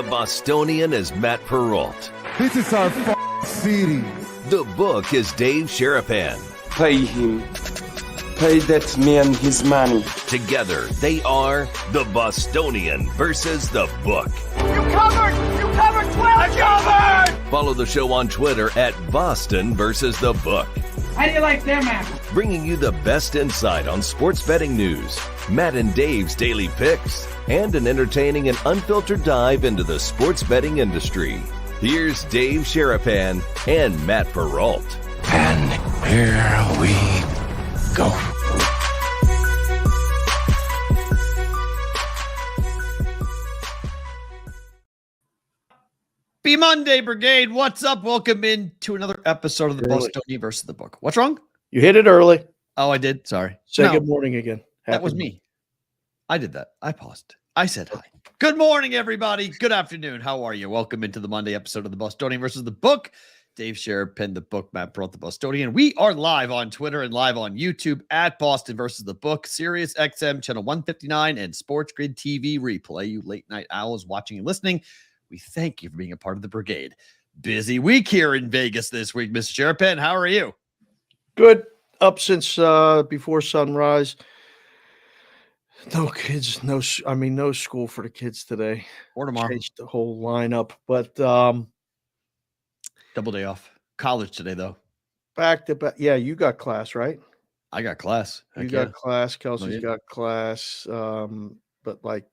Bostonian is Matt Perrault. This is our city. The book is Dave Sharapan. Pay him. Pay that man his money. Together, they are the Bostonian versus the book. You covered 12. I covered. Follow the show on Twitter at Boston versus the book. How do you like them apples? Bringing you the best insight on sports betting news, Matt and Dave's daily picks, and an entertaining and unfiltered dive into the sports betting industry. Here's Dave Sharapan and Matt Perrault. And here we go. Happy Monday, Brigade. What's up? Welcome in to another episode of the Bostonian versus the book. What's wrong? You hit it early. Oh, I did. Sorry. Say No, good morning again. that was me. I did that. I paused. I said hi. Good morning, everybody. Good afternoon. How are you? Welcome into the Monday episode of the Bostonian versus the book. Dave Sharapan, the book, Matt Perrault, the Bostonian. We are live on Twitter and live on YouTube at Boston versus the book, Sirius XM channel 159 and Sports Grid TV replay. You late night owls watching and listening, we thank you for being a part of the Brigade. Busy week here in Vegas this week, Mr. Sharapan. How are you? Good. Up since before sunrise. No kids, no school for the kids today. Or tomorrow. Changed the whole lineup, but Double day off. College today, though. back to back. Yeah, you got class, right? I got class. You Heck got yeah. class. Kelsey's yeah. got class. But like,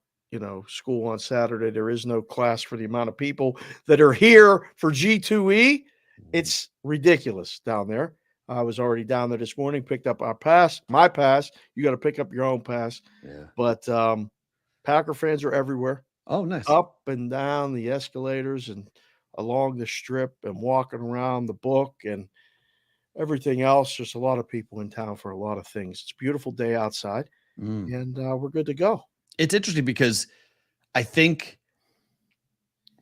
school on Saturday, there is no class for the amount of people that are here for G2E. It's ridiculous down there. I was already down there this morning, picked up my pass. You got to pick up your own pass. Yeah. But Packer fans are everywhere, Oh, nice. up and down the escalators and along the strip and walking around the book and everything else. Just a lot of people in town for a lot of things. It's a beautiful day outside, and we're good to go. It's interesting because I think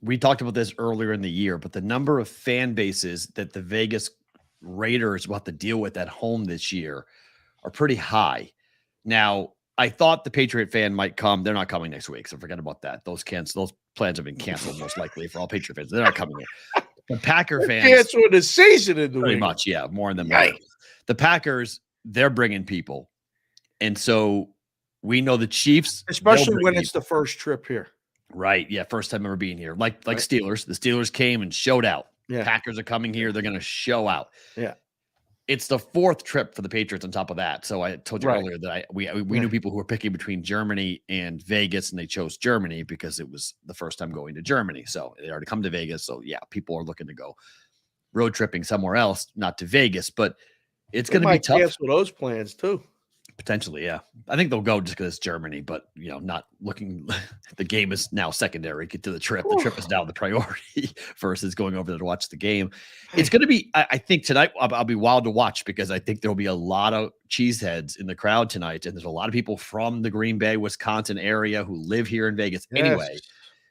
we talked about this earlier in the year, but the number of fan bases that the Vegas Raiders will have to deal with at home this year are pretty high. Now, I thought the Patriot fan might come. They're not coming next week, so forget about that. Those plans have been canceled most likely for all Patriot fans. They're not coming here. The Packer fans Cancel the season in the pretty week. much, yeah, more than Yikes. more. The Packers, they're bringing people, and so we know the Chiefs, Especially they'll when bring it's the first trip here. right. Yeah, first time ever being here. Like Right. Steelers. The Steelers came and showed out. Yeah. Packers are coming here. They're going to show out. Yeah. It's the fourth trip for the Patriots on top of that. So I told you Right. earlier that we knew people who were picking between Germany and Vegas, and they chose Germany because it was the first time going to Germany. So they already come to Vegas. So yeah, people are looking to go road tripping somewhere else, not to Vegas, but it's going to be tough. Cancel those plans too. Potentially, yeah. I think they'll go just because it's Germany, but not looking. The game is now secondary. Get to the trip. The trip is now the priority versus going over there to watch the game. It's going to be. I think tonight I'll be wild to watch because I think there'll be a lot of cheeseheads in the crowd tonight, and there's a lot of people from the Green Bay, Wisconsin area who live here in Vegas anyway. Yes.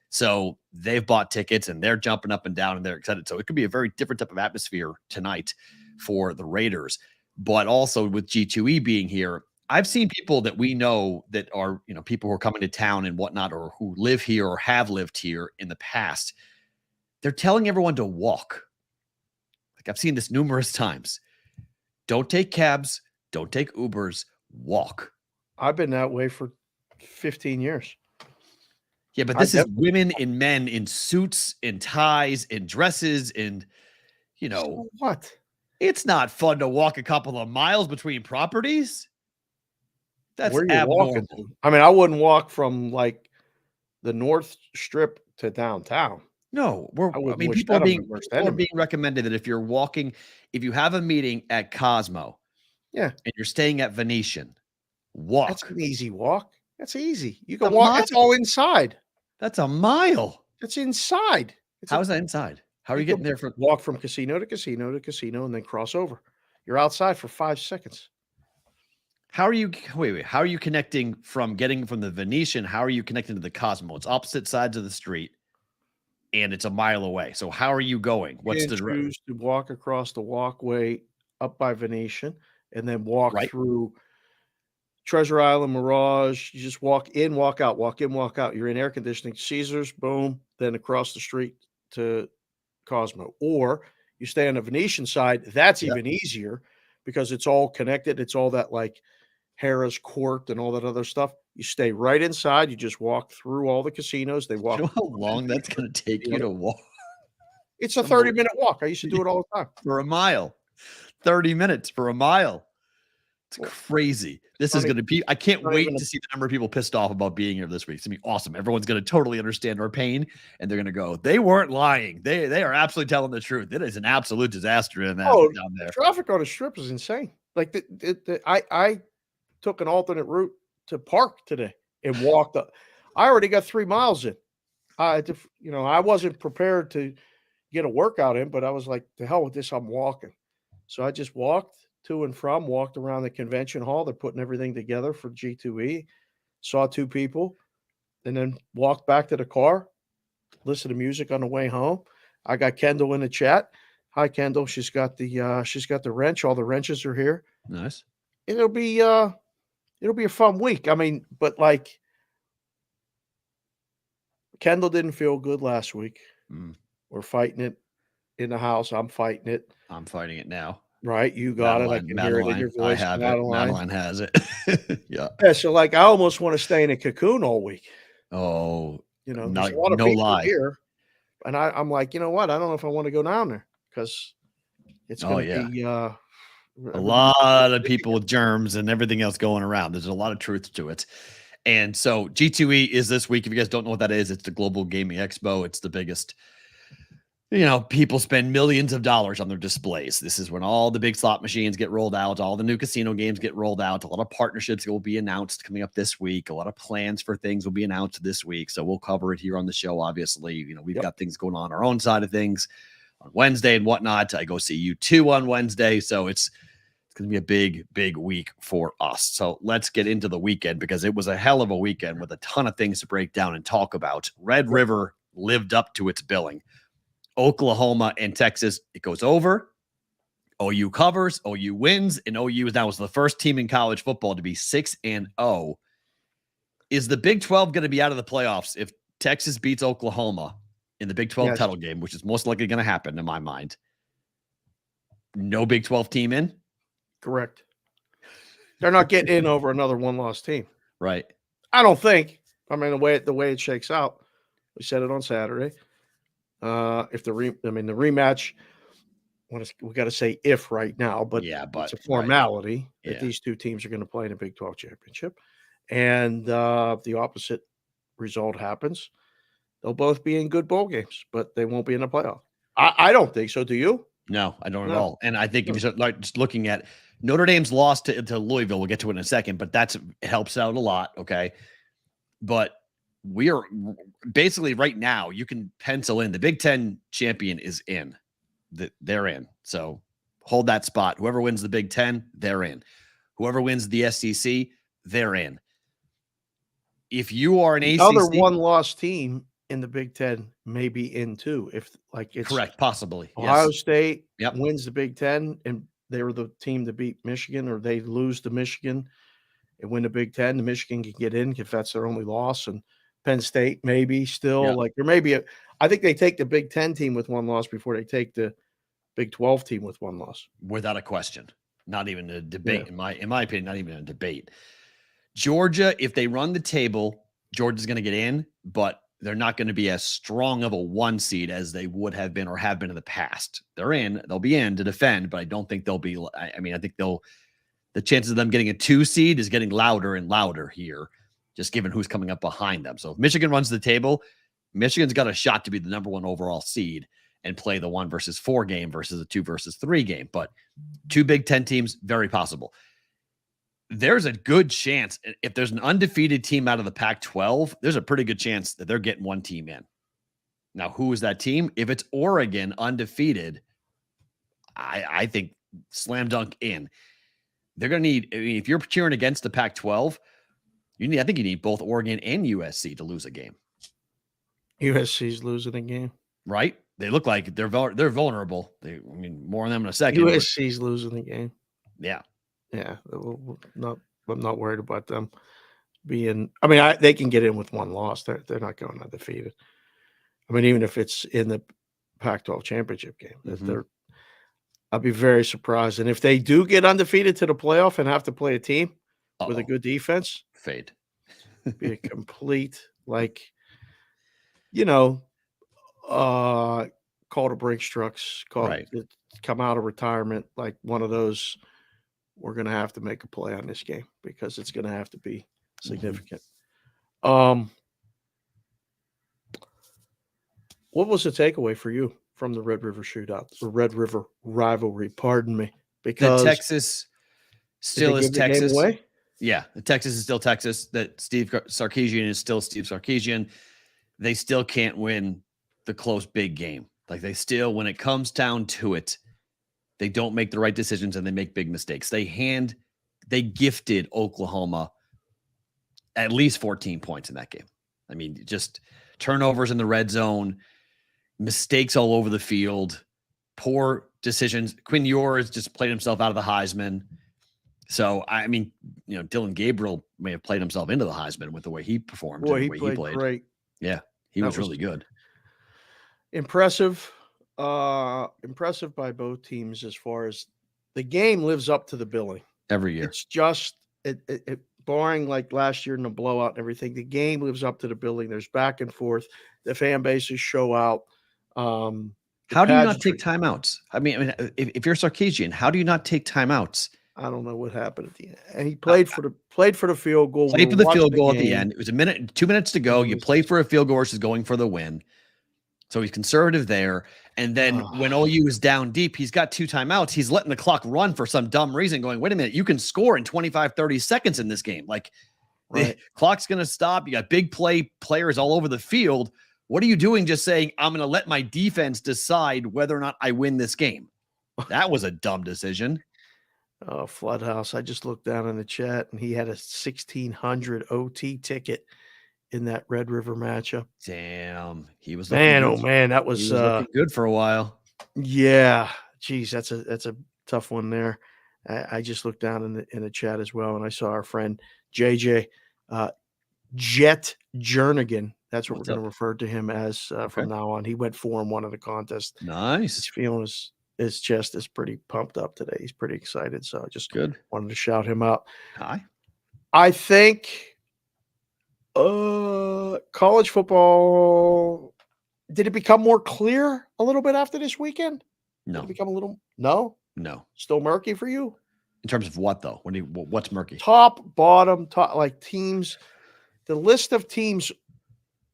So they've bought tickets and they're jumping up and down and they're excited. So it could be a very different type of atmosphere tonight for the Raiders, but also with G2E being here. I've seen people that we know that are, people who are coming to town and whatnot, or who live here or have lived here in the past. They're telling everyone to walk. Like I've seen this numerous times. Don't take cabs. Don't take Ubers. Walk. I've been that way for 15 years. Yeah, but this is women and men in suits and ties and dresses and, So what? it's not fun to walk a couple of miles between properties. That's Where are you abnormal. walking to? I mean, I wouldn't walk from like the North Strip to downtown. No, I wouldn't wish people are that on being, my worst people are enemy. being recommended that if you're walking, if you have a meeting at Cosmo, Yeah. and you're staying at Venetian, walk. That's an easy walk. That's easy. You can A walk. It's mile. all inside. That's a mile. It's inside. How is that inside? How are you can getting there from? walk from casino to casino to casino and then cross over? You're outside for 5 seconds. How are you? Wait. How are you connecting from getting from the Venetian? How are you connecting to the Cosmo? It's opposite sides of the street, and it's a mile away. So how are you going? What's You the can choose to walk across the walkway up by Venetian and then walk Right. through Treasure Island, Mirage. You just walk in, walk out, walk in, walk out. You're in air conditioning. Caesars, boom. Then across the street to Cosmo. Or you stay on the Venetian side. That's even easier because it's all connected. It's all that like Harrah's Court and all that other stuff. You stay right inside. You just walk through all the casinos. They walk. You know how long that's going to take you to walk? It's a 30-minute walk. I used to do it all the time. For a mile. 30 minutes for a mile. It's crazy. This is going to be, I can't wait to see the number of people pissed off about being here this week. It's going to be awesome. Everyone's going to totally understand our pain, and they're going to go, they weren't lying. They are absolutely telling the truth. It is an absolute disaster in that down there. Traffic on the strip is insane. Like I took an alternate route to park today and walked up. I already got 3 miles in. I wasn't prepared to get a workout in, but I was like, to hell with this, I'm walking. So I just walked to and from, walked around the convention hall. They're putting everything together for G2E. Saw 2 people, and then walked back to the car, listened to music on the way home. I got Kendall in the chat. Hi, Kendall. She's got the wrench. All the wrenches are here. Nice. It'll be a fun week. I mean, but like Kendall didn't feel good last week. We're fighting it in the house. I'm fighting it. I'm fighting it now. Right, you got it. I can hear it in your voice. I have Madeline has it. Yeah. So like, I almost want to stay in a cocoon all week. Oh, there's a no people lie. here, and I'm like, you know what? I don't know if I want to go down there because it's going to be a lot of people with germs and everything else going around. There's a lot of truth to it. And so G2E is this week. If you guys don't know what that is, it's the Global Gaming Expo. It's the biggest. People spend millions of dollars on their displays. This is when all the big slot machines get rolled out, all the new casino games get rolled out, a lot of partnerships will be announced coming up this week. A lot of plans for things will be announced this week. So we'll cover it here on the show. Obviously, we've got things going on our own side of things on Wednesday and whatnot. I go see U2 on Wednesday. So it's going to be a big, big week for us. So let's get into the weekend because it was a hell of a weekend with a ton of things to break down and talk about. Red River lived up to its billing. Oklahoma and Texas, it goes over. OU covers, OU wins, and OU now was the first team in college football to be 6-0. Is the Big 12 going to be out of the playoffs if Texas beats Oklahoma in the Big 12 title game, which is most likely going to happen in my mind? No Big 12 team in? Correct. They're not getting in over another one-loss team. Right. I don't think. I mean, the way it shakes out, we said it on Saturday. If the rematch, we got to say if right now, but it's a formality that these two teams are going to play in a Big 12 championship, and the opposite result happens, they'll both be in good bowl games, but they won't be in the playoff. I don't think so. Do you? No, I don't at all. And I think if you start just looking at Notre Dame's loss to Louisville, we'll get to it in a second, but it helps out a lot. Okay, but we are basically right now, you can pencil in the Big Ten champion is in. They're in. So hold that spot. Whoever wins the Big Ten, they're in. Whoever wins the SEC, they're in. If you are an ACC, other one-loss team in the Big Ten may be in too. If it's correct, possibly Ohio State wins the Big Ten and they were the team to beat Michigan, or they lose to Michigan and win the Big Ten, the Michigan can get in if that's their only loss, and Penn State maybe still there may be I think they take the Big Ten team with one loss before they take the Big 12 team with one loss. Without a question. Not even a debate, in my opinion, not even a debate. Georgia, if they run the table, Georgia's going to get in, but they're not going to be as strong of a 1 seed as they would have been or have been in the past. They're in, they'll be in to defend, but I don't think they'll be. I think the chances of them getting a 2 seed is getting louder and louder here, just given who's coming up behind them. So if Michigan runs the table, Michigan's got a shot to be the number 1 overall seed and play the 1 versus 4 game versus a 2 versus 3 game. But 2 Big Ten teams, very possible. There's a good chance if there's an undefeated team out of the Pac-12, there's a pretty good chance that they're getting 1 team in. Now, who is that team? If it's Oregon undefeated, I think slam dunk in. They're going to need, if you're cheering against the Pac-12, I think you need both Oregon and USC to lose a game. USC's losing a game. Right? They look like they're vulnerable. More on them in a second. USC's losing the game. Yeah. Yeah. Not I'm not worried about them being. I mean, they can get in with one loss. They're not going undefeated. I mean, even if it's in the Pac-12 championship game, I'll be very surprised. And if they do get undefeated to the playoff and have to play a team with a good defense, fade. Be a complete call to Brinks trucks, come out of retirement, like one of those. We're going to have to make a play on this game because it's going to have to be significant. What was the takeaway for you from the Red River shootout, the Red River rivalry? Pardon me, because Texas still is Texas. Away? Yeah, Texas is still Texas. That Steve Sarkisian is still Steve Sarkisian. They still can't win the close big game. Like they still, when it comes down to it, they don't make the right decisions and they make big mistakes. They gifted Oklahoma at least 14 points in that game. I mean, just turnovers in the red zone, mistakes all over the field, poor decisions. Quinn Ewers just played himself out of the Heisman. So, I mean, Dylan Gabriel may have played himself into the Heisman with the way he performed. Boy, and he the way played he played great. Yeah, he was really good. Impressive. Impressive by both teams as far as the game lives up to the billing. Every year. It's just barring like last year in the blowout and everything, the game lives up to the billing. There's back and forth. The fan bases show out. How do you not take timeouts? I mean, if you're Sarkisian, how do you not take timeouts? I don't know what happened at the end. And he played for the field goal. Played for the field goal at the end. It was 2 minutes to go. You play for a field goal versus going for the win. So he's conservative there. And then when OU is down deep, he's got 2 timeouts. He's letting the clock run for some dumb reason, going, wait a minute, you can score in 25, 30 seconds in this game. Like the clock's going to stop. You got big players all over the field. What are you doing just saying, I'm going to let my defense decide whether or not I win this game? That was a dumb decision. Oh, Floodhouse. I just looked down in the chat and he had a 1,600 OT ticket in that Red River matchup. Damn. He was man, oh man, that was looking good for a while. Yeah. Geez, that's a tough one there. I just looked down in the chat as well, and I saw our friend JJ Jet Jernigan. That's what we're going to refer to him as from now on. He went 4-1 in the contest. Nice. He's feeling his chest is pretty pumped up today. He's pretty excited. So I just wanted to shout him out. Hi. I think college football, did it become more clear a little bit after this weekend? No. Did it become No. Still murky for you? In terms of what though? What's murky? Top, bottom, like teams. The list of teams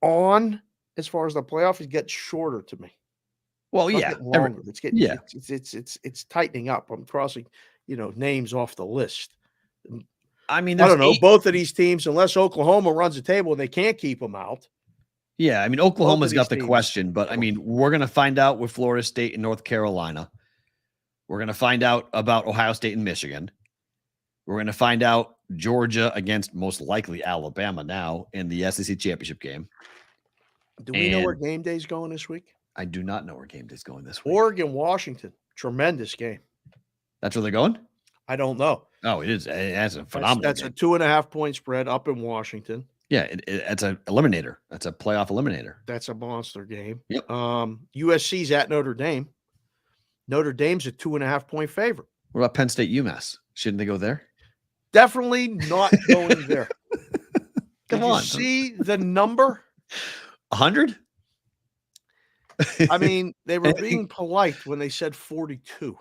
on as far as the playoff is getting shorter to me. Well, it's yeah, longer. It's getting it's tightening up. I'm crossing, names off the list. I mean, I don't know. Both of these teams, unless Oklahoma runs the table and they can't keep them out. Yeah, I mean, Oklahoma's got the question, but I mean, we're going to find out with Florida State and North Carolina. We're going to find out about Ohio State and Michigan. We're going to find out Georgia against most likely Alabama now in the SEC championship game. Do we know where game day's going this week? I do not know where game day's going this week. Oregon, Washington. Tremendous game. That's where they're going? I don't know. Oh, it is. That's a phenomenal That's a 2.5 point spread up in Washington. Yeah, it's an eliminator. That's a playoff eliminator. That's a monster game. Yep. USC's at Notre Dame. Notre Dame's a 2.5 point favorite. What about Penn State, UMass? Shouldn't they go there? Definitely not going there. Come on. You see the number? 100? I mean, they were being polite when they said 42.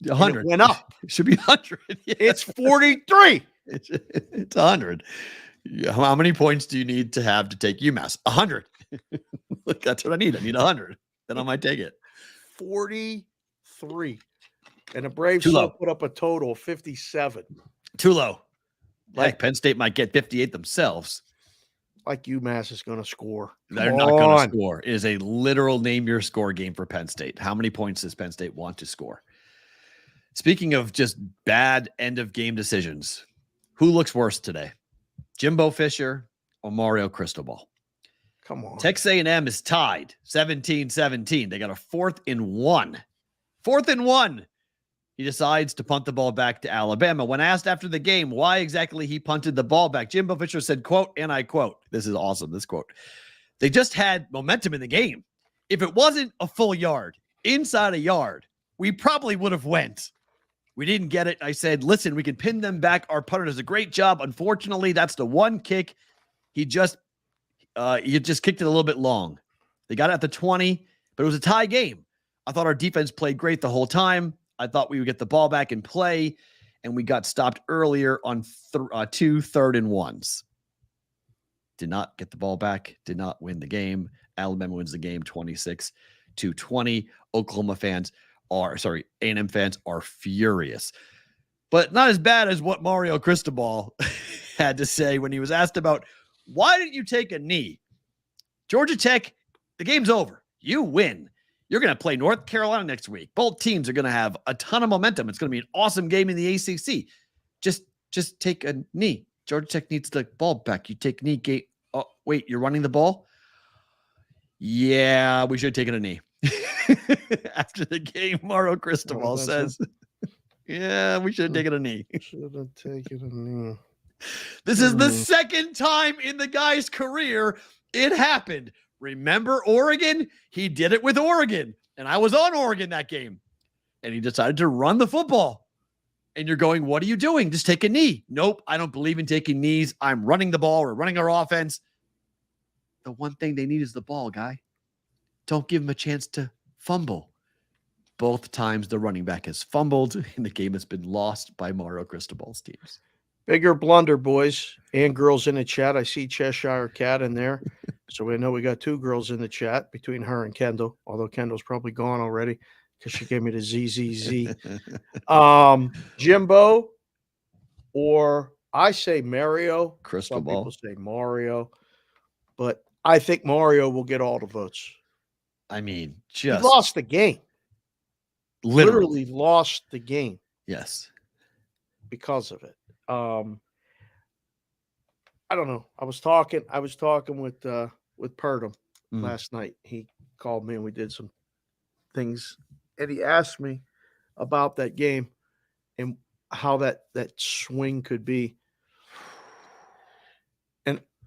100 it went up. It should be 100. Yeah. It's 43. It's 100. How many points do you need to have to take UMass? 100. Look, that's what I need. I need 100. Then I might take it. 43. And the Braves put up a total of 57. Too low. Like Penn State might get 58 themselves. Like UMass is going to score. They're not going to score. It is a literal name your score game for Penn State. How many points does Penn State want to score? Speaking of just bad end of game decisions, who looks worse today? Jimbo Fisher or Mario Cristobal? Come on. Texas A&M is tied 17-17. They got a 4th and 1. 4th and 1. he decides to punt the ball back to Alabama. When asked after the game why exactly he punted the ball back, Jimbo Fisher said, quote, and I quote, this is awesome, this quote, "They just had momentum in the game. If it wasn't a full yard, inside a yard, we probably would have went. We didn't get it. I said, listen, we can pin them back. Our punter does a great job. Unfortunately, that's the one kick. He just kicked it a little bit long. They got it at the 20, but it was a tie game. I thought our defense played great the whole time. I thought we would get the ball back and play, and we got stopped earlier on 2 3rd-and-1s. Did not get the ball back, did not win the game. Alabama wins the game 26-20. A&M fans are furious. But not as bad as what Mario Cristobal had to say when he was asked about, why didn't you take a knee? Georgia Tech, the game's over. You win. You're going to play North Carolina next week. Both teams are going to have a ton of momentum. It's going to be an awesome game in the ACC. Just take a knee. Georgia Tech needs the ball back. You take knee. Oh, wait, you're running the ball? Yeah, we should have taken a knee. After the game, Mario Cristobal says, yeah, we should have taken a knee. Should have taken a knee. This is the second time in the guy's career it happened. Remember Oregon? He did it with Oregon, and I was on Oregon that game, and he decided to run the football. And you're going, what are you doing? Just take a knee. Nope, I don't believe in taking knees. I'm running the ball. We're running our offense. The one thing they need is the ball, guy. Don't give him a chance to fumble. Both times the running back has fumbled, and the game has been lost by Mario Cristobal's teams. Bigger blunder, boys and girls in the chat. I see Cheshire Cat in there. So we know we got 2 girls in the chat between her and Kendall, although Kendall's probably gone already because she gave me the ZZZ. Jimbo, or I say Mario. Cristobal. Some people say Mario. But I think Mario will get all the votes. I mean, He just lost the game. literally. Lost the game Yes. because of it. I don't know. I was talking with Perrault last night. He called me and we did some things, and he asked me about that game and how that swing could be.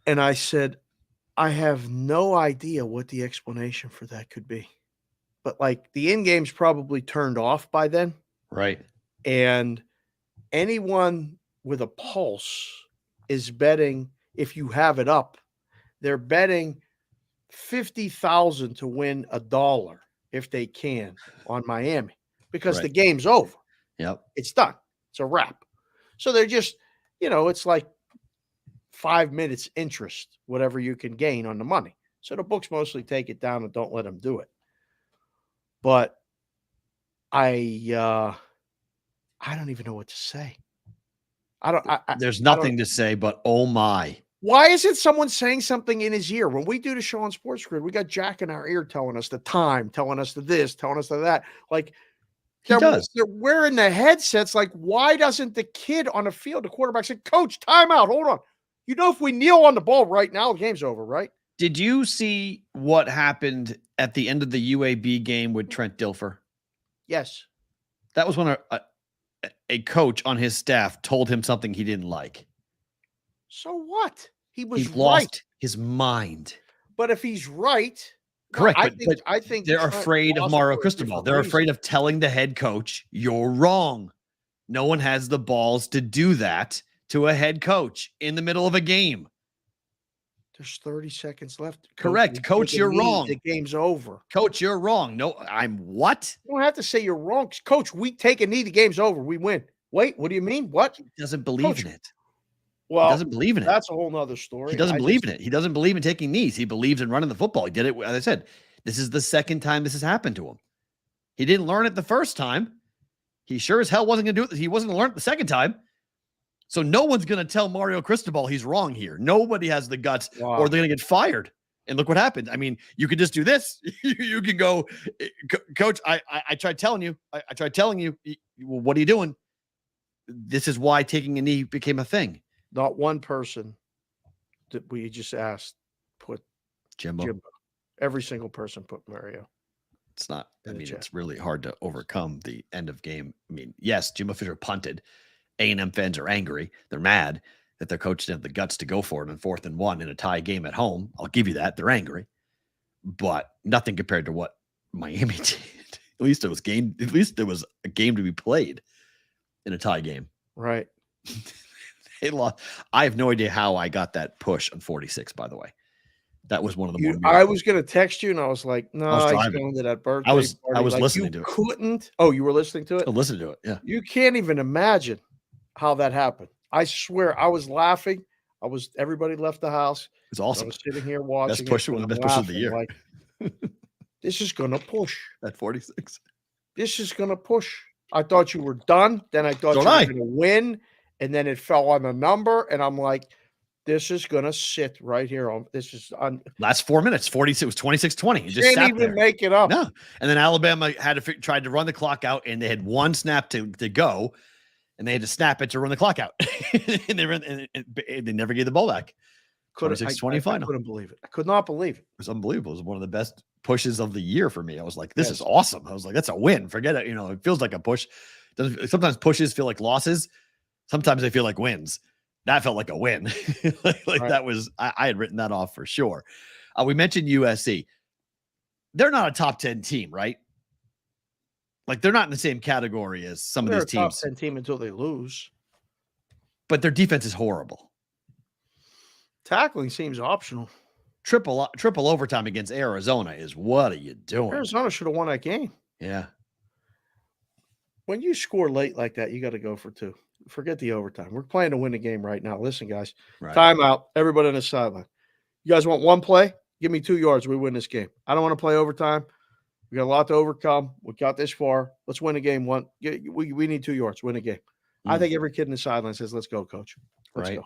And I said, I have no idea what the explanation for that could be. But like the end game's probably turned off by then. Right. And anyone with a pulse is betting, if you have it up, they're betting 50,000 to win $1 if they can on Miami because the game's over. Yep. It's done. It's a wrap. So they're just, it's like 5 minutes interest, whatever you can gain on the money. So the books mostly take it down and don't let them do it. But I don't even know what to say. There's nothing to say, but oh my. Why isn't someone saying something in his ear? When we do the show on Sports Grid, we got Jack in our ear telling us the time, telling us the this, telling us the that. Like they're wearing the headsets. Like, why doesn't the kid on the field, the quarterback, say, Coach, timeout, hold on. If we kneel on the ball right now, the game's over, right? Did you see what happened at the end of the UAB game with Trent Dilfer? Yes. That was when a coach on his staff told him something he didn't like. So what? He lost his mind. But if he's right, correct. I think they're afraid of Mario Cristobal. They're afraid of telling the head coach, you're wrong. No one has the balls to do that to a head coach in the middle of a game. There's 30 seconds left. Correct. Coach, you're wrong. The game's over. Coach, you're wrong. No, I'm what? You don't have to say you're wrong. Coach, we take a knee. The game's over. We win. Wait, what do you mean? What? He doesn't believe in it. Well, he doesn't believe in it. That's a whole nother story. He doesn't believe in it. He doesn't believe in taking knees. He believes in running the football. He did it. As I said, this is the second time this has happened to him. He didn't learn it the first time. He sure as hell wasn't going to do it. He wasn't going to learn it the second time. So no one's going to tell Mario Cristobal he's wrong here. Nobody has the guts or they're going to get fired. And look what happened. I mean, you could just do this. You can go, Coach, I tried telling you. I tried telling you. Well, what are you doing? This is why taking a knee became a thing. Not one person that we just asked put Jimbo. Every single person put Mario. It's not. I mean, Yeah. it's really hard to overcome the end of game. I mean, yes, Jimbo Fisher punted. A&M fans are angry. They're mad that their coach didn't have the guts to go for it on 4th and 1 in a tie game at home. I'll give you that. They're angry, but nothing compared to what Miami did. At least it was game. At least there was a game to be played in a tie game. Right. They lost. I have no idea how I got that push on 46. By the way, that was one of the more. I was going to text you, and I was like, "No, I was he's driving. going to that birthday I was party." Like, listening to you it. couldn't. Oh, you were listening to it. I listened to it. Yeah, You can't even imagine how that happened. I swear, I was laughing. Everybody left the house. it's awesome. I was sitting here watching. Best push, one of the best pushes of the year. Like, this is going to push. At 46. This is going to push. I thought you were done. Then I thought So you were did I. going to win. And then it fell on the number. And I'm like, this is going to sit right here. This is on. Last 4 minutes, 46 was 26-20. It just Can't sat even there. make it up. No. And then Alabama tried to run the clock out, and they had one snap to go, and they had to snap it to run the clock out. And they never gave the ball back. 26-20 final. I couldn't believe it. I could not believe it. It was unbelievable. It was one of the best pushes of the year for me. I was like, this is awesome. I was like, that's a win. Forget it. It feels like a push. Sometimes pushes feel like losses. Sometimes they feel like wins. That felt like a win. Right. That was, I had written that off for sure. We mentioned USC. They're not a top 10 team, right? Like, they're not in the same category as some of these teams. Top 10 team until they lose. But their defense is horrible. Tackling seems optional. Triple overtime against Arizona is, what are you doing? Arizona should have won that game. Yeah. When you score late like that, you got to go for 2. Forget the overtime. We're playing to win the game right now. Listen, guys. Right. Timeout. Everybody on the sideline. You guys want one play? Give me 2 yards. We win this game. I don't want to play overtime. We got a lot to overcome. We got this far. Let's win the game. We need 2 yards. Win the game. I think every kid in the sideline says, "Let's go, coach. Let's go."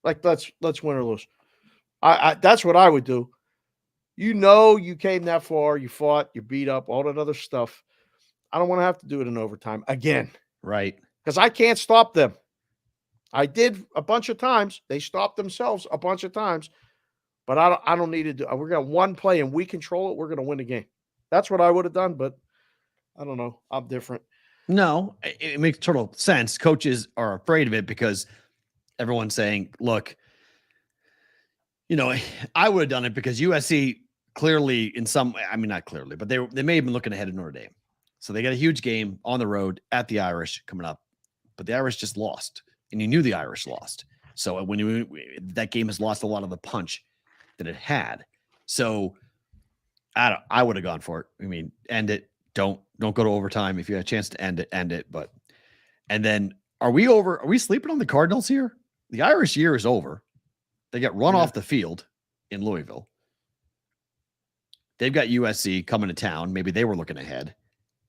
Like, let's win or lose. I that's what I would do. You came that far. You fought. You beat up. All that other stuff. I don't want to have to do it in overtime again. Right. Because I can't stop them. I did a bunch of times. They stopped themselves a bunch of times. But I don't need to do. We're going to one play and we control it. We're going to win the game. That's what I would have done. But I don't know. I'm different. No, it makes total sense. Coaches are afraid of it because everyone's saying, look, I would have done it because USC clearly not clearly, but they may have been looking ahead of Notre Dame. So they got a huge game on the road at the Irish coming up, but the Irish just lost, and you knew the Irish lost. So that game has lost a lot of the punch that it had. So I would have gone for it. I mean, end it. Don't go to overtime. If you had a chance to end it. But, and then are we sleeping on the Cardinals here? The Irish year is over. They got run off the field in Louisville. They've got USC coming to town. Maybe they were looking ahead.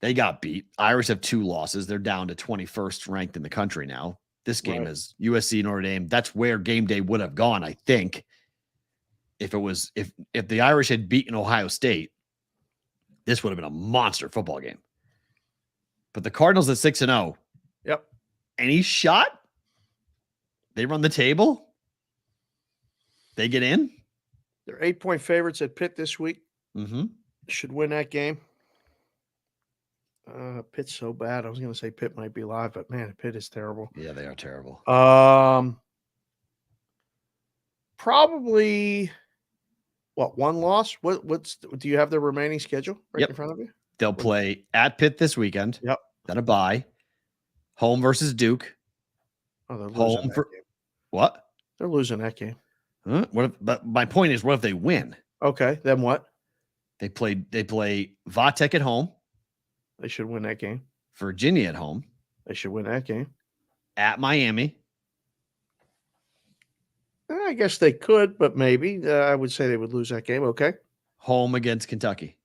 They got beat. Irish have 2 losses. They're down to 21st ranked in the country now. This game is USC Notre Dame. That's where game day would have gone, I think. If the Irish had beaten Ohio State, this would have been a monster football game. But the Cardinals at 6-0. Yep. Any shot? They run the table. They get in. They're 8-point favorites at Pitt this week. Mm-hmm. Should win that game. Pitt's so bad. I was going to say Pitt might be live, but man, Pitt is terrible. Yeah, they are terrible. Probably one loss? Do you have the remaining schedule in front of you? They'll play at Pitt this weekend. Yep. Then a bye. Home versus Duke. Oh, they're losing that game. What? They're losing that game. Huh? But my point is, what if they win? Okay, then what? They play Vatek at home. They should win that game. Virginia at home. They should win that game. At Miami. I guess they could, but maybe. I would say they would lose that game. Okay. Home against Kentucky.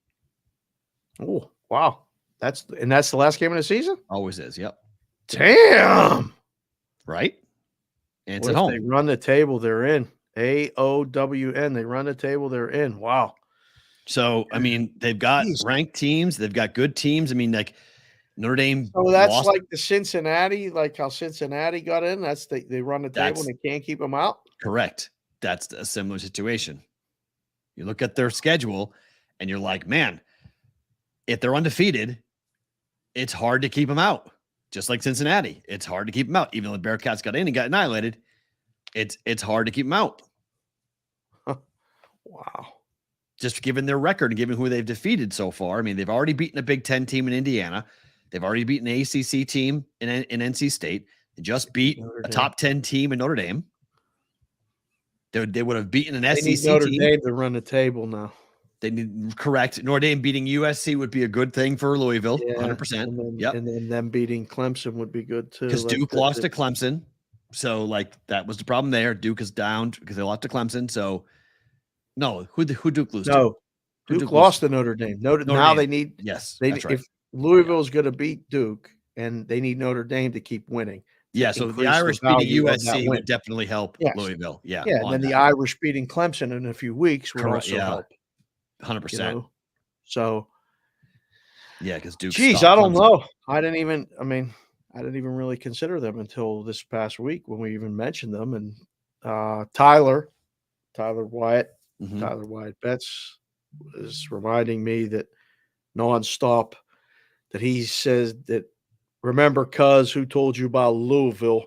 Oh, wow. That's the last game of the season? Always is. Yep. Damn. Right? And it's What at if home. They run the table, they're in. AOWN. They run the table, they're in. Wow. So, I mean, they've got ranked teams. They've got good teams. I mean, like Notre Dame. So that's like the Cincinnati, like how Cincinnati got in. They run the table and they can't keep them out. Correct. That's a similar situation. You look at their schedule and you're like, man, if they're undefeated, it's hard to keep them out. Just like Cincinnati, it's hard to keep them out. Even though the Bearcats got in and got annihilated, it's hard to keep them out. Wow. Just given their record and given who they've defeated so far. I mean, they've already beaten a Big Ten team in Indiana. They've already beaten an ACC team in NC State. They just beat a top 10 team in Notre Dame. They would have beaten an SEC team. Notre Dame to run the table now. They need correct. Notre Dame beating USC would be a good thing for Louisville, 100%. And then them beating Clemson would be good too. Because Duke lost to Clemson. So, that was the problem there. Duke is down because they lost to Clemson. So, no, who Duke lose to? No, Duke lost to Notre Dame. Now Dame. they need Yes, that's right. If Louisville is going to beat Duke, and they need Notre Dame to keep winning. Yeah, so the Irish beating USC would definitely help Louisville. Yeah, and then the Irish beating Clemson in a few weeks would also help. 100%. So, yeah, because Duke. Geez, I don't know. I didn't even really consider them until this past week when we even mentioned them. And Tyler Wyatt, Tyler Wyatt Betts is reminding me that nonstop that he says that. Remember, cuz who told you about Louisville?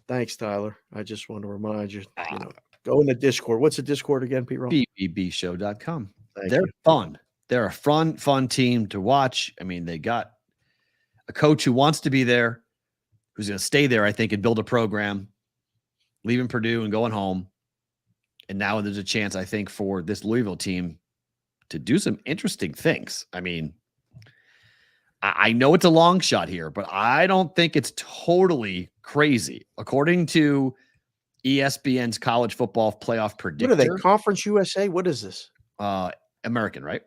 Thanks, Tyler. I just want to remind you. Go in the Discord. What's the Discord again, Pete? BBBshow.com. They're fun. They're a fun team to watch. I mean, they got a coach who wants to be there, who's going to stay there, I think, and build a program, leaving Purdue and going home. And now there's a chance, I think, for this Louisville team to do some interesting things. I mean, I know it's a long shot here, but I don't think it's totally crazy. According to ESPN's college football playoff predictor. What are they? Conference USA? What is this? American, right?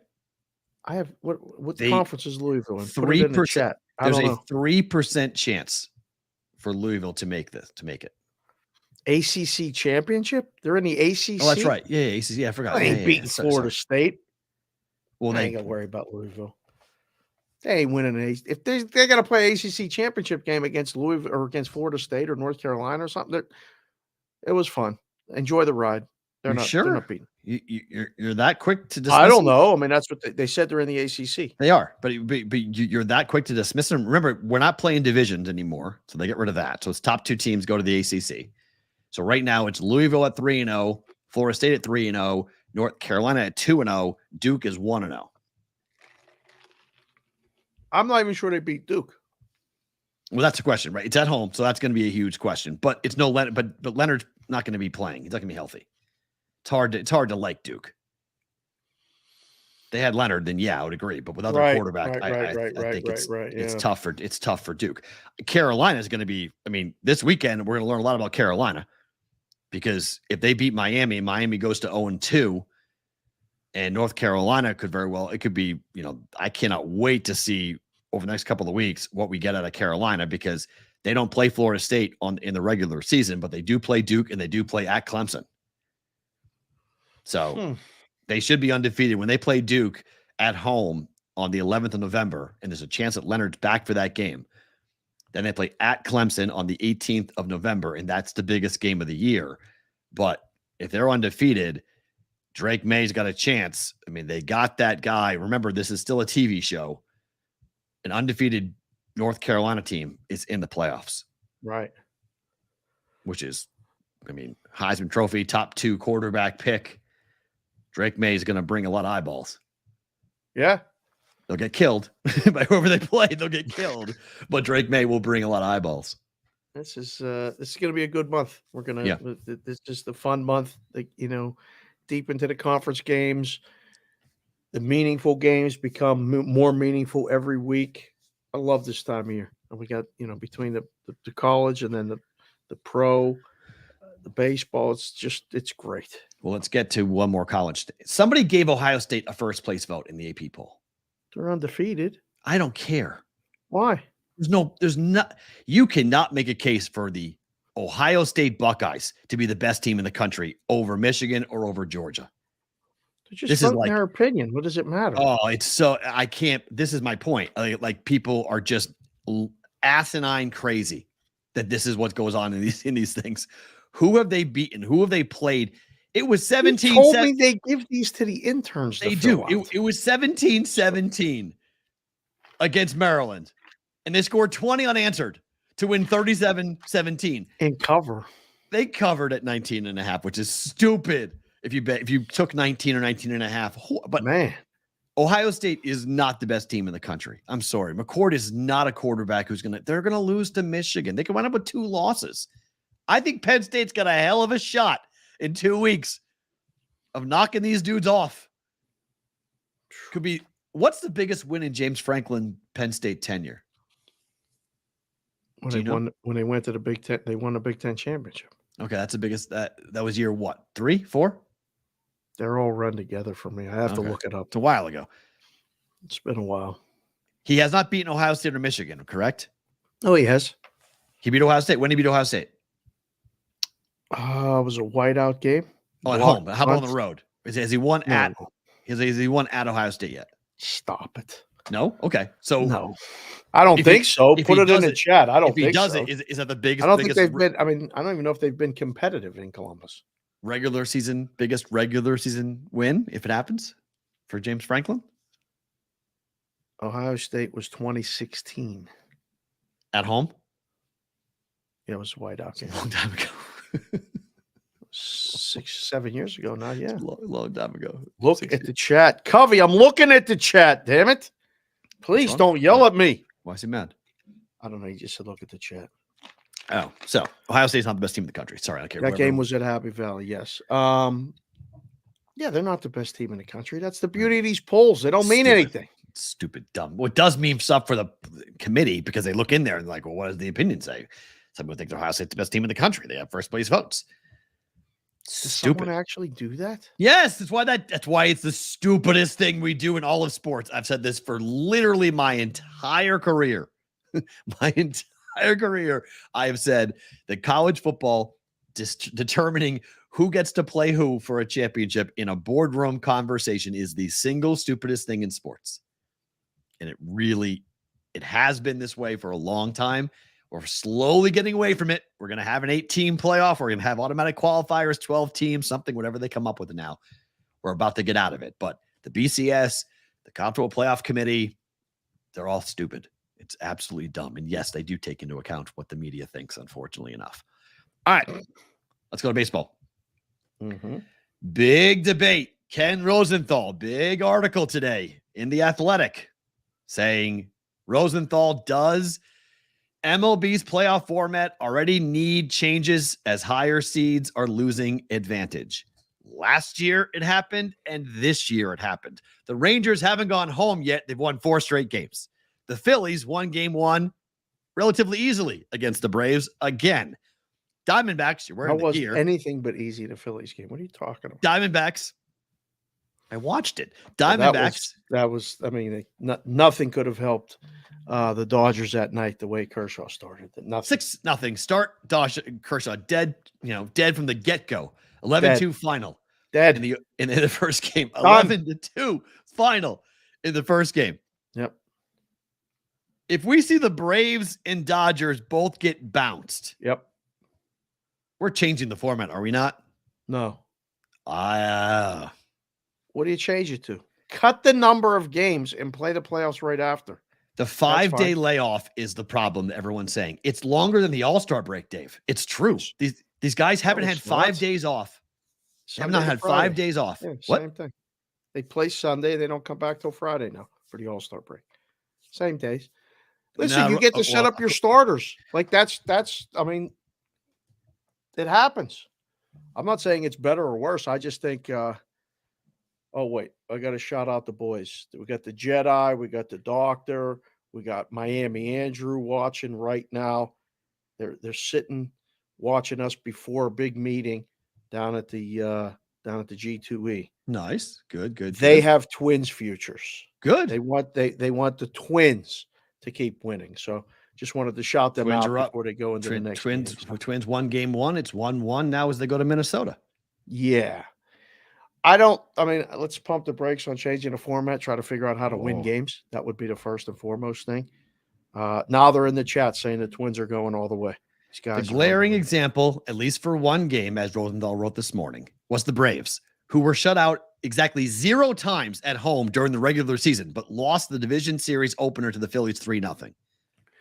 I have what conference is Louisville in? 3%. There's a 3% chance for Louisville to make it. ACC championship? They're in the ACC? Oh, that's right. Yeah, ACC. Yeah, I forgot. They ain't beating Florida State. Well, I ain't got to worry about Louisville. They ain't winning an if they got to play ACC championship game against Louisville or against Florida State or North Carolina or something. It was fun. Enjoy the ride. They're not beating. You're that quick to dismiss. I don't know. I mean, that's what they said. They're in the ACC. They are, but you're that quick to dismiss them. Remember, we're not playing divisions anymore, so they get rid of that. So it's top 2 teams go to the ACC. So right now it's Louisville at 3-0, Florida State at 3-0, North Carolina at 2-0, Duke is 1-0. I'm not even sure they beat Duke. Well, that's the question, right? It's at home, so that's going to be a huge question. But it's no Leonard. But Leonard's not going to be playing. He's not going to be healthy. It's hard to like Duke. They had Leonard, then I would agree. But without their quarterback, I think it's tough for Duke. Carolina is going to be. I mean, this weekend we're going to learn a lot about Carolina because if they beat Miami, Miami goes to 0-2. And North Carolina could very well, it could be, I cannot wait to see over the next couple of weeks what we get out of Carolina because they don't play Florida State in the regular season, but they do play Duke and they do play at Clemson. So they should be undefeated when they play Duke at home on the 11th of November. And there's a chance that Leonard's back for that game. Then they play at Clemson on the 18th of November. And that's the biggest game of the year. But if they're undefeated, Drake May's got a chance. I mean, they got that guy. Remember, this is still a TV show. An undefeated North Carolina team is in the playoffs. Right. Which is, Heisman Trophy, top 2 quarterback pick. Drake May is going to bring a lot of eyeballs. Yeah. They'll get killed by whoever they play. They'll get killed. But Drake May will bring a lot of eyeballs. This is going to be a good month. We're going to, this is just a fun month. Deep into the conference games, the meaningful games become more meaningful every week. I love this time of year. And we got, between the college and then the pro, the baseball, it's great. Well, let's get to one more college. Somebody gave Ohio State a first place vote in the AP poll. They're undefeated. I don't care. Why? You cannot make a case for the Ohio State Buckeyes to be the best team in the country over Michigan or over Georgia. They're just voting their opinion. What does it matter? Oh, I can't. This is my point. Like people are just asinine crazy that this is what goes on in these things. Who have they beaten? Who have they played It was You 17. told me they give these to the interns. They to do. fill out. It was 17-17 against Maryland, and they scored 20 unanswered to win 37-17. In cover. They covered at 19.5, which is stupid if you took 19 or 19.5. But Man, Ohio State is not the best team in the country. I'm sorry. McCord is not a quarterback they're going to lose to Michigan. They could wind up with 2 losses. I think Penn State's got a hell of a shot in 2 weeks of knocking these dudes off. Could be, what's the biggest win in James Franklin Penn State tenure? when they went to the Big Ten, they won the Big Ten championship. Okay, that's the biggest. That was year what? 3, 4? They're all run together for me. I have to look it up. It's a while ago. It's been a while. He has not beaten Ohio State or Michigan, correct? Oh, he has. He beat Ohio State. When did he beat Ohio State? It was a whiteout game. Oh, at home. How about on the road? Has he won at? Has he won at Ohio State yet? Stop it. No. Okay. So no, I don't think so. Put it in the chat. I don't think so. If he does it, is that the biggest? I don't think they've been. I mean, I don't even know if they've been competitive in Columbus. Biggest regular season win, if it happens, for James Franklin? Ohio State was 2016. At home? Yeah, it was a whiteout game. A long time ago. 6, 7 years ago now, yeah. Long time ago. Look at the chat. Covey, I'm looking at the chat, damn it. Please don't yell at me. Why is he mad? I don't know. You just said look at the chat. Oh, so Ohio State's not the best team in the country. Sorry, I don't care. That game was at Happy Valley, yes. Yeah, they're not the best team in the country. That's the beauty of these polls. They don't mean anything. Stupid, dumb. Well, it does mean stuff for the committee because they look in there and like, well, what does the opinion say? Some people think Ohio State's the best team in the country. They have first place votes. Does Stupid. someone actually do that? Yes, that's why it's the stupidest thing we do in all of sports. I've said this for literally my entire career. My entire career, I have said that college football determining who gets to play who for a championship in a boardroom conversation is the single stupidest thing in sports. And it has been this way for a long time. We're slowly getting away from it. We're going to have an 8-team playoff. We're going to have automatic qualifiers, 12 teams, something, whatever they come up with now. We're about to get out of it. But the BCS, the College Football Playoff Committee, they're all stupid. It's absolutely dumb. And yes, they do take into account what the media thinks, unfortunately enough. All right, let's go to baseball. Mm-hmm. Big debate. Ken Rosenthal, big article today in The Athletic saying Rosenthal, does MLB's playoff format already need changes as higher seeds are losing advantage? Last year it happened, and this year it happened. The Rangers haven't gone home yet. They've won 4 straight games. The Phillies won game 1 relatively easily against the Braves again. Diamondbacks, you're wearing the gear. Anything but easy the Phillies game. What are you talking about? Diamondbacks, I watched it. Diamondbacks. I mean, nothing could have helped the Dodgers that night the way Kershaw started. Nothing. 6-0 start. Kershaw dead. Dead from the get go. 11-2 final. Dead in the first game. 11-2 final in the first game. Yep. If we see the Braves and Dodgers both get bounced, yep, we're changing the format, are we not? No. What do you change it to? Cut the number of games and play the playoffs right after. The 5-day layoff is the problem that everyone's saying. It's longer than the All-Star break, Dave. It's true. These guys haven't had 5 days off. They have not had 5 days off. Yeah, what? Same thing. They play Sunday. They don't come back till Friday now for the All-Star break. Same days. Listen, you get to set up your starters. Like that's. I mean, it happens. I'm not saying it's better or worse. I just think. Oh wait, I got to shout out the boys. We got the Jedi. We got the Doctor. We got Miami Andrew watching right now. They're sitting watching us before a big meeting down at the G2E. Nice, good. They have Twins futures. Good. They want the Twins to keep winning. So just wanted to shout them out before they go into the next Twins. game. Twins won game 1. It's 1-1 now as they go to Minnesota. Yeah. Let's pump the brakes on changing the format, try to figure out how to win games. That would be the first and foremost thing. Now they're in the chat saying the Twins are going all the way. These guys the glaring example, at least for one game, as Rosenthal wrote this morning, was the Braves, who were shut out exactly 0 times at home during the regular season, but lost the division series opener to the Phillies 3-0.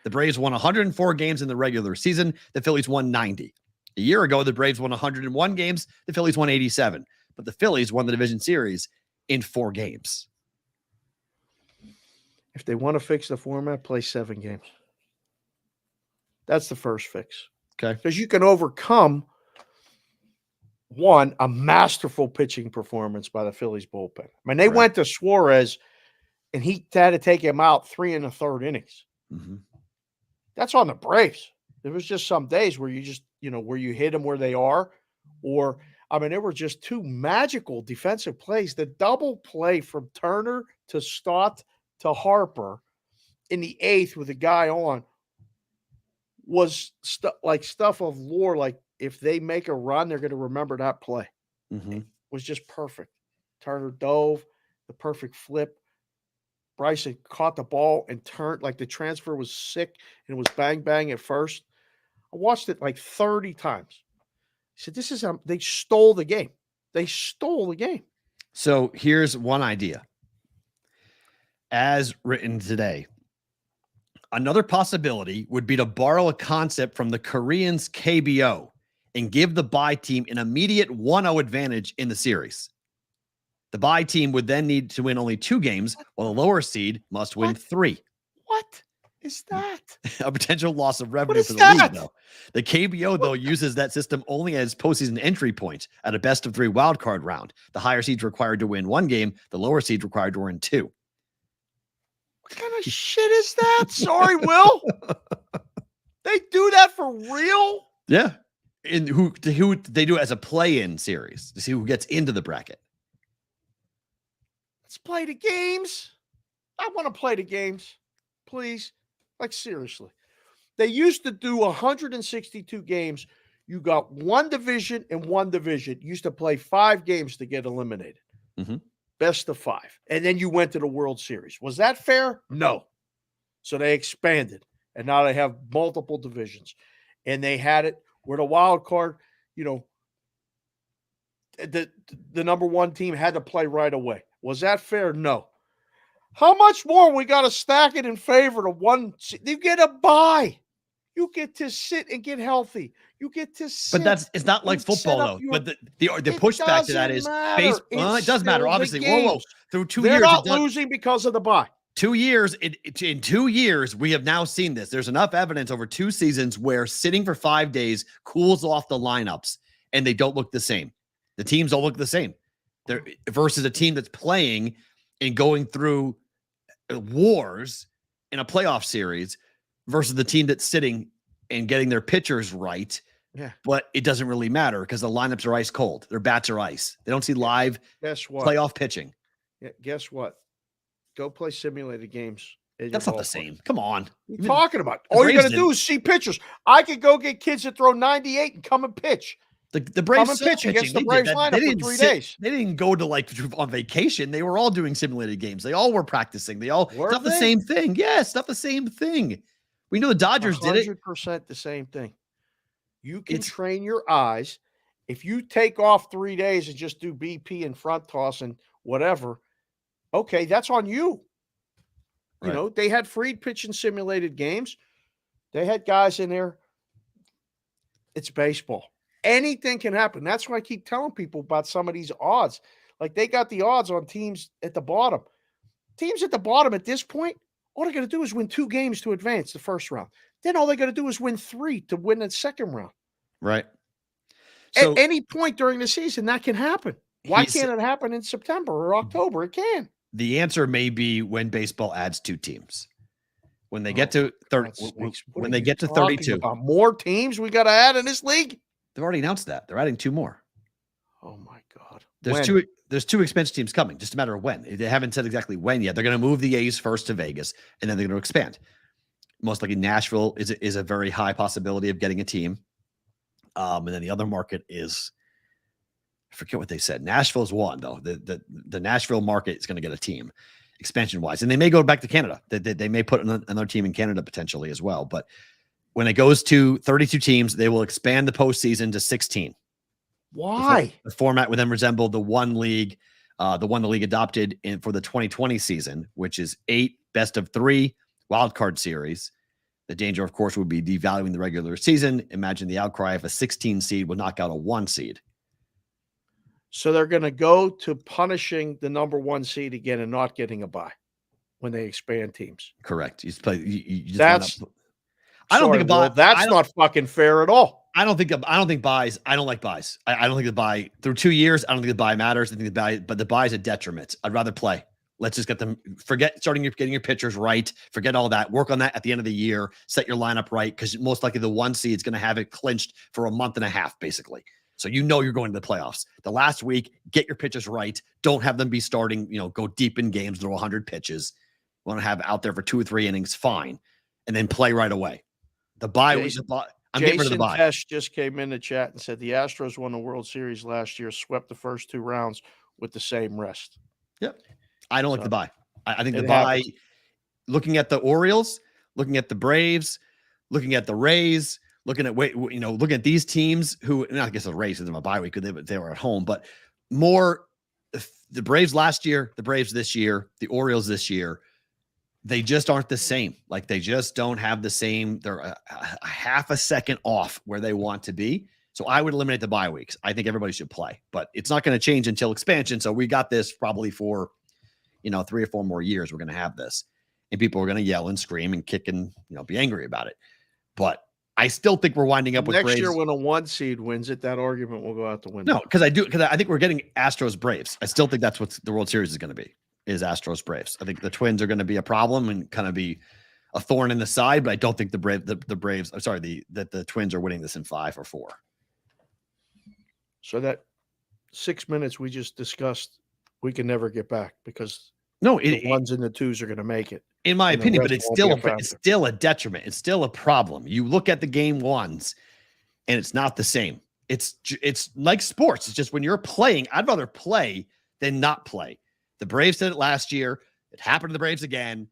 The Braves won 104 games in the regular season. The Phillies won 90. A year ago, the Braves won 101 games. The Phillies won 87. But the Phillies won the division series in 4 games. If they want to fix the format, play 7 games. That's the first fix. Okay. Because you can overcome, one, a masterful pitching performance by the Phillies bullpen. I mean, they went to Suarez, and he had to take him out 3 1/3 innings. Mm-hmm. That's on the Braves. There was just some days where you just, where you hit them where they are. Or, I mean, there were just 2 magical defensive plays. The double play from Turner to Stott to Harper in the 8th with a guy on was stuff of lore. Like, if they make a run, they're going to remember that play. Mm-hmm. It was just perfect. Turner dove, the perfect flip. Bryson caught the ball and turned, like the transfer was sick and it was bang, bang at first. I watched it like 30 times. I said, they stole the game. They stole the game. So here's one idea. As written today, another possibility would be to borrow a concept from the Koreans' KBO and give the bye team an immediate 1-0 advantage in the series. The bye team would then need to win only 2 games, while the lower seed must win 3. What is that? A potential loss of revenue for the league, though. The KBO, though, uses that system only as postseason entry point at a best-of-3 wildcard round. The higher seeds required to win 1 game, the lower seeds required to win 2. What kind of shit is that? Sorry, Will. They do that for real? Yeah. And who they do it as a play-in series to see who gets into the bracket. Let's play the games. I want to play the games. Please. Like, seriously. They used to do 162 games. You got 1 division and 1 division. You used to play 5 games to get eliminated. Mm-hmm. Best of 5. And then you went to the World Series. Was that fair? No. So they expanded. And now they have multiple divisions. And they had it where the wild card, the number 1 team had to play right away. Was that fair? No. How much more we got to stack it in favor of one? You get a bye. You get to sit and get healthy. You get to sit. But it's not like football, though. But the pushback to that is baseball. It does matter, obviously. Whoa. Through 2 years. They're not losing because of the bye. 2 years. In 2 years, we have now seen this. There's enough evidence over 2 seasons where sitting for 5 days cools off the lineups and they don't look the same. The teams don't look the same. They're versus a team that's playing and going through wars in a playoff series versus the team that's sitting and getting their pitchers right. Yeah. But it doesn't really matter because the lineups are ice cold. Their bats are ice. They don't see live playoff pitching. Yeah, guess what? Go play simulated games. That's not the same. Come on. What are you talking about? All you got to do is see pitchers. I could go get kids that throw 98 and come and pitch. The Braves pitch against the Braves lineup for 3 days. They didn't go to on vacation. They were all doing simulated games. They all were practicing. It's not the same thing. Yes, it's not the same thing. We know the Dodgers did it. 100% the same thing. You can train your eyes. If you take off 3 days and just do BP and front toss and whatever, okay, that's on you. Right. They had free pitch and simulated games. They had guys in there. It's baseball. Anything can happen. That's why I keep telling people about some of these odds. Like, they got the odds on teams at the bottom. Teams at the bottom at this point, all they're going to do is win 2 games to advance the first round. Then all they're going to do is win 3 to win the second round. Right. So, at any point during the season, that can happen. Why can't it happen in September or October? It can. The answer may be when baseball adds 2 teams. When they get to 30, when they get to 32. More teams we got to add in this league? They've already announced that. They're adding 2 more. Oh, my God. There's 2 expansion teams coming, just a matter of when. They haven't said exactly when yet. They're going to move the A's first to Vegas, and then they're going to expand. Most likely Nashville is a very high possibility of getting a team. And then the other market is, I forget what they said. Nashville is one, though. The Nashville market is going to get a team expansion-wise. And they may go back to Canada. They may put another team in Canada potentially as well. But when it goes to 32 teams, they will expand the postseason to 16. Why? The format would then resemble the one league the league adopted for the 2020 season, which is 8 best-of-3 wildcard series. The danger, of course, would be devaluing the regular season. Imagine the outcry if a 16 seed would knock out a 1 seed. So they're going to go to punishing the number 1 seed again and not getting a bye when they expand teams. Correct. You just play. You just that's. I don't think a bye. That's not fucking fair at all. I don't think buys. I don't like buys. I don't think the buy through 2 years. I don't think the buy matters. I think the buy is a detriment. I'd rather play. Let's just get them. Forget getting your pitchers right. Forget all that. Work on that at the end of the year. Set your lineup right, because most likely the 1 seed is going to have it clinched for a month and a half, basically. So you're going to the playoffs. The last week, get your pitchers right. Don't have them be starting. Go deep in games, throw 100 pitches. Want to have out there for 2 or 3 innings, fine, and then play right away. The buy. I'm getting rid of the buy. Jason Tesh just came in the chat and said the Astros won the World Series last year, swept the first 2 rounds with the same rest. Yep. I don't like the buy. I think the buy, looking at the Orioles, looking at the Braves, looking at the Rays, looking at these teams who, and I guess the Rays isn't a bye week because they were at home, but more the Braves last year, the Braves this year, the Orioles this year, they just aren't the same. Like, they just don't have the same. They're a half a second off where they want to be. So I would eliminate the bye weeks. I think everybody should play, but it's not going to change until expansion. So we got this probably for 3 or 4 more years. We're going to have this, and people are going to yell and scream and kick and be angry about it. But I still think we're winding up with next Braves. year when a 1 seed wins it. That argument will go out the window. No, because I think we're getting Astros Braves. I still think that's what the World Series is going to be. Is Astros Braves. I think the Twins are going to be a problem and kind of be a thorn in the side, but I don't think the Braves. I'm sorry, the Twins are winning this in 5 or 4. So that 6 minutes we just discussed, we can never get back, because the 1s and the 2s are going to make it, in my opinion. But it's still a detriment. It's still a problem. You look at the game 1s, and it's not the same. It's like sports. It's just when you're playing, I'd rather play than not play. The Braves did it last year. It happened to the Braves again.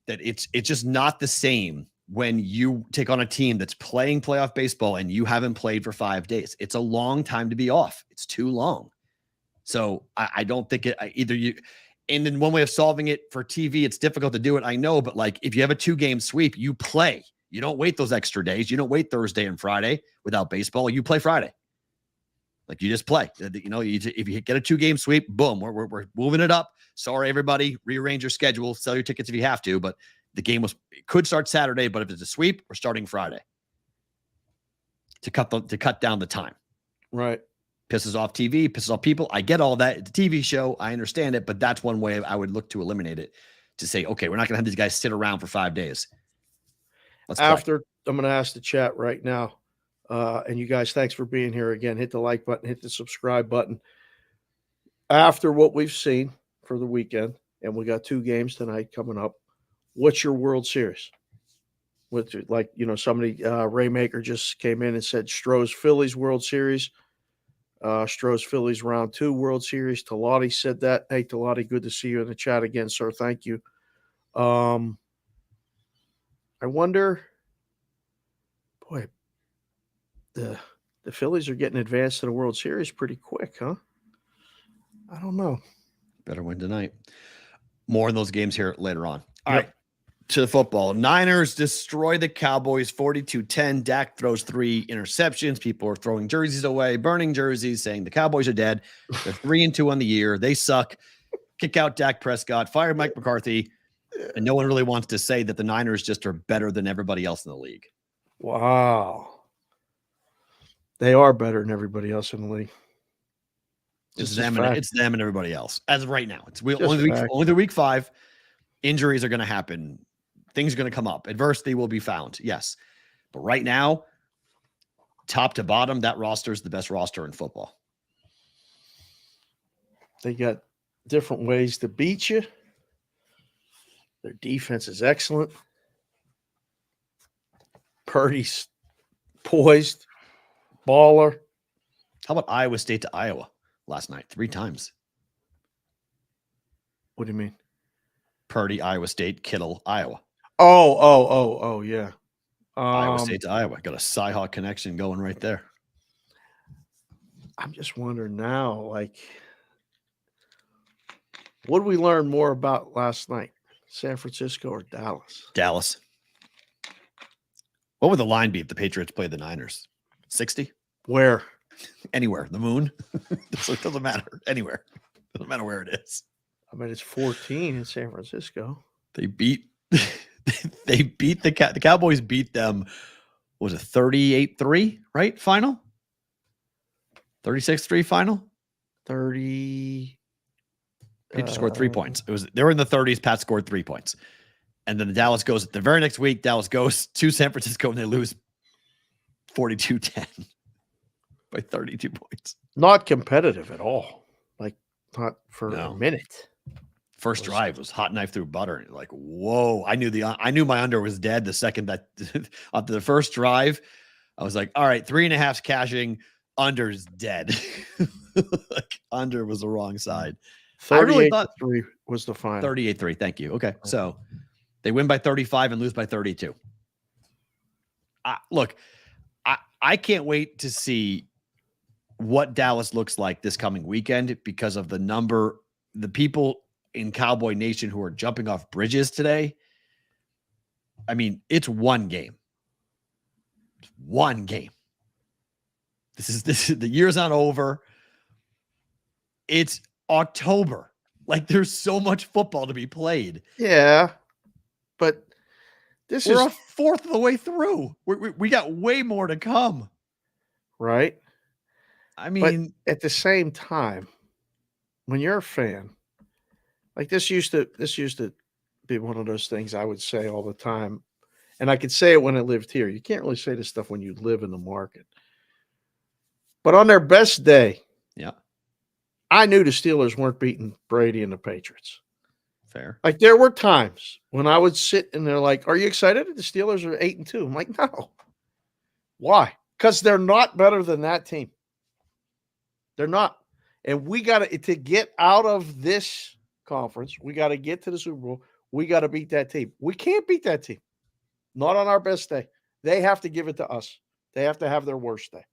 That it's just not the same when you take on a team that's playing playoff baseball and you haven't played for 5 days. It's a long time to be off. It's too long. So I don't think and then one way of solving it for TV, it's difficult to do it, I know, but like, if you have a 2-game sweep, you play. You don't wait those extra days. You don't wait Thursday and Friday without baseball. You play Friday. Like, you just play. If you get a 2-game sweep, boom, we're moving it up. Sorry, everybody. Rearrange your schedule. Sell your tickets if you have to. But the game could start Saturday. But if it's a sweep, we're starting Friday to cut down the time. Right. Pisses off TV. Pisses off people. I get all that. It's a TV show. I understand it. But that's one way I would look to eliminate it. To say, okay, we're not going to have these guys sit around for 5 days. I'm going to ask the chat right now. And you guys, thanks for being here again. Hit the like button, hit the subscribe button. After what we've seen for the weekend, and we got 2 games tonight coming up, what's your World Series? Somebody, Raymaker just came in and said Stroh's Phillies World Series. Stroh's Phillies round 2 World Series. Talati said that. Hey, Talati, good to see you in the chat again, sir. Thank you. I wonder, boy, the Phillies are getting advanced to the World Series pretty quick, huh? I don't know. Better win tonight. More in those games here later on. All right. To the football. Niners destroy the Cowboys 42-10. Dak throws 3 interceptions. People are throwing jerseys away, burning jerseys, saying the Cowboys are dead. They're 3-2 on the year. They suck. Kick out Dak Prescott. Fire Mike McCarthy. And no one really wants to say that the Niners just are better than everybody else in the league. Wow. They are better than everybody else in the league. It's them and everybody else. As of right now. It's only the week 5. Injuries are going to happen. Things are going to come up. Adversity will be found. Yes. But right now, top to bottom, that roster is the best roster in football. They got different ways to beat you. Their defense is excellent. Purdy's poised. Baller. How about Iowa State to Iowa last night? 3 times. What do you mean? Purdy, Iowa State, Kittle, Iowa. Oh, yeah. Iowa State to Iowa. Got a Cyhawk connection going right there. I'm just wondering now, like, what did we learn more about last night? San Francisco or Dallas? Dallas. What would the line be if the Patriots played the Niners? 60? Where? Anywhere. The moon? It doesn't matter. Anywhere. Doesn't matter where it is. I mean, it's 14 in San Francisco. They beat the Cowboys beat them. What was it 38-3, right? Final? 36-3 final? 30. Patriots scored 3 points. They were in the 30s. Pat scored 3 points. And then Dallas goes the very next week. Dallas goes to San Francisco and they lose 42-10 by 32 points. Not competitive at all. Like, not for a minute. First drive was hot knife through butter. Like, whoa! I knew my under was dead the second that after the first drive, I was like, all right, 3.5's cashing, under's dead. Like, under was the wrong side. 38-3 was the final. 38-3. Thank you. Okay, so they win by 35 and lose by 32. Look, I can't wait to see what Dallas looks like this coming weekend because of the people in Cowboy Nation who are jumping off bridges today. I mean, it's one game. It's one game. This is the year's not over. It's October. Like, there's so much football to be played. Yeah, but we're a fourth of the way through. We got way more to come. Right. I mean, but at the same time, when you're a fan, like this used to be one of those things I would say all the time. And I could say it when I lived here. You can't really say this stuff when you live in the market. But on their best day, yeah, I knew the Steelers weren't beating Brady and the Patriots. Fair. Like, there were times when I would sit and they're like, "Are you excited that the Steelers are 8-2?" I'm like, "No." Why? Because they're not better than that team. They're not. And we got to get out of this conference. We got to get to the Super Bowl. We got to beat that team. We can't beat that team. Not on our best day. They have to give it to us. They have to have their worst day.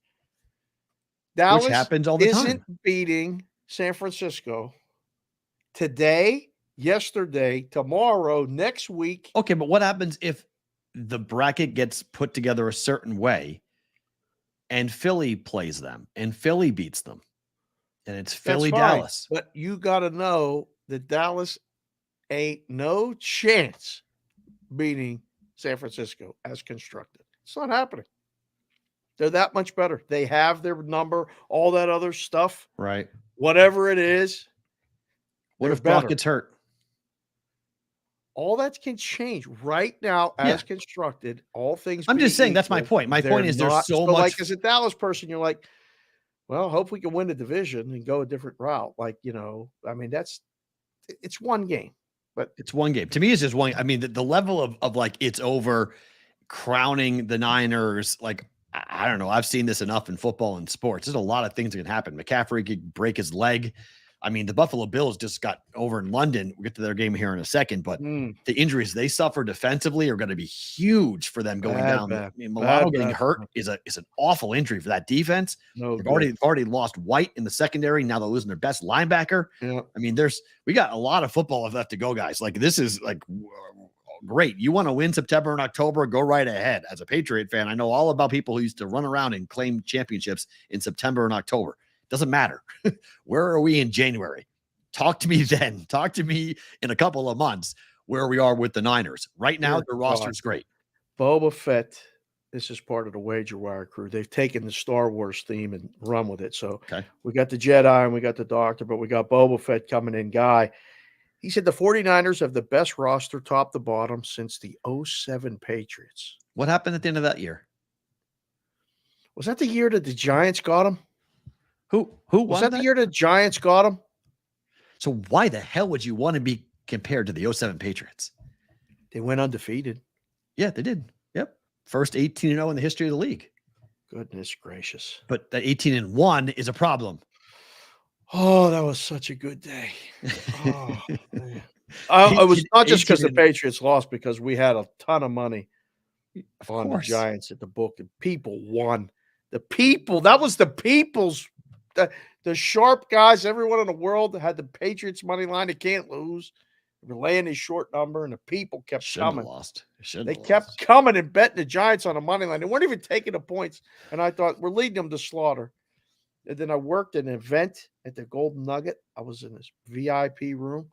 Dallas which happens all the time. Isn't beating San Francisco today, yesterday, tomorrow, next week. Okay, but what happens if the bracket gets put together a certain way and Philly plays them and Philly beats them? And it's Philly, Dallas. But you got to know that Dallas ain't no chance beating San Francisco as constructed. It's not happening. They're that much better. They have their number, all that other stuff. Right. Whatever it is. What if Brock gets hurt? All that can change right now as constructed. All things. I'm just saying that's my point. My point is there's so much. Like, as a Dallas person, you're like, well, hope we can win the division and go a different route. Like, I mean, it's one game, but it's one game. To me, it's just one. I mean, the level of like, it's over, crowning the Niners. Like, I don't know. I've seen this enough in football and sports. There's a lot of things that can happen. McCaffrey could break his leg. I mean, the Buffalo Bills just got over in London. We'll get to their game here in a second, but the injuries they suffer defensively are going to be huge for them going down. I mean, Milano getting hurt is an awful injury for that defense. They've already lost White in the secondary. Now they're losing their best linebacker. Yeah. I mean, we got a lot of football left to go, guys. Like, this is like great. You want to win September and October, go right ahead. As a Patriot fan, I know all about people who used to run around and claim championships in September and October. Doesn't matter. Where are we in January? Talk to me then. Talk to me in a couple of months where we are with the Niners. Right now, their roster's great. Boba Fett, this is part of the Wager Wire crew. They've taken the Star Wars theme and run with it. So we got the Jedi and we got the Doctor, but we got Boba Fett coming in. Guy, he said the 49ers have the best roster top to bottom since the 07 Patriots. What happened at the end of that year? Was that the year that the Giants got him? Who was that the year the Giants got him? So why the hell would you want to be compared to the 07 Patriots? They went undefeated. Yeah, they did. Yep. First 18-0 in the history of the league. Goodness gracious. But that 18-1 is a problem. Oh, that was such a good day. Oh, man. It was not just because the Patriots lost, because we had a ton of money on the Giants at the book, and people won. The people, that was the people's the sharp guys, everyone in the world had the Patriots money line. They can't lose. They were laying a short number, and the people kept Shouldn't have coming. lost. Shouldn't They have kept lost. coming and betting the Giants on the money line. They weren't even taking the points. And I thought, we're leading them to slaughter. And then I worked an event at the Golden Nugget. I was in this VIP room,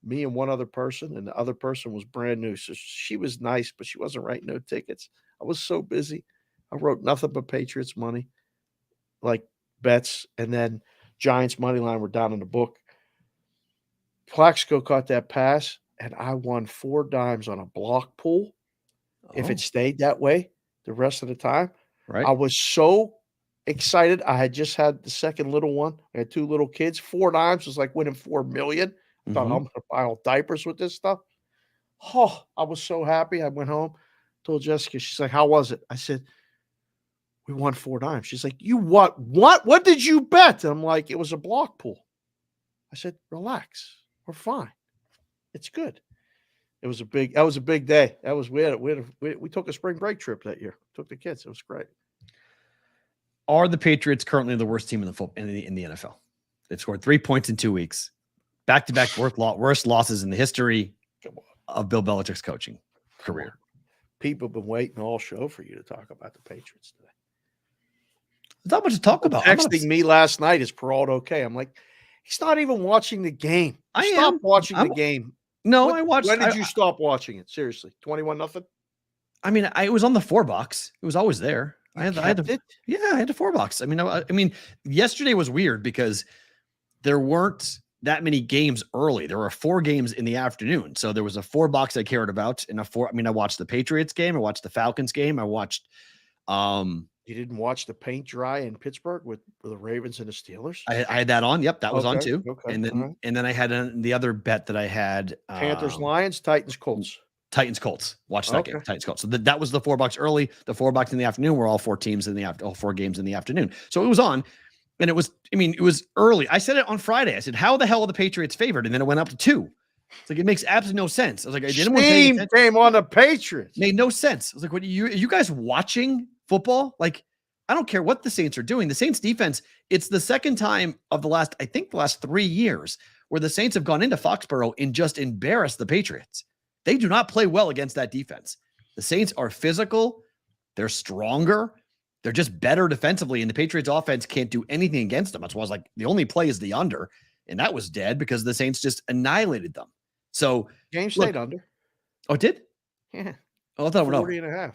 me and one other person, and the other person was brand new. So she was nice, but she wasn't writing no tickets. I was so busy. I wrote nothing but Patriots money, like bets, and then Giants money line were down in the book. Plaxico caught that pass, and I won 4 dimes on a block pool. If it stayed that way the rest of the time, Right. I was so excited. I had just had the second little one. I had 2 little kids. 4 dimes was like winning 4 million. I thought, I'm going to buy all diapers with this stuff. Oh, I was so happy. I went home, told Jessica. She's like, how was it? I said, we won 4 dimes. She's like, you what? What did you bet? And I'm like, it was a block pool. I said, relax. We're fine. It's good. That was a big day. That was we took a spring break trip that year. Took the kids. It was great. Are the Patriots currently the worst team in the NFL? They've scored 3 points in 2 weeks. Back-to-back worst losses in the history of Bill Belichick's coaching career. People have been waiting all show for you to talk about the Patriots today. There's not much to talk about. Texting me last night, is Perrault okay? I'm like, he's not even watching the game. Stop watching the game. No, I watched. When did you stop watching it? Seriously, 21-0. I mean, it was on the 4 box. It was always there. I had it. Yeah, I had the 4 box. I mean, yesterday was weird because there weren't that many games early. There were 4 games in the afternoon, so there was a 4 box I cared about, and I watched the Patriots game. I watched the Falcons game. I watched. You didn't watch the paint dry in Pittsburgh with the Ravens and the Steelers? I had that on. Yep, that was on too. Okay. And then I had the other bet that I had. Panthers, Lions, Titans, Colts. Titans, Colts. Watch that game. Titans, Colts. So that was the 4 box early. The 4 box in the afternoon were all 4 teams all 4 games in the afternoon. So it was on, and it was early. I said it on Friday. I said, how the hell are the Patriots favored? And then it went up to 2. It's like, it makes absolutely no sense. I was like, Steam came on the Patriots. Made no sense. I was like, what are you guys watching football? Like, I don't care what the Saints are doing. The Saints defense, it's the second time of the last 3 years where the Saints have gone into Foxborough and just embarrassed the Patriots. They do not play well against that defense. The Saints are physical. They're stronger. They're just better defensively, and the Patriots offense can't do anything against them. That's why I was like, the only play is the under, and that was dead because the Saints just annihilated them. So game stayed under. Oh, it did? Yeah. Oh, I thought it went over. 40.5.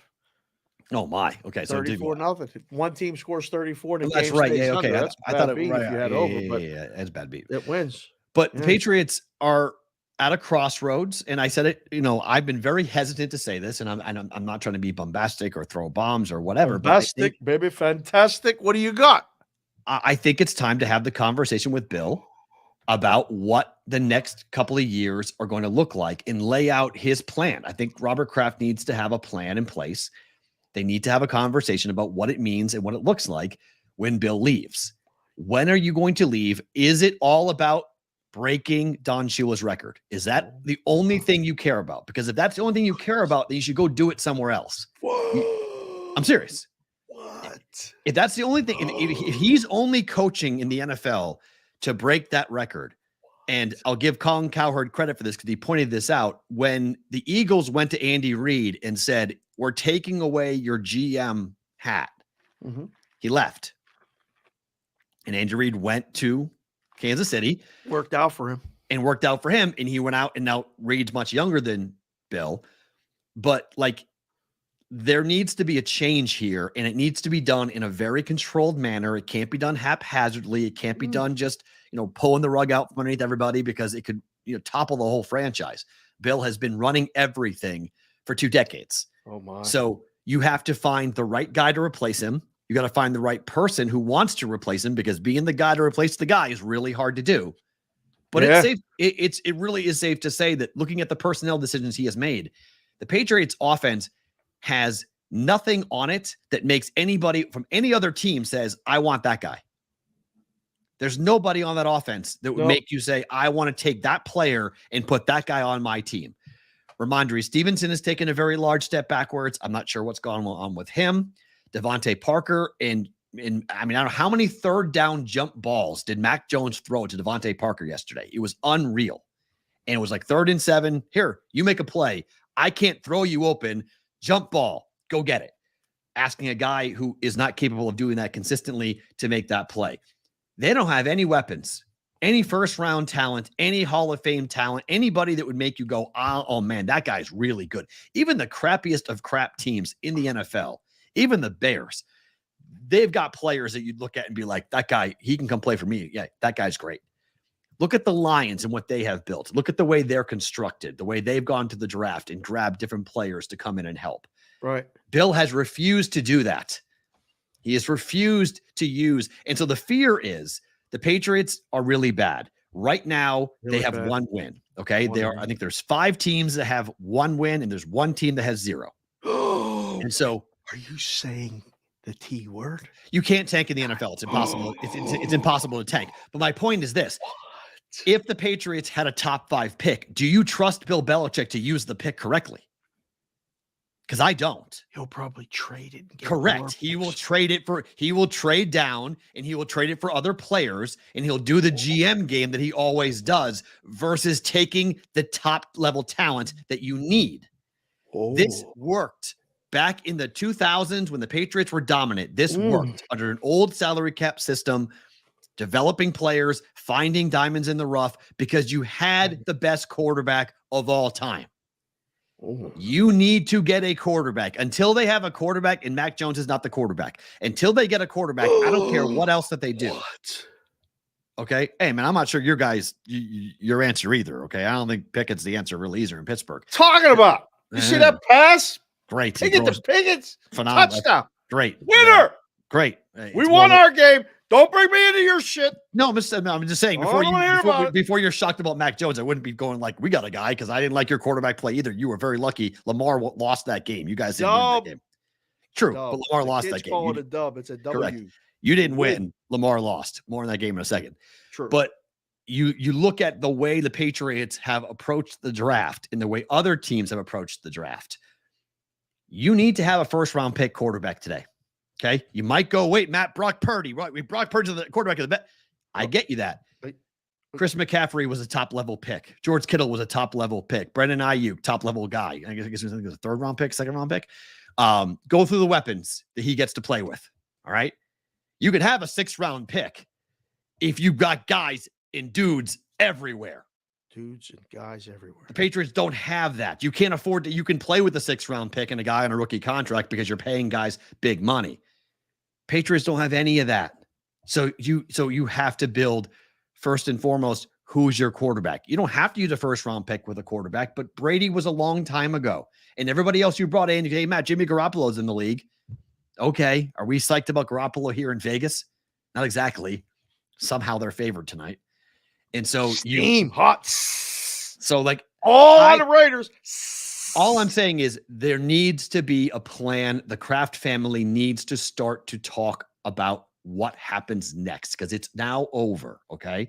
Oh my. Okay. So 34-0. One team scores 34. And that's right. Yeah. Okay. That's I thought it beat right. if you had over, but it's bad beat. It wins. But the Patriots are at a crossroads, and I said it. I've been very hesitant to say this, and I'm not trying to be bombastic or throw bombs or whatever. Bombastic, baby, fantastic. What do you got? I think it's time to have the conversation with Bill about what the next couple of years are going to look like and lay out his plan. I think Robert Kraft needs to have a plan in place. They need to have a conversation about what it means and what it looks like when Bill leaves. When are you going to leave? Is it all about breaking Don Shula's record? Is that the only thing you care about? Because if that's the only thing you care about, then you should go do it somewhere else. I'm serious. What? If that's the only thing, if he's only coaching in the NFL to break that record, and I'll give Colin Cowherd credit for this because he pointed this out, when the Eagles went to Andy Reid and said, we're taking away your GM hat. Mm-hmm. He left. And Andy Reid went to Kansas City. Worked out for him. And he went out, and now Reid's much younger than Bill. But like, there needs to be a change here, and it needs to be done in a very controlled manner. It can't be done haphazardly. It can't be done just, pulling the rug out from underneath everybody because it could, topple the whole franchise. Bill has been running everything for 2 decades. Oh my. So you have to find the right guy to replace him. You got to find the right person who wants to replace him, because being the guy to replace the guy is really hard to do. But it's safe. It really is safe to say that looking at the personnel decisions he has made, the Patriots offense has nothing on it that makes anybody from any other team says, I want that guy. There's nobody on that offense that would make you say, I want to take that player and put that guy on my team. Ramondre Stevenson has taken a very large step backwards. I'm not sure what's going on with him. Devontae Parker and I don't know how many third down jump balls did Mac Jones throw to Devontae Parker yesterday. It was unreal. And it was like 3rd and 7. Here, you make a play. I can't throw you open. Jump ball. Go get it. Asking a guy who is not capable of doing that consistently to make that play. They don't have any weapons, any first-round talent, any Hall of Fame talent, anybody that would make you go, oh man, that guy's really good. Even the crappiest of crap teams in the NFL, even the Bears, they've got players that you'd look at and be like, that guy, he can come play for me. Yeah, that guy's great. Look at the Lions and what they have built. Look at the way they're constructed, the way they've gone to the draft and grabbed different players to come in and help. Right. Bill has refused to do that. He has refused to use. And so the fear is the Patriots are really bad. Right now, Really they have bad. one win. Okay. One win. I think there's 5 teams that have one win, and there's one team that has 0. And so Are you saying the T word? you can't tank in the NFL. It's impossible. It's impossible to tank. But my point is this. If the Patriots had a top 5 pick, do you trust Bill Belichick to use the pick correctly? Because I don't. He'll probably trade it. And get Correct. more He will picks. he will trade down, and he will trade it for other players, and he'll do the GM game that he always does versus taking the top level talent that you need. This worked back in the 2000s when the Patriots were dominant. This worked under an old salary cap system, developing players, finding diamonds in the rough, because you had the best quarterback of all time. You need to get a quarterback. Until they have a quarterback, and Mac Jones is not the quarterback. Until they get a quarterback, I don't care what else that they do. What? Okay. Hey, man, I'm not sure your answer either. Okay. I don't think Pickett's the answer really either in Pittsburgh. Talking about. You see that pass? Great. Pickett to Pickett's. Phenomenal. Touchdown. Great. Winner. Great. We won our game. Don't bring me into your shit. No, I'm just saying, before you're shocked about Mac Jones, I wouldn't be going like, we got a guy, because I didn't like your quarterback play either. You were very lucky. Lamar lost that game. You guys didn't win that game. True, but Lamar lost that game. Call it a dub. It's a W. Correct. You didn't win. Lamar lost. More in that game in a second. True. But you look at the way the Patriots have approached the draft and the way other teams have approached the draft. You need to have a first-round pick quarterback today. Okay, you might go, wait, Brock Purdy, right? Brock Purdy's the quarterback of the bet. I get you that. Chris McCaffrey was a top-level pick. George Kittle was a top-level pick. Brendan Ayuk, top-level guy. I guess it was a 3rd-round pick, 2nd-round pick. Go through the weapons that he gets to play with. All right, you could have a 6th-round pick if you've got guys and dudes everywhere. Dudes and guys everywhere. The Patriots don't have that. You can't afford to. You can play with a 6th-round pick and a guy on a rookie contract because you're paying guys big money. Patriots don't have any of that. So you have to build, first and foremost, who's your quarterback. You don't have to use a 1st-round pick with a quarterback, but Brady was a long time ago. And everybody else you brought in, hey, Matt, Jimmy Garoppolo's in the league. Okay. Are we psyched about Garoppolo here in Vegas? Not exactly. Somehow they're favored tonight. And so hot. So like all the Raiders. All I'm saying is there needs to be a plan. The Kraft family needs to start to talk about what happens next, because it's now over. Okay.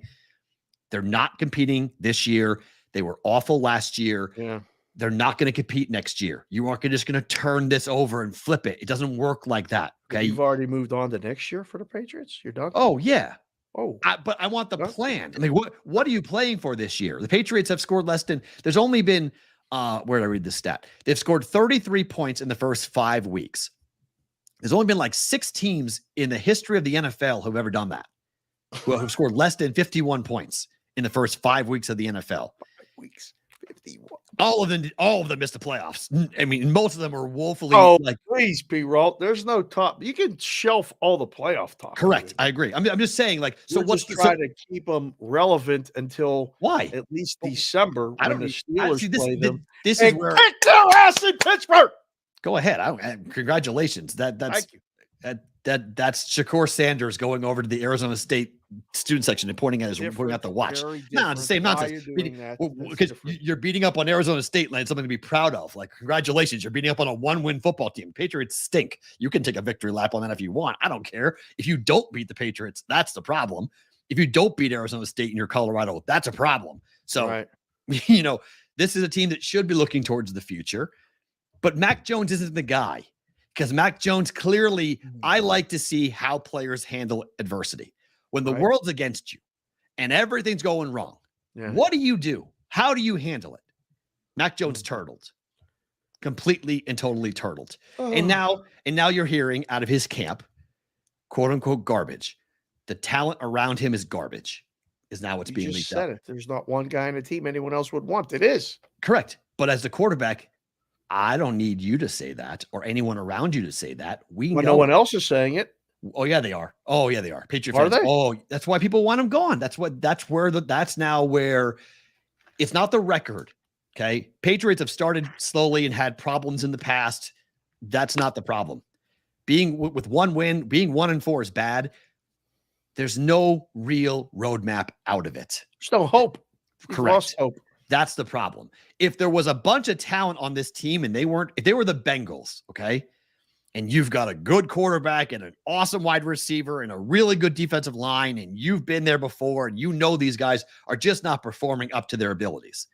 They're not competing this year. They were awful last year. Yeah. They're not going to compete next year. You aren't just going to turn this over and flip it. It doesn't work like that. Okay. You've already moved on to next year for the Patriots. You're done. Oh yeah. Oh, but I want the plan. I mean, what are you playing for this year? The Patriots have scored less than, there's only been, where did I read this stat? They've scored 33 points in the first 5 weeks. There's only been like 6 teams in the history of the NFL who've ever done that, who've scored less than 51 points in the first 5 weeks of the NFL. 5 weeks, 51. All of them missed the playoffs. I mean, most of them are woefully please, Perrault. There's no top. You can shelf all the playoff talk. Correct. I agree. I'm just saying, like, so We're what's just trying to keep them relevant until why at least December I when don't the Steelers play them. This is where kick their ass in Pittsburgh. Go ahead. Congratulations. That's Shakur Sanders going over to the Arizona State student section and pointing out the watch. No, it's the same nonsense. Because you're beating up on Arizona State, and something to be proud of. Like, congratulations, you're beating up on a 1-win football team. Patriots stink. You can take a victory lap on that if you want. I don't care. If you don't beat the Patriots, that's the problem. If you don't beat Arizona State and you're Colorado, that's a problem. So, this is a team that should be looking towards the future. But Mac Jones isn't the guy. because Mac Jones clearly, I like to see how players handle adversity. When the world's against you and everything's going wrong, what do you do? How do you handle it? Mac Jones turtled. Completely and totally turtled. And now you're hearing out of his camp, quote unquote garbage. The talent around him is garbage. Is now what's being leaked out. There's not one guy in the team anyone else would want. It is. Correct. But as the quarterback, I don't need you to say that or anyone around you to say that. We know no one else is saying it. Oh yeah, they are. Oh yeah, they are. Patriot fans. Oh, that's why people want him gone. That's now where it's not the record. Okay. Patriots have started slowly and had problems in the past. That's not the problem. Being with one win, being 1-4 is bad. There's no real roadmap out of it. There's no hope. Correct. Lost hope. That's the problem. If there was a bunch of talent on this team and if they were the Bengals, okay, and you've got a good quarterback and an awesome wide receiver and a really good defensive line, and you've been there before, and you know these guys are just not performing up to their abilities,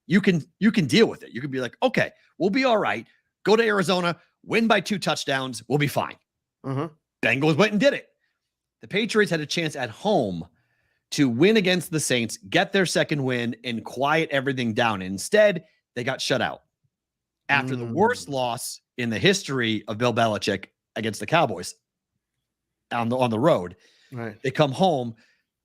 you can deal with it. You can be like, okay, we'll be all right. Go to Arizona, win by 2 touchdowns. We'll be fine. Bengals went and did it. The Patriots had a chance at home to win against the Saints, get their second win, and quiet everything down. Instead, they got shut out after the worst loss in the history of Bill Belichick against the Cowboys on the road. Right. They come home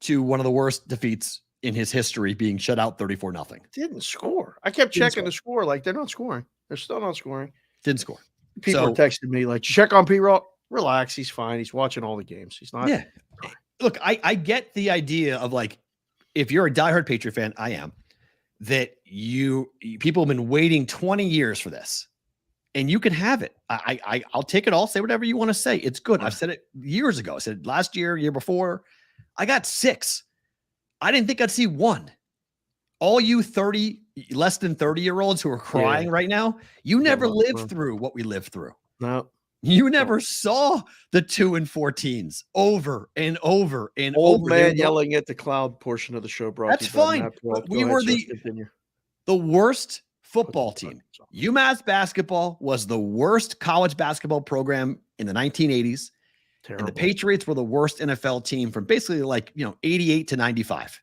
to one of the worst defeats in his history, being shut out 34-0. Didn't score. I kept checking the score. Like, they're not scoring. They're still not scoring. Didn't score. People are texting me like, check on Perrault. Relax. He's fine. He's watching all the games. He's not. Yeah. Look, I get the idea of, like, if you're a diehard Patriot fan, I am, that people have been waiting 20 years for this, and you can have it. I'll take it all. Say whatever you want to say. It's good. I've said it years ago. I said last year before. I got 6. I didn't think I'd see 1. All you less than 30-year-olds who are crying right now, you never lived through what we lived through. No. You never saw the 2-4 teams over and over and Old over. Man yelling at the cloud portion of the show, bro. That's fine. We were the worst football team. UMass basketball was the worst college basketball program in the 1980s. Terrible. And the Patriots were the worst NFL team from basically 88 to 95.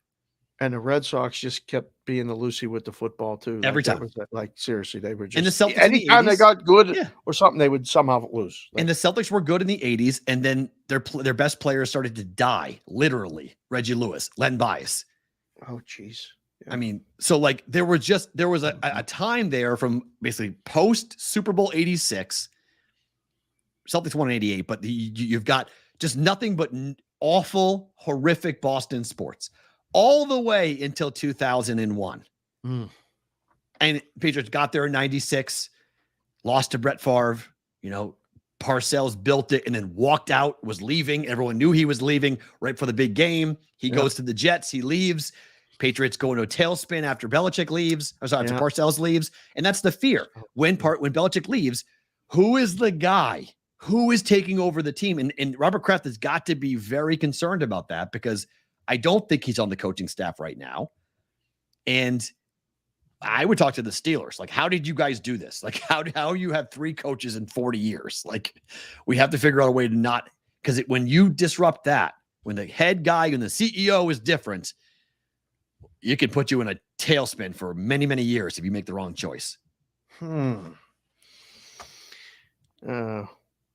And the Red Sox just kept being the Lucy with the football too. Every time. Seriously, they were just. And the Celtics anytime they got good or something, they would somehow lose. And the Celtics were good in the 80s, and then their best players started to die, literally. Reggie Lewis, Len Bias. Oh, jeez. Yeah. I mean, so there was a time there from basically post Super Bowl 86. Celtics won in 88, but you've got just nothing but awful, horrific Boston sports all the way until 2001. And Patriots got there in 96, lost to Brett Favre. Parcells built it and then walked out, was leaving. Everyone knew he was leaving right for the big game. He goes to the Jets. He leaves. Patriots go into a tailspin after Belichick leaves. After Parcells leaves. And that's the fear. When Belichick leaves, who is the guy? Who is taking over the team? And Robert Kraft has got to be very concerned about that, because I don't think he's on the coaching staff right now. And I would talk to the Steelers. Like, how did you guys do this? Like, how you have 3 coaches in 40 years? Like, we have to figure out a way to not, because when you disrupt that, when the head guy and the CEO is different, you can put you in a tailspin for many, many years if you make the wrong choice.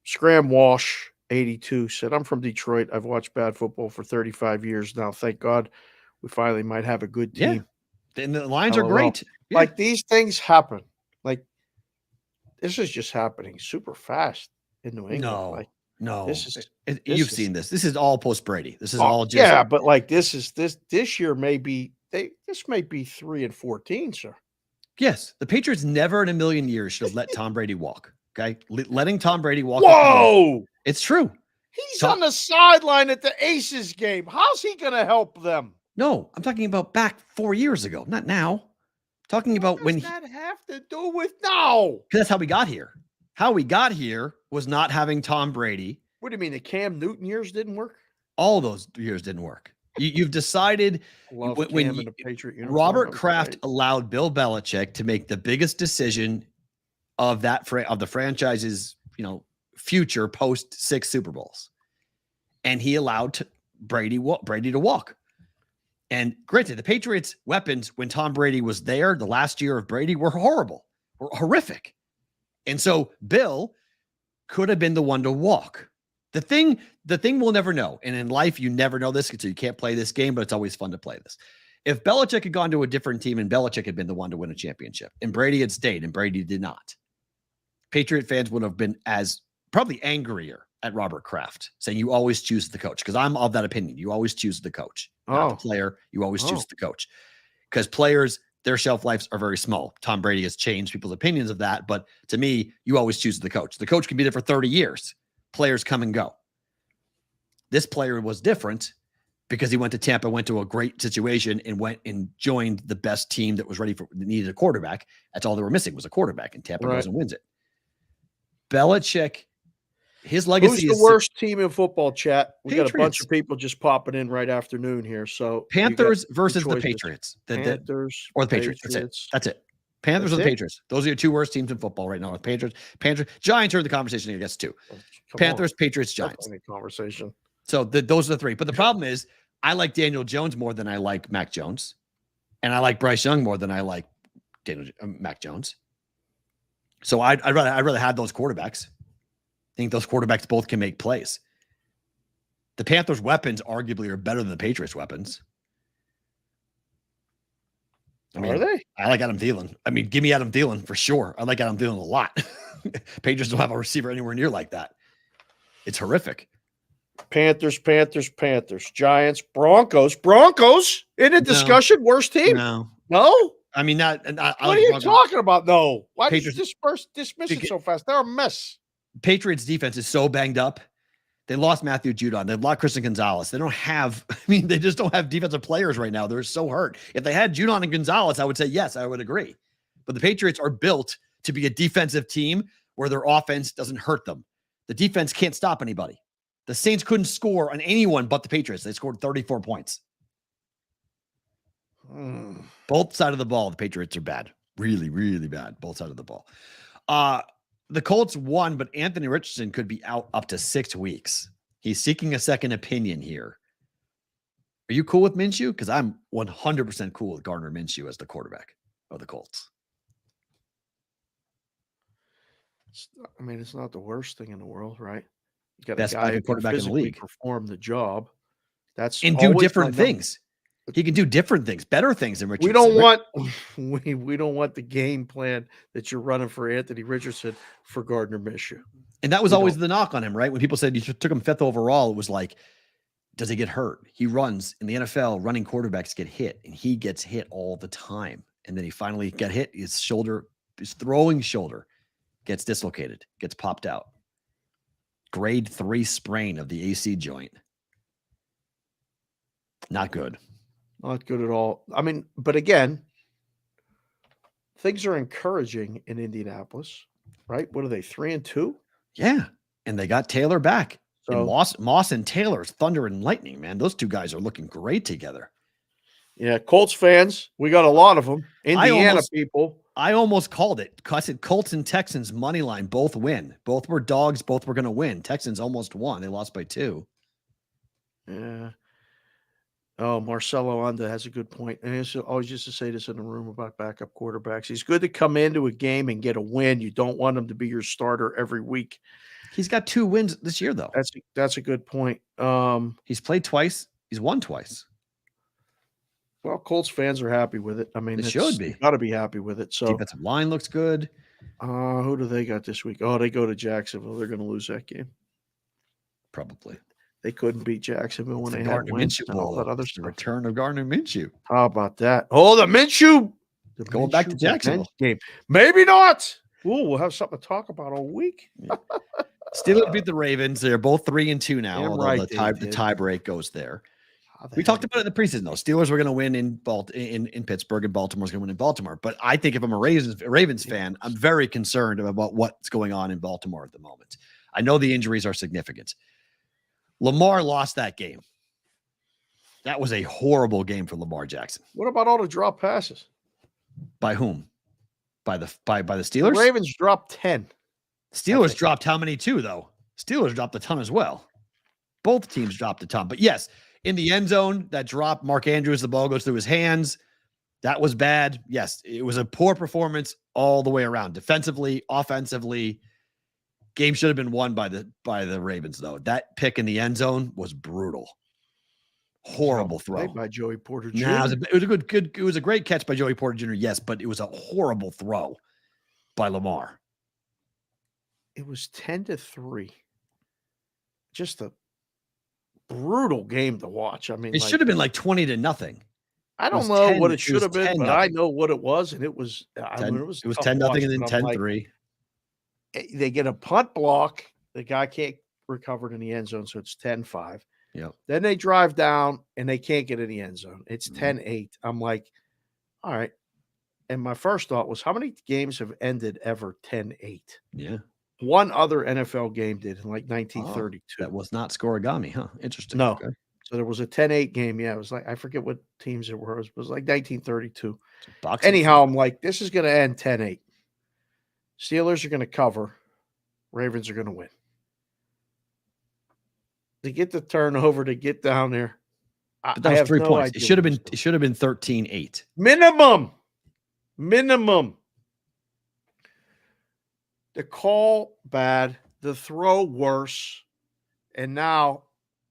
Scram Walsh 82 said, I'm from Detroit. I've watched bad football for 35 years now. Thank God we finally might have a good team. Yeah. And the Lions are great. Yeah. Like, these things happen. Like, this is just happening super fast in New England. No. You've seen this. This is all post Brady. This is all just. Yeah, but this year may be, this may be 3-14, sir. Yes. The Patriots never in a million years should have let Tom Brady walk. Okay. Letting Tom Brady walk. Whoa. It's true. He's on the sideline at the Aces game. How's he going to help them? No, I'm talking about back 4 years ago, not now. I'm talking about when. What does that have to do with now? Because that's how we got here. How we got here was not having Tom Brady. What do you mean? The Cam Newton years didn't work? All those years didn't work. You've decided when Robert Kraft allowed Bill Belichick to make the biggest decision of the franchise's future post 6 Super Bowls. And he allowed Brady to walk. And granted, the Patriots' weapons when Tom Brady was there, the last year of Brady, were horrible, were horrific. And so Bill could have been the one to walk. The thing we'll never know. And in life, you never know this, so you can't play this game, but it's always fun to play this. If Belichick had gone to a different team and Belichick had been the one to win a championship and Brady had stayed and Brady did not, Patriot fans would have been as probably angrier at Robert Kraft, saying you always choose the coach. Because I'm of that opinion. You always choose the coach, not the player. You always choose the coach. Because players, their shelf lives are very small. Tom Brady has changed people's opinions of that. But to me, you always choose the coach. The coach can be there for 30 years. Players come and go. This player was different because he went to Tampa, went to a great situation, and went and joined the best team that was ready for, that needed a quarterback. That's all they were missing was a quarterback, and Tampa goes and wins it. Belichick, his legacy Who's the worst team in football, chat? We Patriots. got a bunch of people just popping in right afternoon here. So Panthers versus the Patriots. Panthers or the Patriots. That's it. Panthers or the Patriots. Those are your 2 worst teams in football right now. With Panthers, Giants are the conversation. I guess 2. Panthers, Patriots, Giants. Conversation. So those are the 3. But the problem is, I like Daniel Jones more than I like Mac Jones, and I like Bryce Young more than I like Mac Jones. So I'd rather have those quarterbacks. I think those quarterbacks both can make plays. The Panthers' weapons arguably are better than the Patriots' weapons. Are they? I like Adam Thielen. I mean, give me Adam Thielen for sure. I like Adam Thielen a lot. Patriots don't have a receiver anywhere near like that. It's horrific. Panthers, Giants, Broncos in a discussion. Worst team? No. I mean, what are you talking about? No. Why did you dismiss it so fast? They're a mess. Patriots defense is so banged up. They lost Matthew Judon. They lost Christian Gonzalez. They just don't have defensive players right now. They're so hurt. If they had Judon and Gonzalez, I would say, yes, I would agree. But the Patriots are built to be a defensive team where their offense doesn't hurt them. The defense can't stop anybody. The Saints couldn't score on anyone but the Patriots. They scored 34 points. Both sides of the ball, the Patriots are bad. Really, really bad. Both sides of the ball. The Colts won, but Anthony Richardson could be out up to 6 weeks. He's seeking a second opinion here. Are you cool with Minshew? Because I'm 100% cool with Gardner Minshew as the quarterback of the Colts. It's not the worst thing in the world, right? You got best a guy who quarterback in the league, perform the job. And do different things. He can do different things, better things than Richardson. We don't want the game plan that you're running for Anthony Richardson for Gardner Minshew. And that was always the knock on him, right? When people said you took him 5th overall, it was like, does he get hurt? He runs in the NFL. Running quarterbacks get hit, and he gets hit all the time. And then he finally got hit. His throwing shoulder gets dislocated, gets popped out. Grade 3 sprain of the AC joint. Not good. Not good at all. But again, things are encouraging in Indianapolis, right? What are they, 3-2? Yeah. And they got Taylor back. So and Moss and Taylor's thunder and lightning, man. Those 2 guys are looking great together. Yeah, Colts fans, we got a lot of them. Indiana people. I almost called it. I said Colts and Texans money line both win. Both were dogs. Both were going to win. Texans almost won. They lost by 2. Yeah. Oh, Marcelo Anda has a good point. And I always used to say this in the room about backup quarterbacks. He's good to come into a game and get a win. You don't want him to be your starter every week. He's got 2 wins this year, though. That's a good point. He's played twice. He's won twice. Well, Colts fans are happy with it. They should be. Got to be happy with it. So defensive line looks good. Who do they got this week? Oh, they go to Jacksonville. They're going to lose that game. Probably. They couldn't beat Jacksonville when they had wins and all that other the stuff. return of Gardner Minshew. How about that? Oh, the Minshew. Going back to Jacksonville game. Maybe not. Ooh, we'll have something to talk about all week. Steelers beat the Ravens. They're both 3-2 now. Although the tie break goes there. We talked about it in the preseason, though. Steelers were going to win in Pittsburgh, and Baltimore's going to win in Baltimore. But I think if I'm a Ravens fan, I'm very concerned about what's going on in Baltimore at the moment. I know the injuries are significant. Lamar lost that game. That was a horrible game for Lamar Jackson. What about all the drop passes? By whom? By the Steelers? The Ravens dropped 10. Steelers dropped how many too, though? Steelers dropped a ton as well. Both teams dropped a ton. But yes, in the end zone, that drop, Mark Andrews, the ball goes through his hands. That was bad. Yes, it was a poor performance all the way around. Defensively, offensively, game should have been won by the Ravens, though. That pick in the end zone was brutal. Horrible throw by Joey Porter Jr. Nah, it was a great catch by Joey Porter Jr., yes, but it was a horrible throw by Lamar. It was 10-3. Just a brutal game to watch. I mean, it should have been like 20-0. I don't know what it should have been, but I know what it was, and it was. I mean, it was 10-0 and then 10-3. They get a punt block. The guy can't recover it in the end zone, so it's 10-5. Yeah. Then they drive down and they can't get in the end zone. It's 10-8. I'm like, all right. And my first thought was, how many games have ended ever 10-8? Yeah. One other NFL game did in like 1932. That was not Scorigami, huh? Interesting. No. Okay. So there was a 10-8 game. Yeah, it was like, I forget what teams it were. It was like 1932. Boxing. Anyhow, I'm like, this is going to end 10-8. Steelers are going to cover. Ravens are going to win. To get the turnover, to get down there. But that was 3 points. It should have been 13-8. Minimum. The call bad, the throw worse, and now,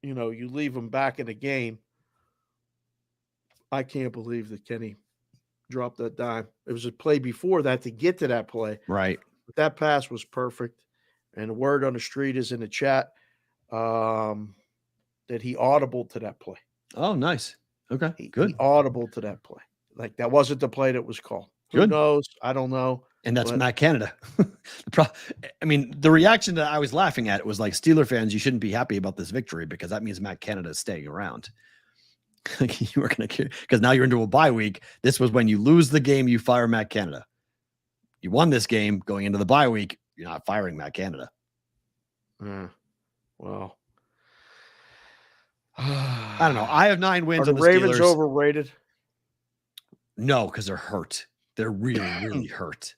you leave them back in the game. I can't believe that Kenny dropped that dime. It was a play before that to get to that play. Right. But that pass was perfect. And the word on the street is in the chat that he audibled to that play. Oh, nice. Okay, good. He audible to that play. Like, that wasn't the play that was called. Who knows? I don't know. And that's Matt Canada. I mean, the reaction that I was laughing at was like, Steeler fans, you shouldn't be happy about this victory because that means Matt Canada is staying around. You were going to, because now you're into a bye week. This was when you lose the game, you fire Matt Canada. You won this game going into the bye week. You're not firing Matt Canada. Well, I don't know. I have 9 wins on the Ravens Steelers. Overrated? No, because they're hurt. They're really, really hurt.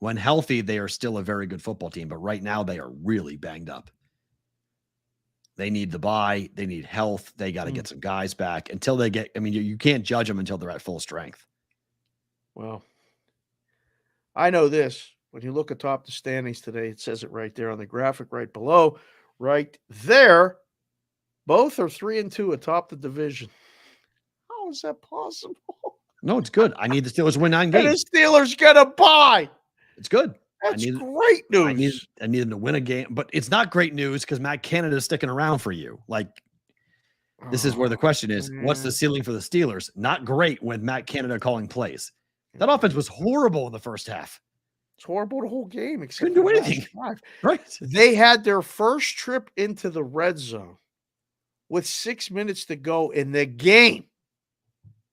When healthy, they are still a very good football team, but right now they are really banged up. They need the bye. They need health. They got to get some guys back until they get. I mean, you can't judge them until they're at full strength. Well, I know this. When you look atop the standings today, it says it right there on the graphic right below, right there. Both are 3-2 atop the division. How is that possible? No, it's good. I need the Steelers to win 9 games. And the Steelers get a bye. It's good. That's great news. I need them to win a game, but it's not great news because Matt Canada is sticking around for you. Like, this is where the question is, what's the ceiling for the Steelers? Not great with Matt Canada calling plays. That offense was horrible in the first half. It's horrible the whole game. Except couldn't do anything. Right. They had their first trip into the red zone with 6 minutes to go in the game.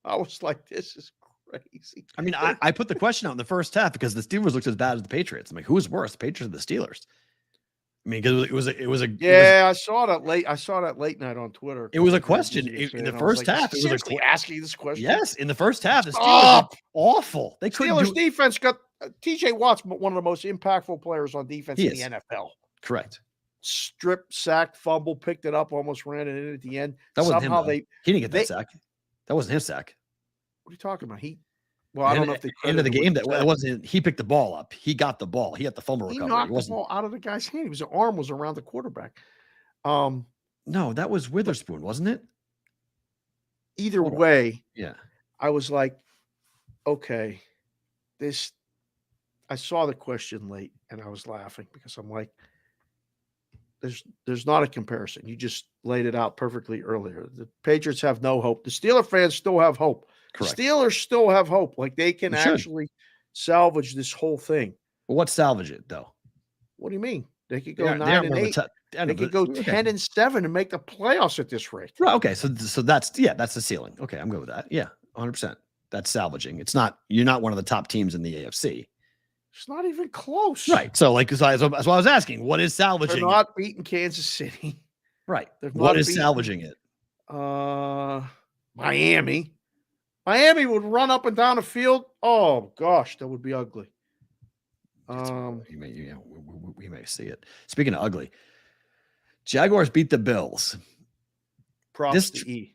I was like, this is crazy. I mean, I put the question out in the first half because the Steelers looked as bad as the Patriots. I'm like, who's worse, the Patriots or the Steelers? I mean, because I saw that late. I saw that late night on Twitter. It was a question in the first half. It was asking this question. Yes, in the first half, the Steelers were awful. They couldn't. Steelers defense got TJ Watt's one of the most impactful players on defense in the NFL. Correct. Strip, sacked, fumble, picked it up, almost ran it in at the end. That wasn't him. He didn't get that sack. That wasn't his sack. What are you talking about? I don't know if they end of the game that wasn't. He picked the ball up. He got the ball. He had the fumble recovery. He knocked the ball out of the guy's hand. His arm was around the quarterback. No, that was Witherspoon, wasn't it? Either way, yeah. I was like, okay, this. I saw the question late, and I was laughing because I'm like, there's not a comparison. You just laid it out perfectly earlier. The Patriots have no hope. The Steeler fans still have hope. Correct. The Steelers still have hope. Like they can actually salvage this whole thing. Well, what salvage it though? What do you mean? They could go 9-8. They could go 10-7 and make the playoffs at this rate. Right. Okay. So that's the ceiling. Okay, I'm good with that. Yeah, 100%. That's salvaging. It's not. You're not one of the top teams in the AFC. It's not even close. Right. So that's why I was asking. What is salvaging? They're not beating Kansas City. Right. What is salvaging it? Miami. Miami would run up and down the field. Oh gosh, that would be ugly. We may see it. Speaking of ugly, Jaguars beat the Bills. Props to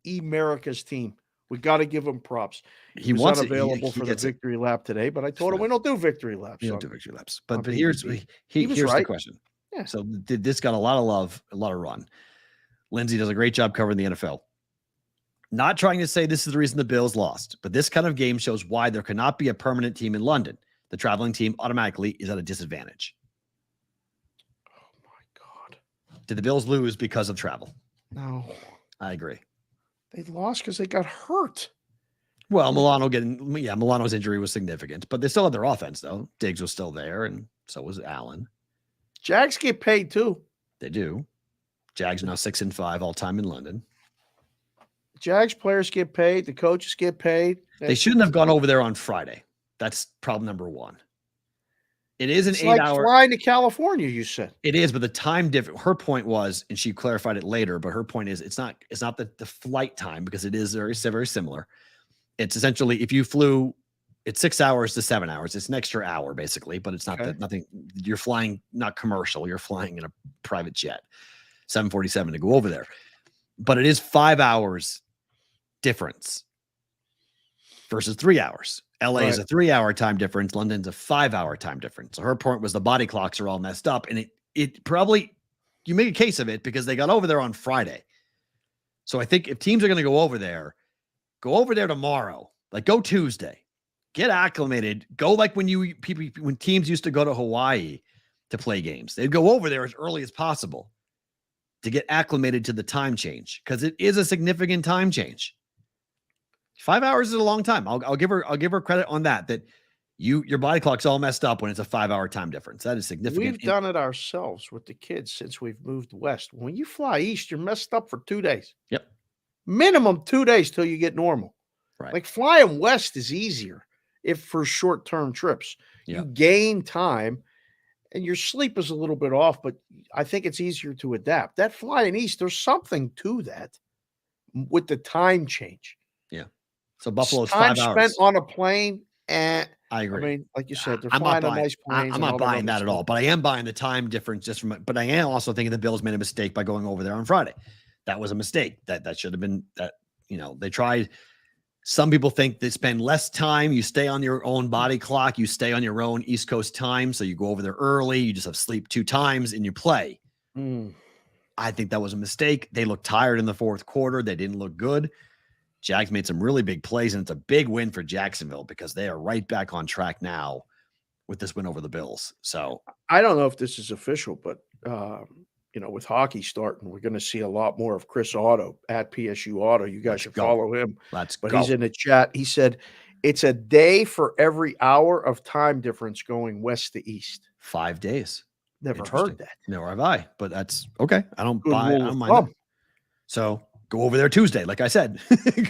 America's team. We got to give him props. He was wants unavailable for the victory lap today, but I told him we don't do victory laps. We don't do victory laps. But here's right. The question. Yeah. So this got a lot of love, a lot of run. Lindsay does a great job covering the NFL. Not trying to say this is the reason the Bills lost, but this kind of game shows why there cannot be a permanent team in London. The traveling team automatically is at a disadvantage. Oh my God. Did the Bills lose because of travel? No. I agree. They lost because they got hurt. Well, Milano's injury was significant, but they still had their offense, though. Diggs was still there, and so was Allen. Jags get paid, too. They do. Jags are now 6-5 all-time in London. Jags players get paid. The coaches get paid. They shouldn't have gone over there on Friday. That's problem number one. It is an 8-hour flying to California, you said. It is, but the time difference. Her point was, and she clarified it later, but her point is it's not the flight time, because it is very, very similar. It's essentially, if you flew, it's 6 hours to 7 hours. It's an extra hour basically, but it's not nothing. You're flying not commercial. You're flying in a private jet, 747 to go over there. But it is 5 hours difference versus 3 hours. LA is a 3-hour time difference. London's a 5-hour time difference. So her point was the body clocks are all messed up. And it probably, you make a case of it because they got over there on Friday. So I think if teams are going to go over there tomorrow, like go Tuesday, get acclimated, go like when teams used to go to Hawaii to play games, they'd go over there as early as possible to get acclimated to the time change, because it is a significant time change. 5 hours is a long time. I'll give her credit on that your body clock's all messed up when it's a 5-hour time difference. That is significant. We've done it ourselves with the kids since we've moved west. When you fly east, you're messed up for 2 days. Yep. Minimum 2 days till you get normal. Right. Like flying west is easier if for short-term trips. Yep. You gain time and your sleep is a little bit off, but I think it's easier to adapt. That flying east, there's something to that with the time change. Yeah. So Buffalo's time 5 hours spent on a plane. I agree. I mean, like you said, they're flying on nice planes. I'm not buying that at all, but I am buying the time difference but I am also thinking the Bills made a mistake by going over there on Friday. That was a mistake. That should have been that, they tried. Some people think they spend less time. You stay on your own body clock. You stay on your own East Coast time. So you go over there early. You just have sleep 2 times and you play. I think that was a mistake. They looked tired in the fourth quarter. They didn't look good. Jags made some really big plays, and it's a big win for Jacksonville because they are right back on track now with this win over the Bills. So I don't know if this is official, but with hockey starting, we're going to see a lot more of Chris Otto at PSU Auto. You guys should follow him. He's in the chat. He said it's a day for every hour of time difference going west to east. 5 days. Never heard that. Nor have I, but that's okay. I don't mind that. So go over there Tuesday, like I said.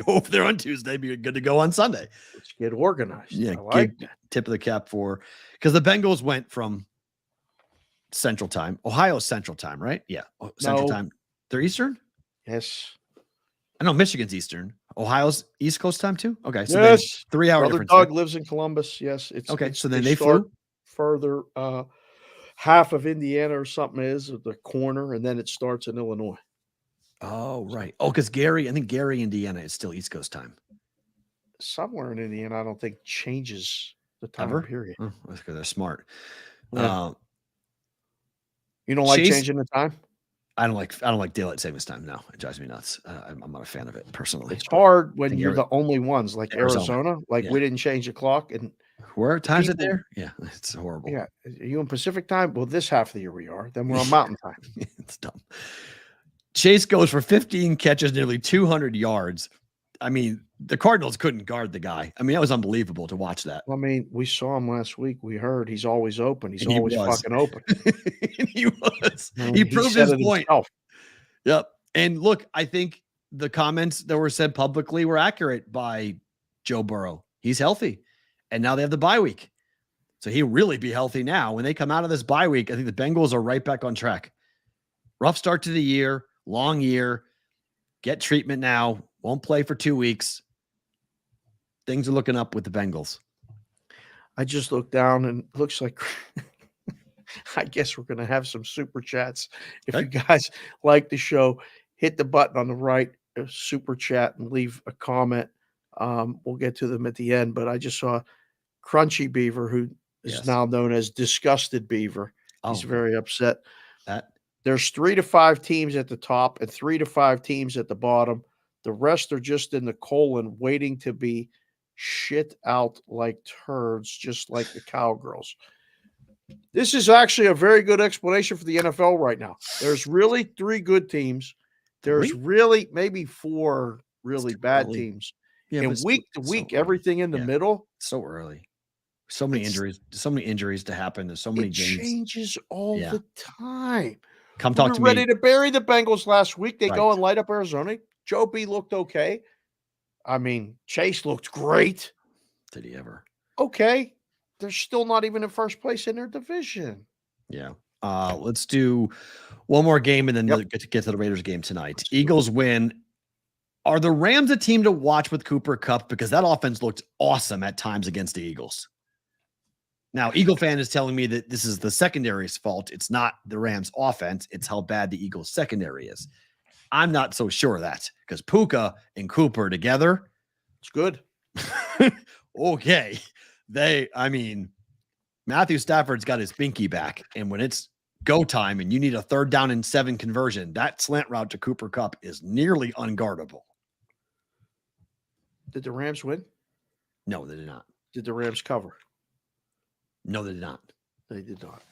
Go over there on Tuesday. Be good to go on Sunday. Let's get organized. Yeah, I like that. Tip of the cap because the Bengals went from Central Time, Ohio Central Time, right? Yeah, Central Time. They're Eastern. Yes. I know Michigan's Eastern. Ohio's East Coast time too. Okay, so yes, 3 hour difference. Doug lives in Columbus. Yes, it's okay. So then they flew further. Half of Indiana or something is the corner, and then it starts in Illinois. Oh, right. Oh, because I think Gary, Indiana is still East Coast time. Somewhere in Indiana, I don't think changes the time period. Oh, that's because they're smart. Yeah. You don't like changing the time? I don't like daylight savings time. No, it drives me nuts. I'm not a fan of it personally. It's hard when you're the only ones, like Arizona. We didn't change the clock, and where time's it there? Yeah, it's horrible. Yeah, are you in Pacific time? Well, this half of the year we are. Then we're on Mountain time. It's dumb. Chase goes for 15 catches, nearly 200 yards. I mean, the Cardinals couldn't guard the guy. I mean, that was unbelievable to watch that. I mean, we saw him last week. We heard he's always open. He's always fucking open. And he was. He proved his point. Himself. Yep. And look, I think the comments that were said publicly were accurate by Joe Burrow. He's healthy. And now they have the bye week. So he'll really be healthy now. When they come out of this bye week, I think the Bengals are right back on track. Rough start to the year, long year. Get treatment now. Won't play for 2 weeks. Things are looking up with the Bengals. I just looked down and it looks like I guess we're going to have some super chats. If you guys like the show, hit the button on the right, super chat, and leave a comment. We'll get to them at the end. But I just saw Crunchy Beaver, who is now known as Disgusted Beaver. He's very upset. There's 3 to 5 teams at the top and 3 to 5 teams at the bottom. The rest are just in the colon waiting to be shit out like turds, just like the Cowgirls. This is actually a very good explanation for the NFL right now. There's really 3 good teams. There's really maybe 4 really bad teams. Yeah, and week to week, everything in the middle. So early. So many injuries to happen. There's so many games. It changes all the time. Come talk to me. Ready to bury the Bengals last week. They go and light up Arizona. Joe B looked okay. I mean, Chase looked great. Did he ever? Okay. They're still not even in first place in their division. Yeah. Let's do one more game and then get to the Raiders game tonight. Eagles win. Are the Rams a team to watch with Cooper Kupp? Because that offense looked awesome at times against the Eagles. Now, Eagle fan is telling me that this is the secondary's fault. It's not the Rams offense. It's how bad the Eagles secondary is. I'm not so sure of that because Puka and Cooper together. It's good. Okay. Matthew Stafford's got his binky back. And when it's go time and you need a 3rd down and 7 conversion, that slant route to Cooper Kupp is nearly unguardable. Did the Rams win? No, they did not. Did the Rams cover? No, they did not. They did not.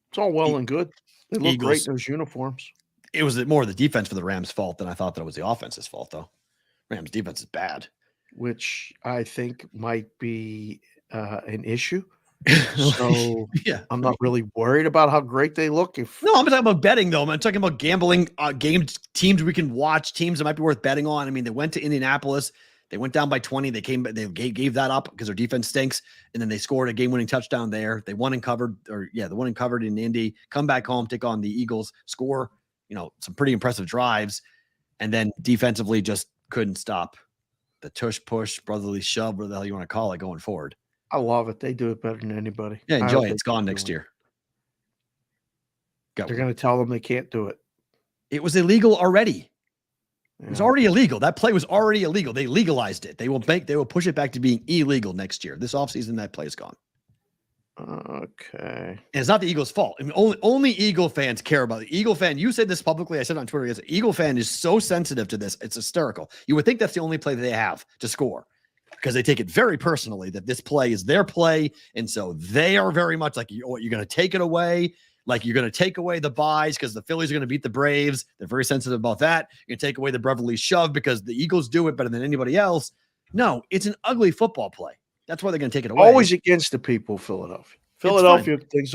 It's all well and good. They look great in those uniforms. It was more the defense for the Rams' fault than I thought that it was the offense's fault, though. Rams' defense is bad. Which I think might be an issue. So I'm not really worried about how great they look. No, I'm talking about betting, though. I'm talking about gambling teams we can watch, teams that might be worth betting on. I mean, they went to Indianapolis. They went down by 20. They gave that up because their defense stinks. And then they scored a game-winning touchdown there. They won and covered, the one and covered in Indy. Come back home, take on the Eagles, score, some pretty impressive drives. And then defensively just couldn't stop the tush push, brotherly shove, whatever the hell you want to call it, going forward. I love it. They do it better than anybody. Yeah, enjoy it. It's gone next year. They're going to tell them they can't do it. It was illegal already. It was already illegal. That play was already illegal. They legalized it. They will push it back to being illegal next year. This offseason, that play is gone. Okay. And it's not the Eagles' fault. I mean, only Eagle fans care about it. Eagle fan, you said this publicly. I said on Twitter, yes, Eagle fan is so sensitive to this. It's hysterical. You would think that's the only play that they have to score because they take it very personally that this play is their play. And so they are very much like, you're going to take it away. Like you're going to take away the buys because the Phillies are going to beat the Braves. They're very sensitive about that. You're going to take away the brotherly shove because the Eagles do it better than anybody else. No, it's an ugly football play. That's why they're going to take it away. Always against the people of Philadelphia. Philadelphia things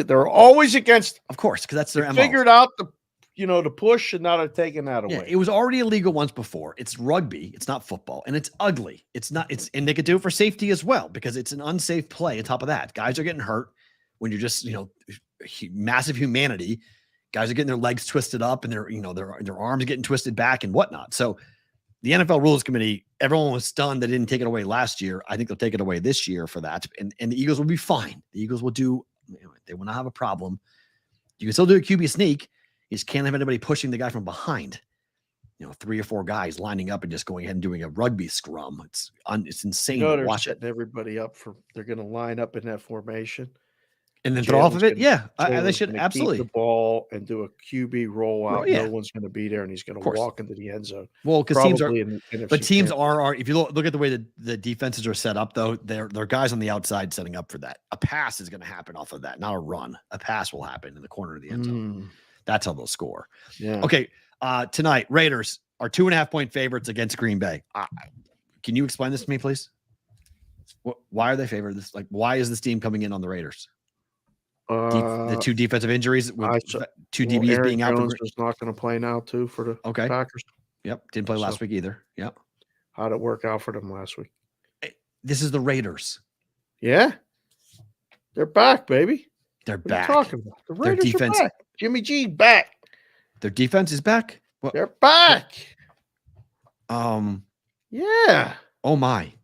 they're always against. Of course, because that's their MO. Figured out the push and now they're taking that away. Yeah, it was already illegal once before. It's rugby. It's not football. And it's ugly. And they could do it for safety as well because it's an unsafe play on top of that. Guys are getting hurt when you're just, massive humanity. Guys are getting their legs twisted up and their arms getting twisted back and whatnot. So the NFL Rules Committee, everyone was stunned they didn't take it away last year. I think they'll take it away this year for that. And the Eagles will be fine. The Eagles will they will not have a problem. You can still do a QB sneak. You just can't have anybody pushing the guy from behind. 3 or 4 guys lining up and just going ahead and doing a rugby scrum. It's insane to watch it. Everybody up they're going to line up in that formation. And then throw off of it? Yeah. They should absolutely. Keep the ball and do a QB rollout. No one's going to be there, and he's going to walk into the end zone. Well, because teams are, if you look at the way the defenses are set up, though, they're guys on the outside setting up for that. A pass is going to happen off of that, not a run. A pass will happen in the corner of the end zone. That's how they'll score. Yeah. Okay. Tonight, Raiders are 2.5-point favorites against Green Bay. Can you explain this to me, please? Why are they favored? Why is this team coming in on the Raiders? The 2 defensive injuries with 2 DBs Aaron being out. Jones is not going to play now too for the Packers. Yep, didn't play last week either. Yep. How'd it work out for them last week? This is the Raiders. Yeah, they're back, baby. They're what back. Are you talking about? The Raiders Their defense, are back. Jimmy G back. Their defense is back. They're back. Yeah. Oh my.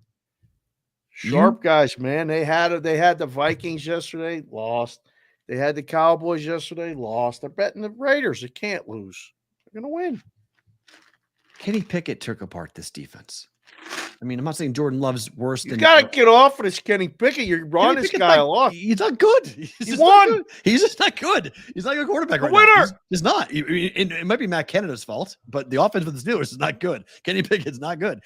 Sharp guys, man. They had the Vikings yesterday, lost. They had the Cowboys yesterday, lost. They're betting the Raiders. They can't lose. They're going to win. Kenny Pickett took apart this defense. I mean, I'm not saying Jordan Love's worse You than. got to get off of this Kenny Pickett. You're on this guy a lot. He's not good. He won. He's just not good. He's not a good quarterback right winner. now. He's not. It might be Matt Canada's fault, but the offense for the Steelers is not good. Kenny Pickett's not good.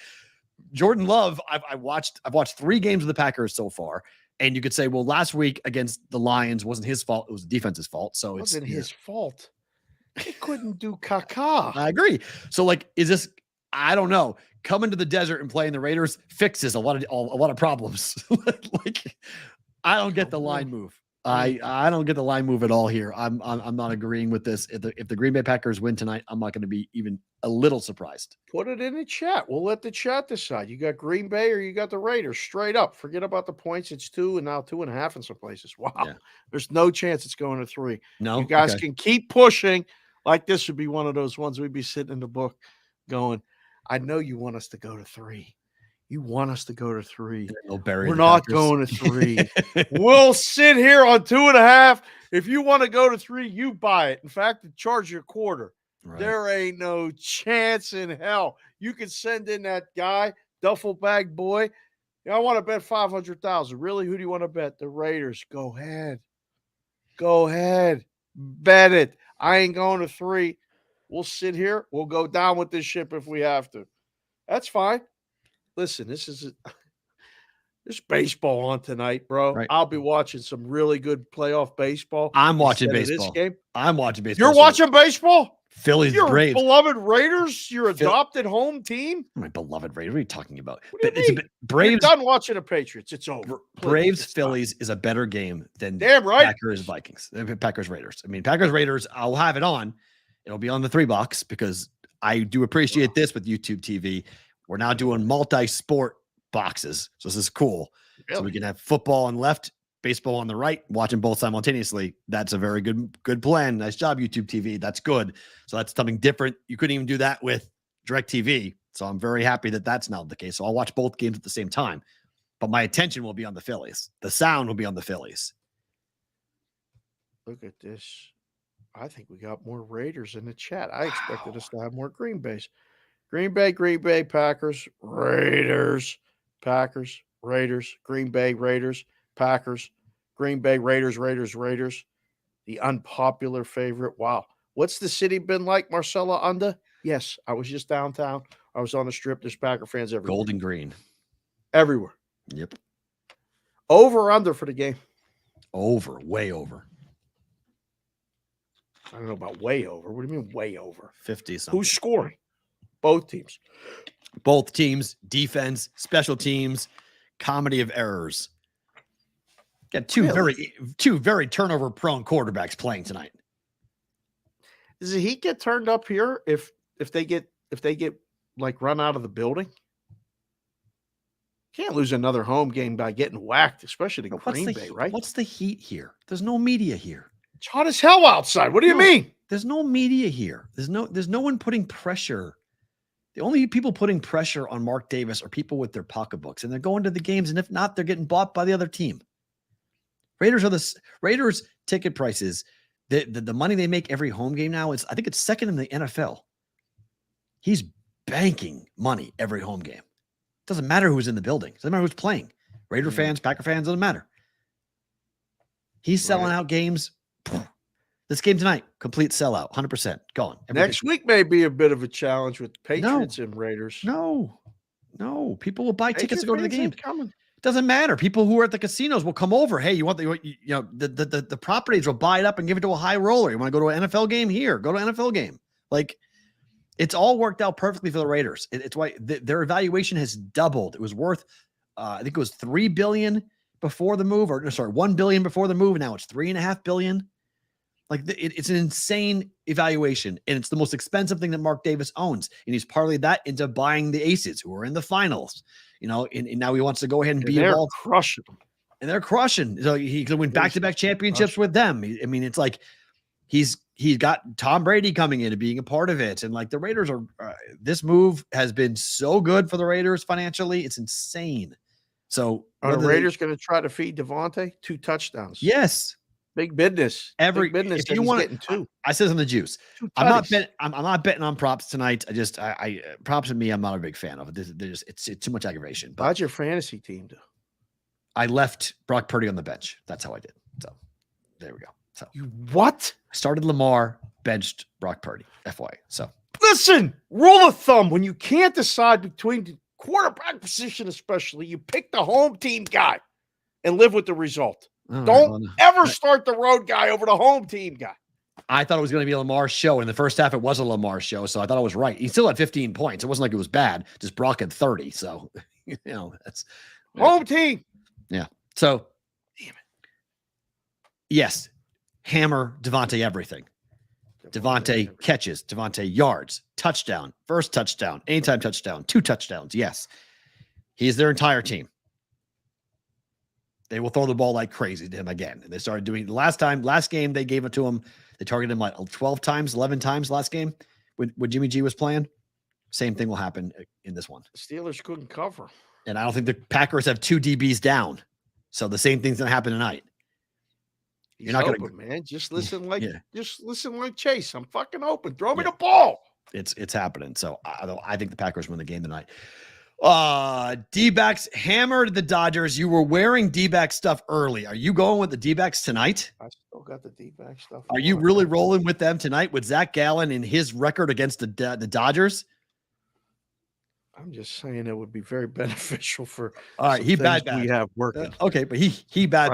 Jordan Love, I've watched 3 games of the Packers so far, and you could say, well, last week against the Lions wasn't his fault; it was the defense's fault. So it wasn't his fault. He couldn't do caca. I agree. So, like, is this? I don't know. Coming to the desert and playing the Raiders fixes a lot of problems. Like, I don't get the line move. I don't get the line move at all here. I'm not agreeing with this. If the Green Bay Packers win tonight, I'm not going to be even a little surprised. Put it in the chat. We'll let the chat decide. You got Green Bay or you got the Raiders straight up. Forget about the points. It's 2 and now 2.5 in some places. Wow. Yeah. There's no chance it's going to 3. No, you guys can keep pushing. Like this would be one of those ones we'd be sitting in the book going, I know you want us to go to 3. You want us to go to 3. We're not going to 3. We'll sit here on 2.5. If you want to go to 3, you buy it. In fact, charge you a quarter. Right. There ain't no chance in hell. You can send in that guy, duffel bag boy. I want to bet 500,000. Really? Who do you want to bet? The Raiders. Go ahead. Go ahead. Bet it. I ain't going to 3. We'll sit here. We'll go down with this ship if we have to. That's fine. Listen, there's baseball on tonight, bro. Right. I'll be watching some really good playoff baseball. I'm watching baseball. This game. I'm watching baseball. You're watching baseball? Phillies, your Braves. Beloved Raiders, your adopted home team? My beloved Raiders. What are you talking about? What do you mean? Braves. You're done watching the Patriots. It's over. Braves, Phillies is a better game than Packers, Vikings. Packers, Raiders. I mean, Packers, Raiders, I'll have it on. It'll be on the 3 box because I do appreciate this with YouTube TV. We're now doing multi-sport boxes. So this is cool. Really? So we can have football on left, baseball on the right, watching both simultaneously. That's a very good plan. Nice job, YouTube TV. That's good. So that's something different. You couldn't even do that with DirecTV. So I'm very happy that that's now the case. So I'll watch both games at the same time. But my attention will be on the Phillies. The sound will be on the Phillies. Look at this. I think we got more Raiders in the chat. I expected us to have more Green Bays. Green Bay, Packers, Raiders, Packers, Raiders, Green Bay, Raiders, Packers, Green Bay, Raiders. The unpopular favorite. Wow. What's the city been like, Marcella Unda? Yes, I was just downtown. I was on the strip. There's Packer fans everywhere. Gold and green. Everywhere. Yep. Over or under for the game? Over. Way over. I don't know about way over. What do you mean way over? 50 something. Who's scoring? Both teams. Both teams, defense, special teams, comedy of errors. Got two very turnover prone quarterbacks playing tonight. Does the Heat get turned up here if they get like run out of the building? Can't lose another home game by getting whacked, especially the Green Bay, right? What's the Heat here? There's no media here. It's hot as hell outside. What do you mean? There's no media here. There's no one putting pressure. The only people putting pressure on Mark Davis are people with their pocketbooks, and they're going to the games, and if not, they're getting bought by the other team. Raiders ticket prices. The money they make every home game now is, I think it's second in the NFL. He's banking money every home game. Doesn't matter who's in the building. Doesn't matter who's playing. Raider fans, Packer fans, doesn't matter. He's selling out games. This game tonight, complete sellout, 100%. Gone. Next week may be a bit of a challenge with Patriots and Raiders. No. People will buy tickets to go to the game. Doesn't matter. People who are at the casinos will come over. Hey, you want the properties will buy it up and give it to a high roller. You want to go to an NFL game here? Go to an NFL game. Like, it's all worked out perfectly for the Raiders. It's why their evaluation has doubled. It was worth, I think it was $3 billion before the move, $1 billion before the move. Now it's $3.5 billion. Like, it's an insane evaluation, and it's the most expensive thing that Mark Davis owns. And he's partly that into buying the Aces, who are in the finals, and now he wants to go ahead and be involved. Crushing them. And they're crushing. So he can win back-to-back championships with them. I mean, it's like he's got Tom Brady coming in and being a part of it. And like, the Raiders are, this move has been so good for the Raiders financially. It's insane. So are the Raiders going to try to feed Devontae 2 touchdowns? Yes. Big business. Big business. If you want getting 2. I said on the juice. I'm not betting on props tonight. I props to me. I'm not a big fan of it. It's too much aggravation. But how'd your fantasy team do? I left Brock Purdy on the bench. That's how I did. So there we go. So you what? I started Lamar, benched Brock Purdy. FYI. So listen, rule of thumb: when you can't decide between the quarterback position, especially, you pick the home team guy and live with the result. Don't ever start the road guy over the home team guy. I thought it was going to be a Lamar show. In the first half, it was a Lamar show, so I thought I was right. He still had 15 points. It wasn't like it was bad. Just Brock had 30. So, that's home team. Yeah. So, damn it. Yes. Hammer Devontae everything. Devontae catches, Devontae yards, touchdown, first touchdown, anytime touchdown, 2 touchdowns. Yes. He's their entire team. They will throw the ball like crazy to him again. And they started doing last game they gave it to him. They targeted him like 12 times, 11 times last game when Jimmy G was playing. Same thing will happen in this one. The Steelers couldn't cover. And I don't think the Packers have 2 DBs down. So the same thing's going to happen tonight. You're not going to, man. Just listen like Chase. I'm fucking open. Throw me the ball. It's happening. So I think the Packers win the game tonight. D-backs hammered the Dodgers. You were wearing D-back stuff early. Are you going with the D-backs tonight? I still got the D-back stuff. Are you really rolling with them tonight with Zach Gallen and his record against the Dodgers? I'm just saying it would be very beneficial for. All right, he bad. We have working. Okay, but he bad.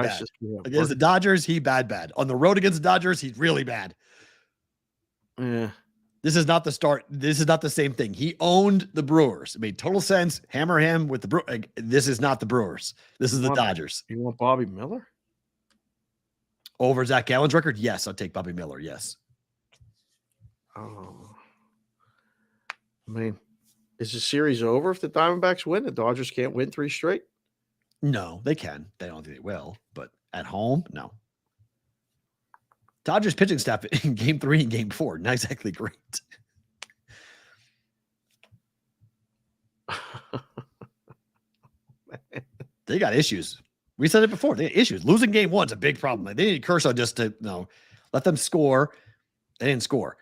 Against the Dodgers, he bad. On the road against the Dodgers, he's really bad. Yeah. This is not the start. This is not the same thing. He owned the Brewers. It made total sense. Hammer him with the Brewers. This is not the Brewers. This is the Dodgers. You want Bobby Miller over Zach Gallen's record? Yes, I'll take Bobby Miller. Yes. Oh, I mean, is the series over if the Diamondbacks win? The Dodgers can't win 3 straight? No, they can. They don't think they will. But at home, no. Dodgers pitching staff in game 3 and game 4, not exactly great. They got issues. We said it before. They had issues. Losing game 1's a big problem. They needed Kershaw just to let them score. They didn't score.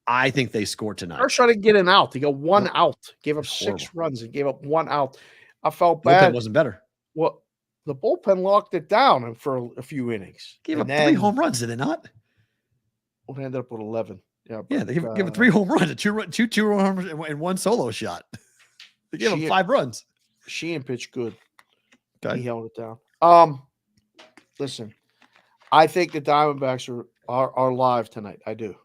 I think they scored tonight. Kershaw didn't get an out. He got 1 out. Gave up 6 runs and gave up 1 out. I felt bad. Bullpen wasn't better. Well, the bullpen locked it down for a few innings. Gave up 3 home runs, did it not? Well, they ended up with 11. Yeah, they gave up 3 home runs, two home runs, and 1 solo shot. They gave him 5 runs. Sheehan pitched good. Okay. He held it down. Listen, I think the Diamondbacks are live tonight. I do.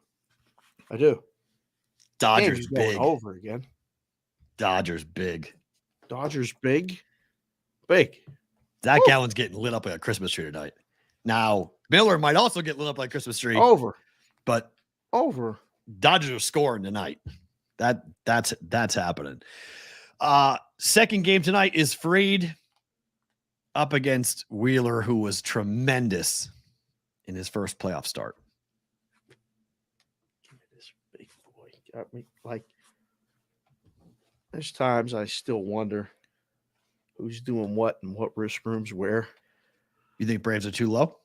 Dodgers big. Over again. Dodgers big. Big. Zach Gallen's getting lit up like a Christmas tree tonight. Now, Miller might also get lit up like a Christmas tree. Over. But Dodgers are scoring tonight. That's happening. Second game tonight is Fried up against Wheeler, who was tremendous in his first playoff start. Give me this big boy. Got me like. There's times I still wonder who's doing what and what wrist rooms where. You think Braves are too low?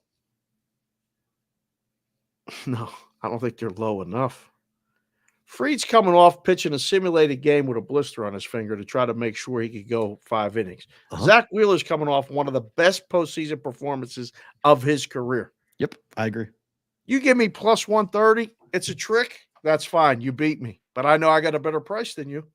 No, I don't think they're low enough. Fried's coming off pitching a simulated game with a blister on his finger to try to make sure he could go 5 innings. Zach Wheeler's coming off one of the best postseason performances of his career. Yep, I agree. You give me plus 130, it's a trick. That's fine. You beat me. But I know I got a better price than you.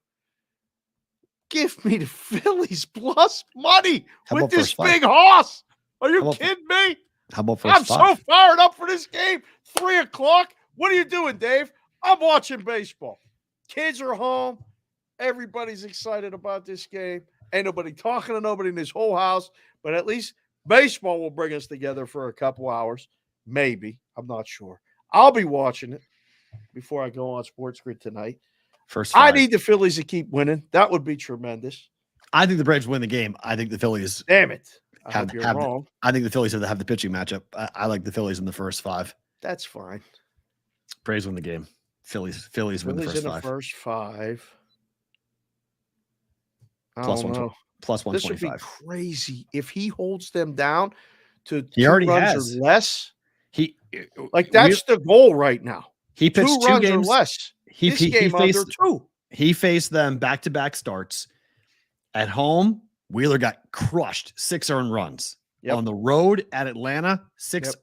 Give me the Phillies plus money with this big hoss. Are you kidding me? How about I'm so fired up for this game. 3:00. What are you doing, Dave? I'm watching baseball. Kids are home. Everybody's excited about this game. Ain't nobody talking to nobody in this whole house, but at least baseball will bring us together for a couple hours. Maybe. I'm not sure. I'll be watching it before I go on Sports Grid tonight. First 5. I need the Phillies to keep winning. That would be tremendous. I think the Braves win the game. I think the Phillies. Damn it. I hope you're wrong. I think the Phillies have the pitching matchup. I like the Phillies in the first 5. That's fine. Braves win the game. Phillies win the first 5. First 5. I Plus don't know. plus This would be 125. crazy if he holds them down to He 2 already runs has. or less. He Like, that's the goal right now. He 2 pitched 2 runs games. or less. He This game under 2. He faced them back-to-back starts. At home, Wheeler got crushed, 6 earned runs. Yep. On the road at Atlanta, 6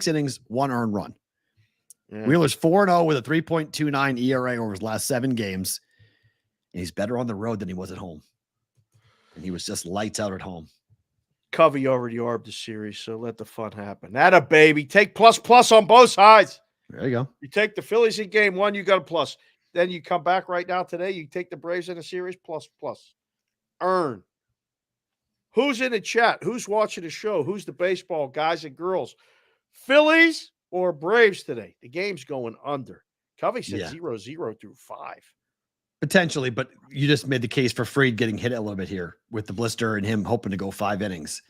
innings, 1 earned run. Yeah. Wheeler's 4-0 with a 3.29 ERA over his last 7 games. And he's better on the road than he was at home. And he was just lights out at home. Covey already arbed the series, so let the fun happen. Atta baby. Take plus on both sides. There you go. You take the Phillies in game 1, you got a plus. Then you come back right now today, you take the Braves in a series, plus. Earn. Who's in the chat? Who's watching the show? Who's the baseball guys and girls? Phillies or Braves today? The game's going under. Covey said 0-0 through 5. Potentially, but you just made the case for Fried getting hit a little bit here with the blister and him hoping to go 5 innings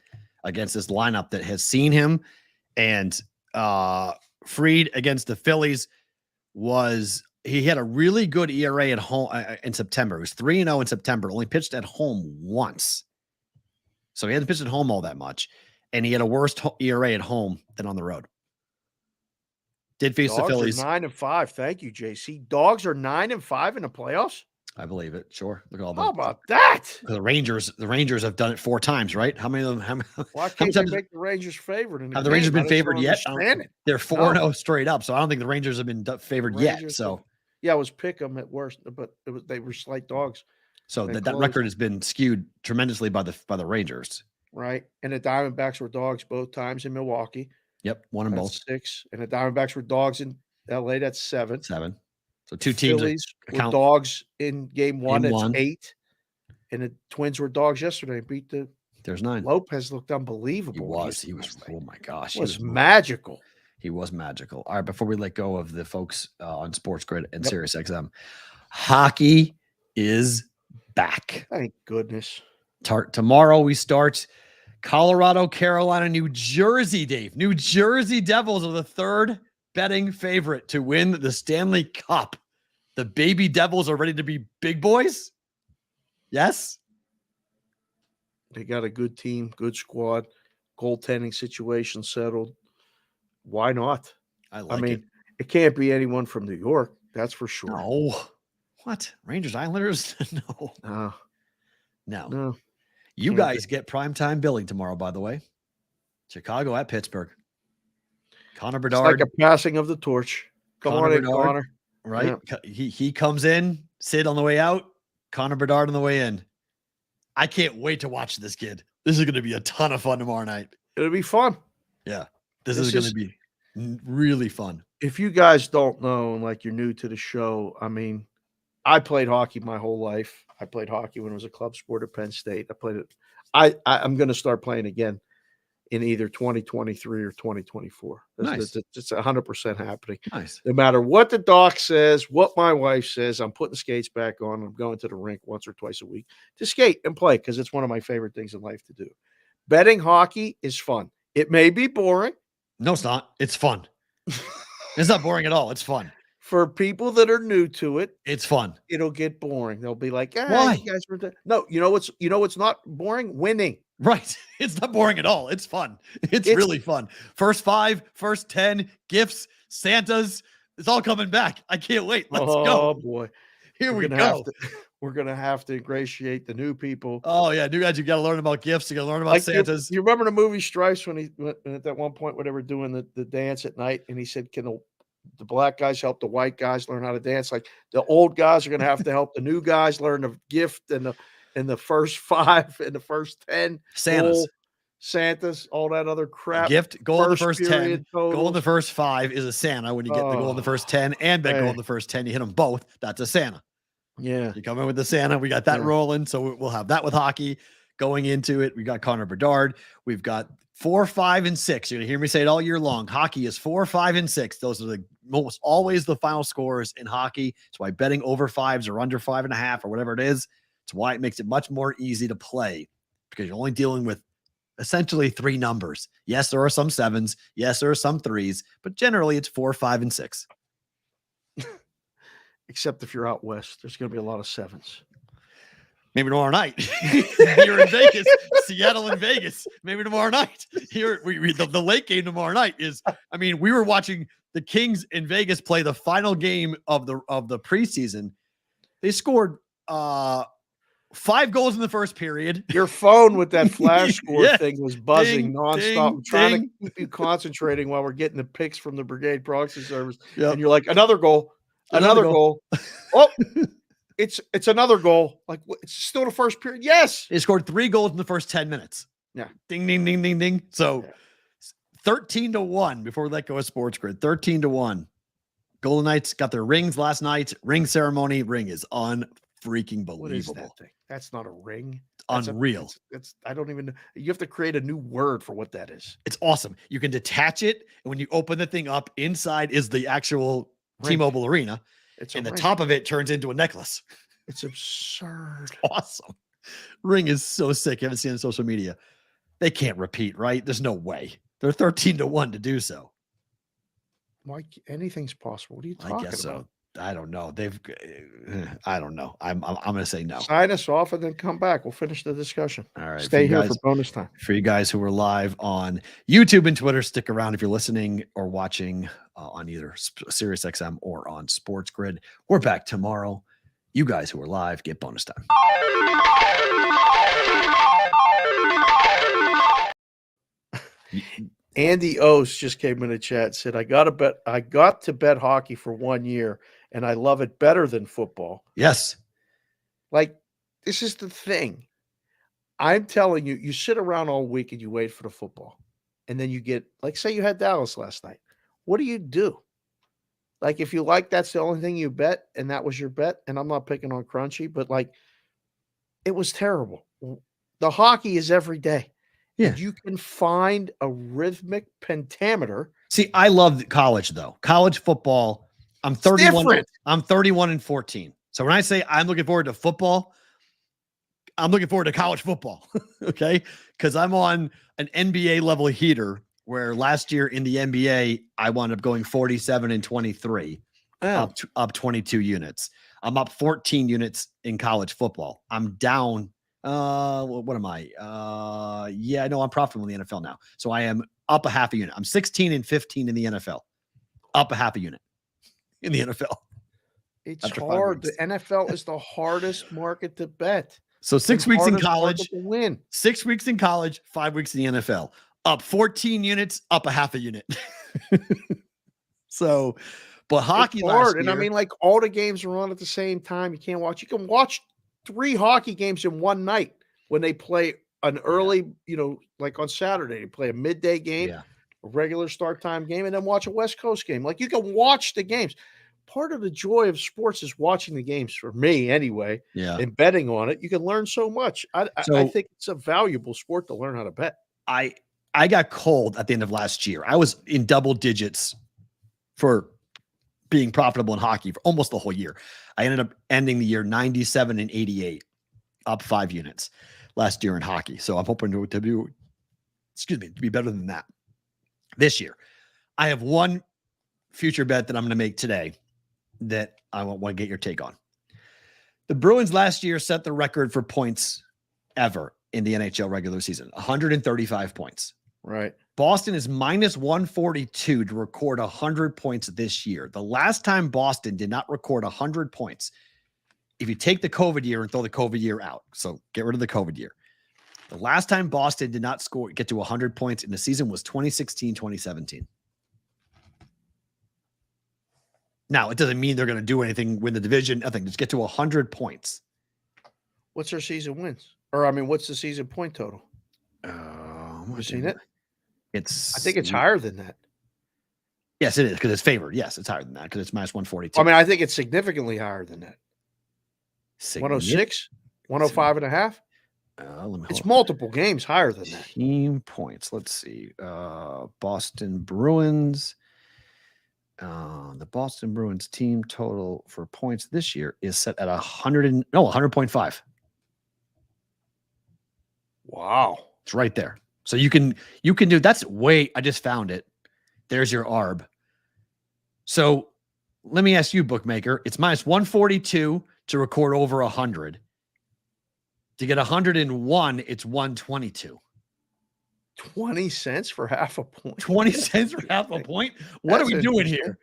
against this lineup that has seen him. And Fried against the Phillies he had a really good ERA at home in September. It was 3-0 in September, only pitched at home once. So he hadn't pitched at home all that much. And he had a worse ERA at home than on the road. Did face Dogs the Phillies. are 9-5. Thank you, JC. Dogs are 9-5 in the playoffs. I believe it. Sure. Look at all How about that? The Rangers have done it 4 times, right? How many of them? Why can't they make the Rangers favored? Have the Rangers been favored yet? They're 4-0 straight up, so I don't think the Rangers have been favored yet. So yeah, it was pick 'em at worst, but they were slight dogs. So that record has been skewed tremendously by the Rangers, right? And the Diamondbacks were dogs both times in Milwaukee. Yep, one in both. 6, and the Diamondbacks were dogs in LA. That's 7. 7. So 2 teams. Phillies were dogs in game 1. Game That's 1. 8. And the Twins were dogs yesterday. Beat the. There's 9. Lopez looked unbelievable. He was. Oh my gosh, he was magical. He was magical. All right, before we let go of the folks on Sports Grid and Sirius XM, hockey is back. Thank goodness. Tomorrow we start Colorado, Carolina, New Jersey, Dave. New Jersey Devils are the 3rd betting favorite to win the Stanley Cup. The baby Devils are ready to be big boys. Yes. They got a good team, good squad, goaltending situation settled. Why not? I mean, it can't be anyone from New York. That's for sure. No. What? Rangers, Islanders? No. You guys get primetime billing tomorrow, by the way. Chicago at Pittsburgh. Connor Bedard. It's like a passing of the torch. Come on in, Connor. Right? Yeah. He comes in, Sid on the way out, Connor Bedard on the way in. I can't wait to watch this kid. This is going to be a ton of fun tomorrow night. It'll be fun. Yeah. This is going to be really fun. If you guys don't know, and like you're new to the show, I mean, I played hockey my whole life. I played hockey when it was a club sport at Penn State. I played it. I'm going to start playing again in either 2023 or 2024. Nice. It's 100% happening. Nice. No matter what the doc says, what my wife says, I'm putting skates back on. I'm going to the rink once or twice a week to skate and play because it's one of my favorite things in life to do. Betting hockey is fun. It may be boring. No, it's not. It's fun. It's not boring at all. It's fun. For people that are new to it, it's fun. It'll get boring. They'll be like, why? You guys were no, you know what's not boring? Winning. Right. It's not boring at all. It's fun. It's really fun. First 5, first 10, gifts, Santas. It's all coming back. I can't wait. Let's go. Oh boy. Here we go. We're going to have to ingratiate the new people. Oh yeah. New guys, you got to learn about gifts. You got to learn about Santas. You remember the movie Stripes when he went at that one point, when they were doing the dance at night, and he said, can the black guys help the white guys learn how to dance? Like the old guys are going to have to help the new guys learn the gift and the first 5 and the first 10 Santas, all that other crap. Gift, goal in the first 10, goal in the first 5 is a Santa. When you get the goal in the first 10 and that goal in the first 10, you hit them both. That's a Santa. Yeah. You come in with the Santa. We got that rolling. So we'll have that with hockey going into it. We got Connor Bedard. We've got 4, 5, and 6. You're going to hear me say it all year long. Hockey is 4, 5, and 6. Those are almost always the final scores in hockey. It's why betting over 5s or under 5.5 or whatever it is, it's why it makes it much more easy to play because you're only dealing with essentially 3 numbers. Yes, there are some 7s. Yes, there are some 3s, but generally it's 4, 5, and 6. Except if you're out west, there's going to be a lot of 7s. Maybe tomorrow night. You're in Vegas, Seattle and Vegas. Maybe tomorrow night. Here, the late game tomorrow night is. I mean, we were watching the Kings in Vegas play the final game of the preseason. They scored 5 goals in the first period. Your phone with that flash score Yeah. thing was buzzing nonstop. I'm trying to keep you concentrating while we're getting the picks from the Brigade Proxy service. Yep. And you're like, another goal. Oh, it's another goal. Like, it's still the first period. Yes. They scored 3 goals in the first 10 minutes. Yeah. Ding, ding, ding, ding, ding. So 13-1 before we let go of Sports Grid. 13-1. Golden Knights got their rings last night. Ring ceremony. Ring is unfreaking believable. What is that thing? That's not a ring. That's unreal. It's I don't even know. You have to create a new word for what that is. It's awesome. You can detach it, and when you open the thing up, inside is the actual Ring. T-Mobile Arena, It's and the ring. top of it turns into a necklace. It's absurd. Awesome. Ring is so sick. You haven't seen it on social media. They can't repeat, right? There's no way. They're 13-1 to do so. Mike, anything's possible. What are you talking I guess so. about? I don't know. I don't know. I'm going to say no. Sign us off and then come back. We'll finish the discussion. All right. Stay here for bonus time. For you guys who are live on YouTube and Twitter, stick around if you're listening or watching on either SiriusXM or on Sports Grid. We're back tomorrow. You guys who are live get bonus time. Andy O's just came in the chat, said, I got to bet hockey for 1 year and I love it better than football. Yes. Like, this is the thing. I'm telling you, you sit around all week and you wait for the football. And then you get, like, say you had Dallas last night. What do? Like, if you like, that's the only thing you bet, and that was your bet. And I'm not picking on Crunchy, but like, it was terrible. The hockey is every day. Yeah. And you can find a rhythmic pentameter. See, I love college though. College football. I'm 31. Different. I'm 31-14. So when I say I'm looking forward to football, I'm looking forward to college football. Okay. Because I'm on an NBA level heater where last year in the NBA, I wound up going 47-23, up 22 units. I'm up 14 units in college football. I'm down. What am I? I know I'm profitable in the NFL now. So I am up a half a unit. I'm 16-15 in the NFL, up a half a unit in the NFL. It's After 5 hard. The weeks. NFL is the hardest market to bet. So 6 weeks in college, to win. 6 weeks in college, 5 weeks in the NFL, up 14 units, up a half a unit. So, but hockey It's hard. last And I year- mean, like, all the games are on at the same time. You can't watch. You can watch 3 hockey games in one night when they play an early, like on Saturday, they play a midday game, yeah. a regular start time game, and then watch a West Coast game. Like, you can watch the games. Part of the joy of sports is watching the games, for me anyway, Yeah. and betting on it. You can learn so much. I think it's a valuable sport to learn how to bet. I got cold at the end of last year. I was in double digits for being profitable in hockey for almost the whole year. I ended up ending the year 97-88, up 5 units last year in hockey. So I'm hoping to be better than that this year. I have one future bet that I'm going to make today that I want to get your take on. The Bruins last year set the record for points ever in the NHL regular season, 135 points. Right. Boston is -142 to record 100 points this year. The last time Boston did not record 100 points, if you take the COVID year and throw the COVID year out, so get rid of the COVID year, the last time Boston did not get to 100 points in the season was 2016-2017. Now, it doesn't mean they're going to do anything, win the division, nothing. Just get to 100 points. What's their season wins? Or, I mean, what's the season point total? Have you seen it? I think it's higher than that. Yes, it is, because it's favored. Yes, it's higher than that because it's -142. I mean, I think it's significantly higher than that. 106, 105 and a half. It's multiple games higher than that. Team points. Let's see. Boston Bruins. The Boston Bruins team total for points this year is set at 100.5. Wow. It's right there. So you can do that's way. I just found it. There's your ARB. So let me ask you, bookmaker. It's -142 to record over 100. To get 101, it's 122. 20 cents for half a point. 20 cents for half a point? What That's are we doing interesting. here?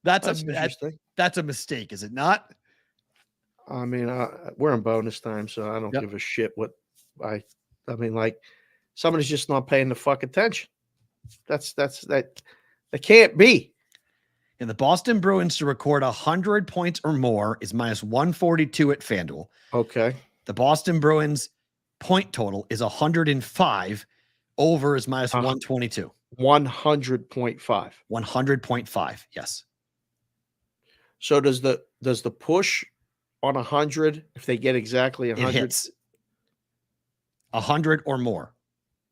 That's interesting. That's a mistake, is it not? I mean, we're in bonus time, so I don't Yep. give a shit what I mean, like, somebody's just not paying the fuck attention. That can't be. And the Boston Bruins to record 100 points or more is minus 142 at FanDuel. Okay. The Boston Bruins point total is 105. Over is minus 122. 100.5. 100.5. Yes. So does the push on 100, if they get exactly 100? It hits 100 or more.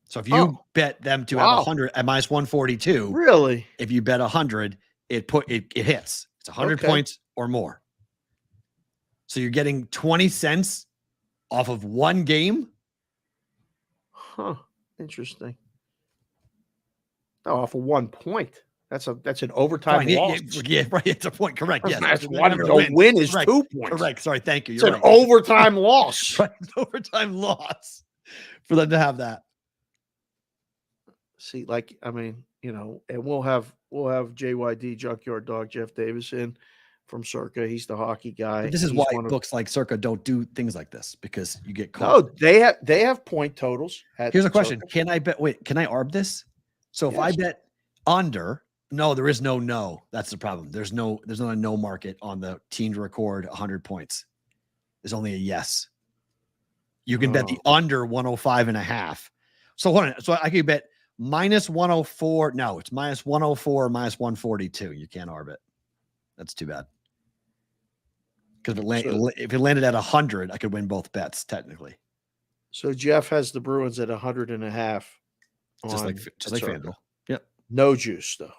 So if you bet them to have 100 at minus 142, really? If you bet 100, it hits. It's 100 points or more. So you're getting 20 cents off of one game. Huh. Interesting. Oh, off of 1 point. That's an overtime loss. Yeah, right. It's a point. Correct. Yes. That's one. A win is correct. 2 points. Correct. Sorry. Thank you. It's an overtime loss. Right. Overtime loss for them to have that. See, like, I mean, and we'll have JYD Junkyard Dog Jeff Davis in from Circa. He's the hockey guy. But this is why books like Circa don't do things like this, because you get caught. No, they have point totals. Here's a question: Can I arb this? So if I bet under, there is no. That's the problem. There's not a no market on the team to record 100 points. There's only a yes. You can bet the under 105.5. So hold on. So I could bet minus 104. No, it's minus 104, minus 142. You can't arb it. That's too bad. Because if it landed at 100, I could win both bets technically. So Jeff has the Bruins at 100.5. Just like FanDuel. Yep. No juice though.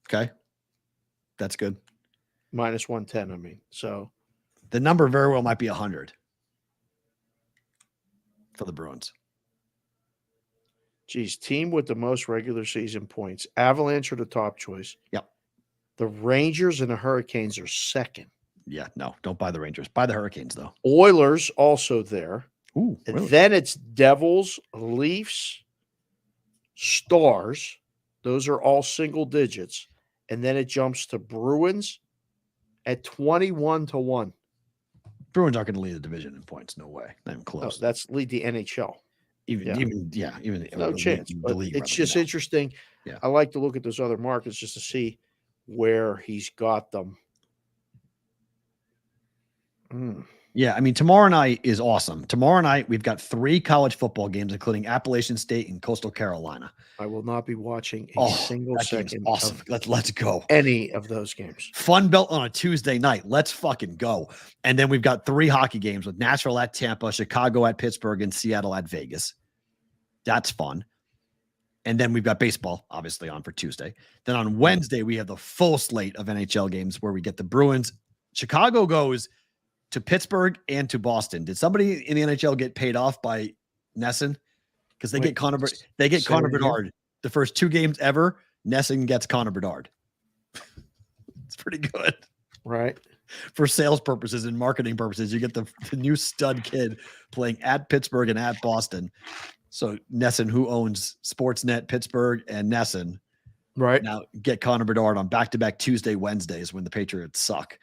Okay. That's good. Minus 110. I mean, so the number very well might be 100 for the Bruins. Geez, team with the most regular season points. Avalanche are the top choice. Yep. The Rangers and the Hurricanes are second. Yeah, no, don't buy the Rangers. Buy the Hurricanes, though. Oilers also there. Ooh, and really? Then it's Devils, Leafs, Stars. Those are all single digits. And then it jumps to Bruins at 21-1. Bruins aren't going to lead the division in points. No way. Not even close. No, that's lead the NHL. Even no chance. But it's just interesting. Yeah. I like to look at those other markets just to see where he's got them. Yeah, I mean, tomorrow night is awesome. Tomorrow night, we've got 3 college football games, including Appalachian State and Coastal Carolina. I will not be watching a single second. Awesome. Let's go. Any of those games. Fun Belt on a Tuesday night. Let's fucking go. And then we've got 3 hockey games with Nashville at Tampa, Chicago at Pittsburgh, and Seattle at Vegas. That's fun. And then we've got baseball, obviously, on for Tuesday. Then on Wednesday, we have the full slate of NHL games where we get the Bruins. Chicago goes to Pittsburgh and to Boston. Did somebody in the NHL get paid off by Nesson? Because they get Connor Bedard. The first 2 games ever, Nesson gets Connor Bedard. It's pretty good. Right. For sales purposes and marketing purposes, you get the new stud kid playing at Pittsburgh and at Boston. So Nesson, who owns Sportsnet Pittsburgh and Nesson, right now get Connor Bedard on back-to-back Tuesday, Wednesdays when the Patriots suck.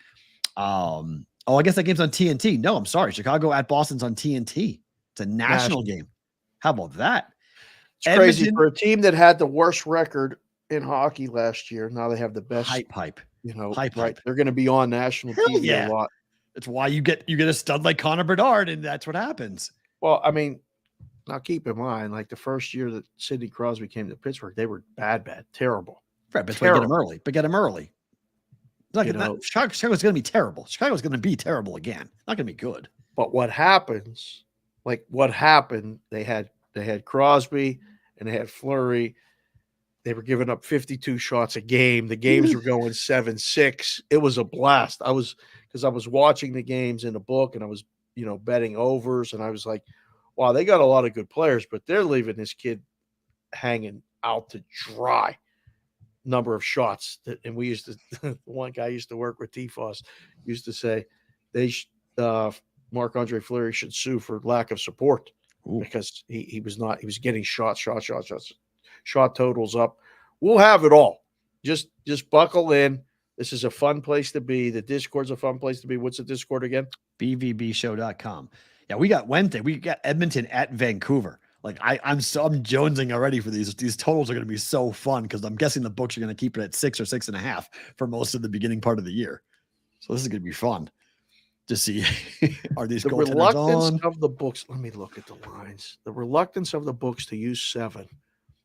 I guess that game's on TNT. No, I'm sorry. Chicago at Boston's on TNT. It's a national game. How about that? It's crazy for a team that had the worst record in hockey last year. Now they have the best hype. Right? They're going to be on national TV a lot. That's why you get a stud like Connor Bedard, and that's what happens. Well, I mean, now keep in mind, like the first year that Sidney Crosby came to Pittsburgh, they were bad, terrible. Right, but get him early. Chicago's going to be terrible. Chicago's going to be terrible again. Not going to be good. But what happened? They had Crosby and they had Fleury. They were giving up 52 shots a game. The games were going 7-6. It was a blast. I was watching the games in the book and I was, betting overs, and I was like, wow, they got a lot of good players, but they're leaving this kid hanging out to dry. Number of shots and we used to one guy used to work with TFOS used to say Marc-Andre Fleury should sue for lack of support. Ooh. Because he was getting shot totals up. We'll have it all. Just buckle in. This is a fun place to be. The Discord's a fun place to be. What's the Discord again? bvbshow.com. Yeah, we got Wednesday. We got Edmonton at Vancouver. Like I'm jonesing already for these. These totals are going to be so fun because I'm guessing the books are going to keep it at 6 or 6.5 for most of the beginning part of the year. So this is going to be fun to see. Are these the reluctance of the books? Let me look at the lines. The reluctance of the books to use 7.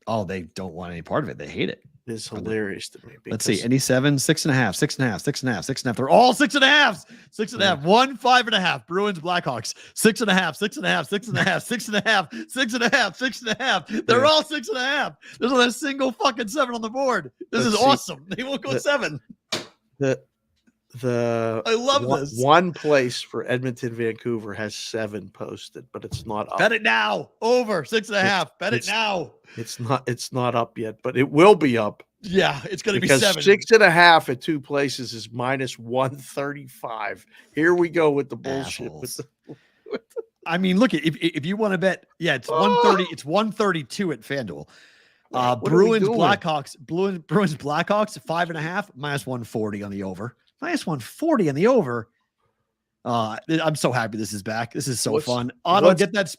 Oh, they don't want any part of it. They hate it. It's hilarious to me. Let's see. Any 7, 6.5, 6.5, 6.5, 6.5. They're all 6.5. 6.5. 1, 5.5. Bruins, Blackhawks. 6.5, 6.5, 6.5, 6.5, 6.5, 6.5. They're all 6.5. There's not a single fucking 7 on the board. This is awesome. They won't go 7. I love this. One place for Edmonton, Vancouver has 7 posted, but it's not up. Bet it now. Over 6.5. Bet it now. It's not up yet, but it will be up. Yeah, it's going to be because 7. 6.5 at 2 places is minus 135. Here we go with the bullshit. I mean, look at if you want to bet, yeah, it's 130. It's 132 at FanDuel. Bruins Blackhawks 5.5 minus 140 on the over. Minus 140 on the over. I'm so happy this is back. This is so fun. Otto, get that.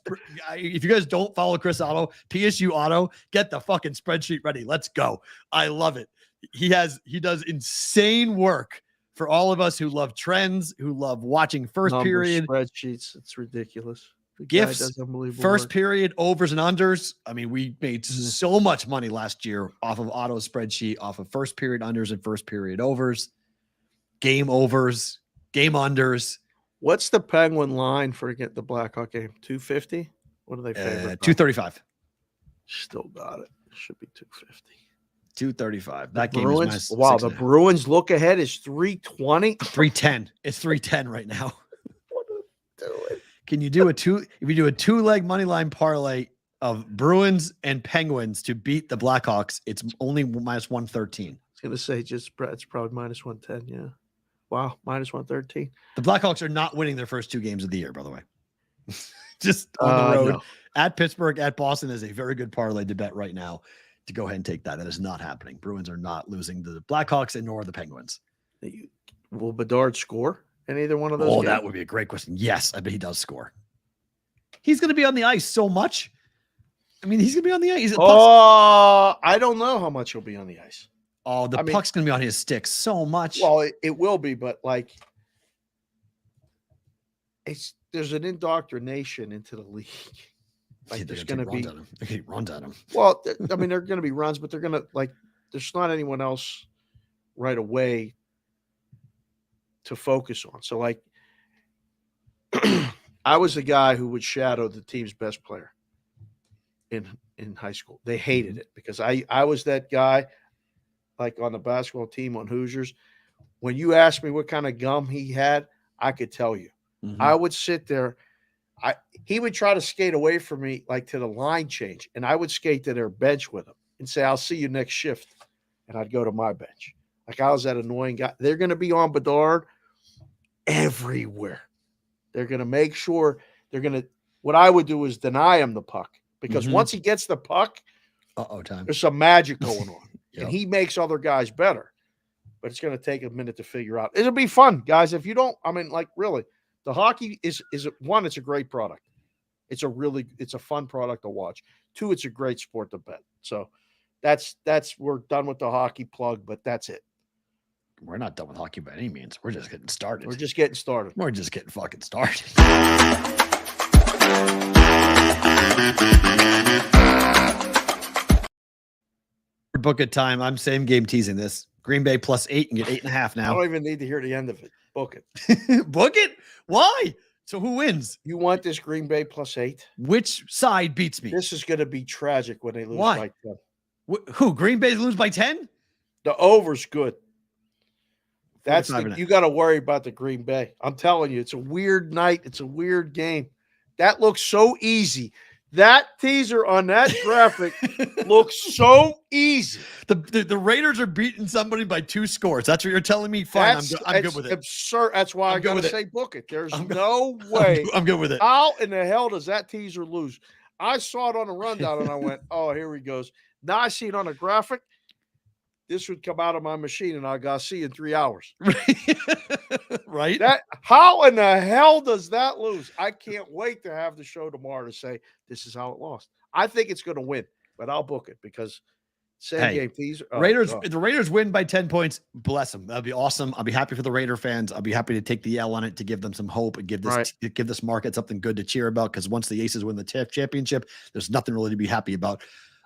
If you guys don't follow Chris Otto, PSU Otto, get the fucking spreadsheet ready. Let's go. I love it. He does insane work for all of us who love trends, who love watching first period spreadsheets. It's ridiculous. Gifts, first period overs and unders. I mean, we made so much money last year off of Otto's spreadsheet, off of first period unders and first period overs, game overs, game unders. What's the Penguin line for the Blackhawk game? 250? What are they favorite? 235. Still got it. Should be 250. 235. That game Bruins, is wow, the Bruins look ahead is 320. 310. It's 310 right now. What are they doing? Can you do if you do a 2-leg money line parlay of Bruins and Penguins to beat the Blackhawks, it's only minus 113. I was going to say it's probably minus 110, yeah. Wow, minus 113. The Blackhawks are not winning their first 2 games of the year, by the way. Just on the road. No. At Pittsburgh, at Boston is a very good parlay to bet right now to go ahead and take that. That is not happening. Bruins are not losing to the Blackhawks and nor the Penguins. Will Bedard score in either one of those games? That would be a great question. Yes, I bet he does score. He's going to be on the ice so much. I mean, he's going to be on the ice. I don't know how much he'll be on the ice. Oh, puck's going to be on his stick so much. Well, it will be, but there's an indoctrination into the league. There's going to be runs at him. Well, I mean, there are going to be runs, but they're going to there's not anyone else right away to focus on. So, I was the guy who would shadow the team's best player in high school. They hated it because I was that guy. On the basketball team on Hoosiers, when you asked me what kind of gum he had, I could tell you. Mm-hmm. I would sit there. He would try to skate away from me, to the line change, and I would skate to their bench with him and say, "I'll see you next shift," and I'd go to my bench. I was that annoying guy. They're going to be on Bedard everywhere. They're going to make sure what I would do is deny him the puck because once he gets the puck, time. There's some magic going on. Yep. And he makes other guys better. But it's going to take a minute to figure out. It'll be fun, guys. If you don't, really, the hockey is one, it's a great product. It's a fun product to watch. 2, it's a great sport to bet. So we're done with the hockey plug, but that's it. We're not done with hockey by any means. We're just getting started. We're just getting started. We're just getting fucking started. Book it time. I'm same game teasing this. Green Bay +8 and get 8.5 now. I don't even need to hear the end of it. Book it. Book it? Why? So who wins? You want this Green Bay +8? Which side beats me? This is going to be tragic when they lose by 10. Who? Green Bay lose by 10? The over's good. You got to worry about the Green Bay. I'm telling you, it's a weird night. It's a weird game. That looks so easy. That teaser on that graphic looks so easy. The Raiders are beating somebody by 2 scores. That's what you're telling me? Fine, I'm good with it. Absurd. That's why I got to say book it. There's no I'm way. I'm good with it. How in the hell does that teaser lose? I saw it on the rundown and I went, oh, here he goes. Now I see it on a graphic. This would come out of my machine and I got to see in 3 hours. Right? How in the hell does that lose? I can't wait to have the show tomorrow to say this is how it lost. I think it's going to win, but I'll book it because same game teaser. Raiders. If the Raiders win by 10 points, bless them. That'd be awesome. I'll be happy for the Raider fans. I'll be happy to take the L on it to give them some hope and give this market something good to cheer about. Because once the Aces win the championship, there's nothing really to be happy about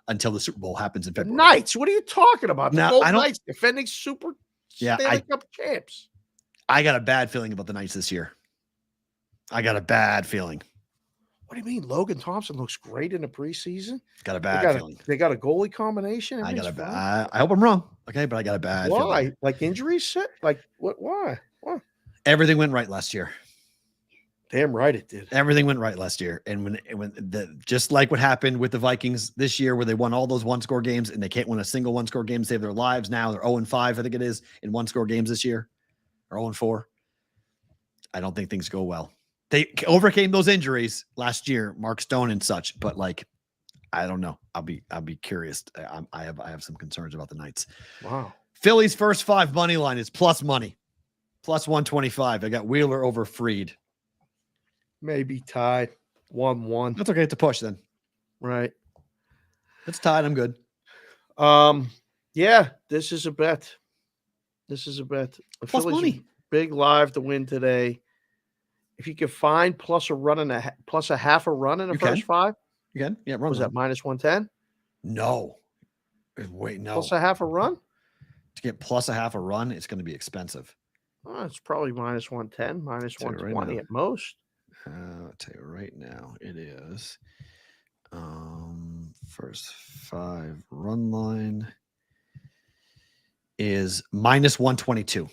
until the Super Bowl happens in February. Knights. What are you talking about? Now, I don't. Knights defending Stanley Cup champs. I got a bad feeling about the Knights this year. I got a bad feeling. What do you mean? Logan Thompson looks great in the preseason. Got a bad feeling. They got a goalie combination. I got a bad. I hope I'm wrong. Okay, but I got a bad. Why? Feeling. Like injuries set? Like what? Why? Why? Everything went right last year. Damn right it did. Everything went right last year, and just like what happened with the Vikings this year, where they won all those 1-score games, and they can't win a single 1-score game to save their lives. Now they're 0-5, I think it is, in 1-score games this year, or 0-4. I don't think things go well. They overcame those injuries last year, Mark Stone and such, but like, I don't know. I'll be curious. I have some concerns about the Knights. Wow. Philly's first 5 money line is plus money, plus 125. I got Wheeler over Freed. Maybe tied 1-1. That's okay. It's a push then. Right. It's tied. I'm good. Yeah, this is a bet. This is a bet. Plus Philly's money. Big live to win today. If you could find plus a half a run in the first 5, you can. Yeah, run. Was that minus 110? No. Wait, no. Plus a half a run? To get plus a half a run, it's going to be expensive. Oh, it's probably minus 110, minus 120 at most. I'll tell you right now, it is first 5 run line is minus 122.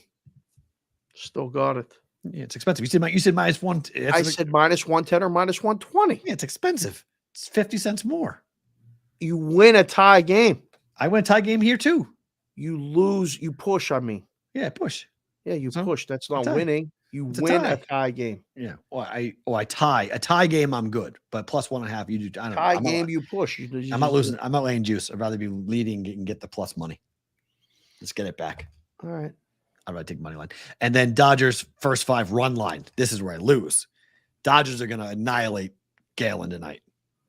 Still got it. Yeah, it's expensive. You said minus 1. I said minus 110 or minus 120. Yeah, it's expensive. It's 50 cents more. You win a tie game. I win a tie game here too. You lose, you push, I mean. Yeah, push. Yeah, you push. That's not winning. You win a tie game. Yeah. I tie. A tie game, I'm good. But plus 1.5, you do. I don't tie know. game, you push. I'm not losing. I'm not laying juice. I'd rather be leading and get the plus money. Let's get it back. All right. I'd rather take money line. And then Dodgers first 5 run line. This is where I lose. Dodgers are going to annihilate Galen tonight.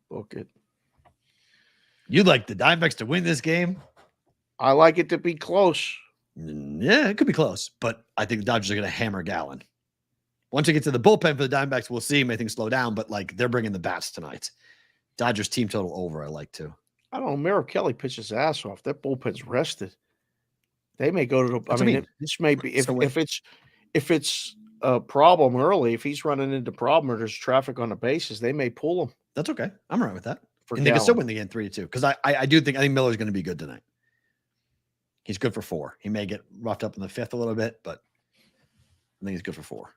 Book it. You'd like the Diamondbacks to win this game? I like it to be close. Yeah, it could be close, but I think the Dodgers are going to hammer Galen. Once we get to the bullpen for the Diamondbacks, we'll see. May things slow down, but like they're bringing the bats tonight. Dodgers team total over. I like too. I don't know. Merrill Kelly pitched his ass off. That bullpen's rested. They may go to the. I mean, this may be if it's a problem early. If he's running into problem or there's traffic on the bases, they may pull him. That's okay. I'm all right with that. And they can still win the game 3-2 because I think Miller's going to be good tonight. He's good for 4. He may get roughed up in the 5th a little bit, but I think he's good for 4.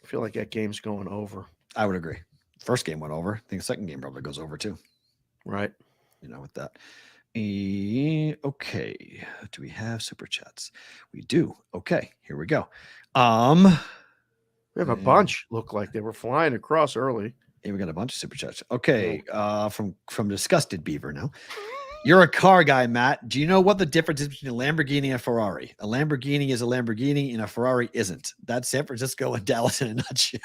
I feel like that game's going over. I would agree. First game went over. I think the second game probably goes over too. Right. With that. Okay. Do we have super chats? We do. Okay. Here we go. We have a bunch. Look like they were flying across early. Yeah, we got a bunch of super chats. Okay. From Disgusted Beaver now. You're a car guy, Matt. Do you know what the difference is between a Lamborghini and a Ferrari? A Lamborghini is a Lamborghini and a Ferrari isn't. That's San Francisco and Dallas in a nutshell.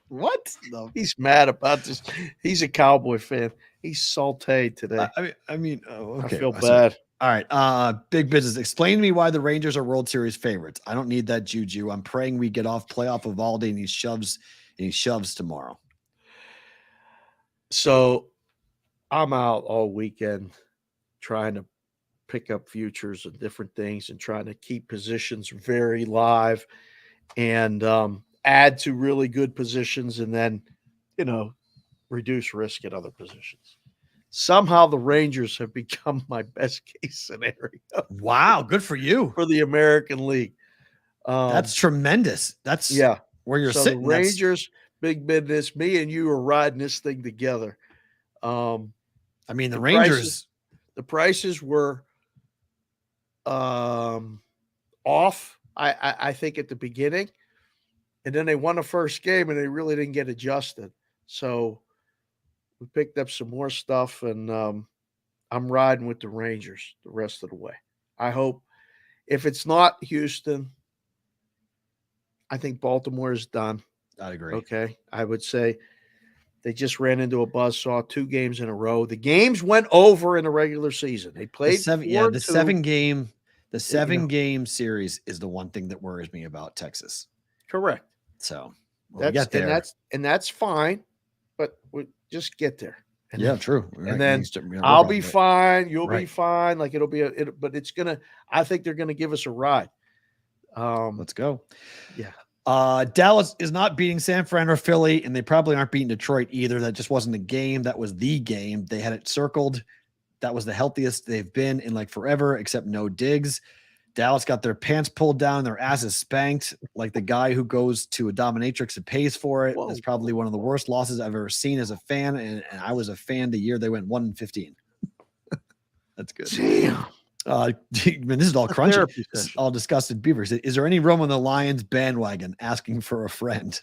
What? No. He's mad about this. He's a Cowboy fan. He's sauteed today. Okay. I feel bad. All right. Big business. Explain to me why the Rangers are World Series favorites. I don't need that juju. I'm praying we get off playoff Evaldi and he shoves tomorrow. So I'm out all weekend trying to pick up futures and different things and trying to keep positions very live and add to really good positions and then, reduce risk at other positions. Somehow the Rangers have become my best case scenario. Wow. Good for you. For the American League. That's tremendous. That's where you're sitting. The Rangers, big business. Me and you are riding this thing together. I mean, the prices, Rangers. the prices were off, I think, at the beginning. And then they won the first game and they really didn't get adjusted. So we picked up some more stuff, and I'm riding with the Rangers the rest of the way. I hope. If it's not Houston, I think Baltimore is done. I'd agree. Okay. I would say they just ran into a buzzsaw 2 games in a row. The games went over in the regular season. They played the 7-game series is the one thing that worries me about Texas. Correct. So we get there. And that's fine, but we just get there. And yeah, true. And then I'll be fine. You'll be fine. Like but it's gonna. I think they're gonna give us a ride. Let's go. Yeah. Dallas is not beating San Fran or Philly, and they probably aren't beating Detroit either. That just wasn't a game. That was the game. They had it circled. That was the healthiest they've been in like forever, except no Diggs. Dallas got their pants pulled down, their asses spanked like the guy who goes to a dominatrix and pays for it. It's probably one of the worst losses I've ever seen as a fan, and I was a fan the year they went 1-15. That's good. Damn. Man, this is all crunchy. This is all disgusted beavers. Is there any room on the Lions bandwagon asking for a friend?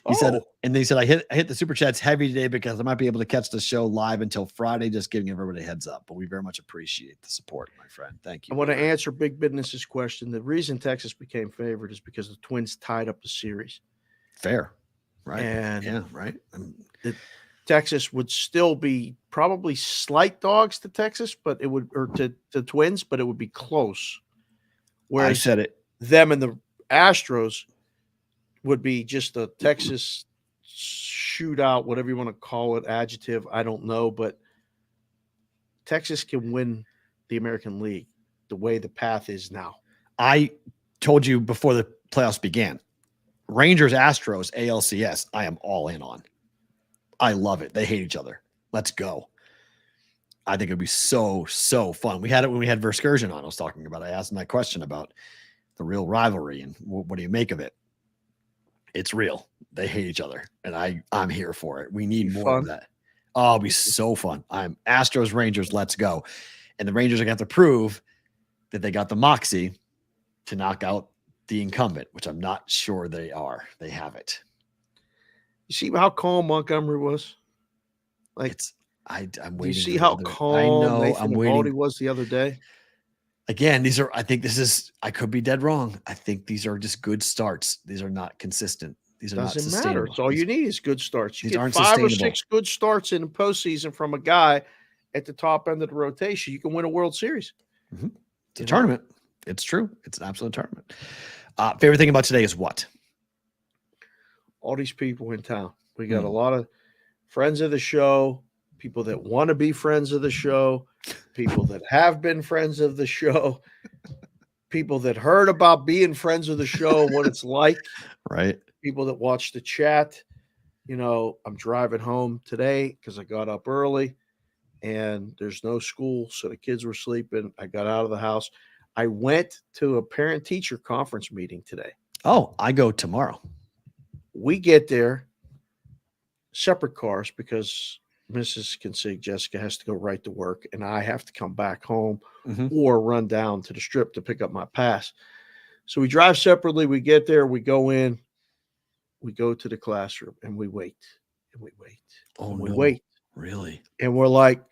He said, and they said, I hit the super chats heavy today because I might be able to catch the show live until Friday, just giving everybody a heads up. But we very much appreciate the support, my friend. Thank you. I want to answer Big Business's question. The reason Texas became favored is because the Twins tied up the series. Fair. Right. And yeah, right. Texas would still be probably slight dogs to Texas, but it would, or to Twins, but it would be close. Whereas I said it. Them and the Astros would be just a Texas shootout, whatever you want to call it, adjective. I don't know, but Texas can win the American League the way the path is now. I told you before the playoffs began, Rangers, Astros, ALCS, I am all in on. I love it. They hate each other. Let's go. I think it'd be so fun. We had it when we had Verskersion on. I was talking about, I asked him that question about the real rivalry and what do you make of it? It's real. They hate each other, and I'm here for it. We need more of that. Oh, it'll be so fun. I'm Astros, Rangers, let's go. And the Rangers are going to have to prove that they got the moxie to knock out the incumbent, which I'm not sure they are. They have it. You see how calm Montgomery was? Like I'm waiting. You see how calm I know Nathan Eovaldi was the other day? Again, I could be dead wrong. I think these are just good starts. These are not consistent. These are not sustainable. Matter. It's all you need is good starts. You get 5 or 6 good starts in the postseason from a guy at the top end of the rotation. You can win a World Series. Mm-hmm. It's a tournament. It's true. It's an absolute tournament. Favorite thing about today is what? All these people in town. We got a lot of friends of the show, people that want to be friends of the show, people that have been friends of the show, people that heard about being friends of the show, what it's like. Right. People that watch the chat. You know, I'm driving home today because I got up early and there's no school. So the kids were sleeping. I got out of the house. I went to a parent-teacher conference meeting today. Oh, I go tomorrow. We get there, separate cars, because Mrs. Consig, Jessica, has to go right to work, and I have to come back home or run down to the strip to pick up my pass. So we drive separately. We get there. We go in. We go to the classroom, and we wait. And we wait. Oh, and we wait. Really? And we're like,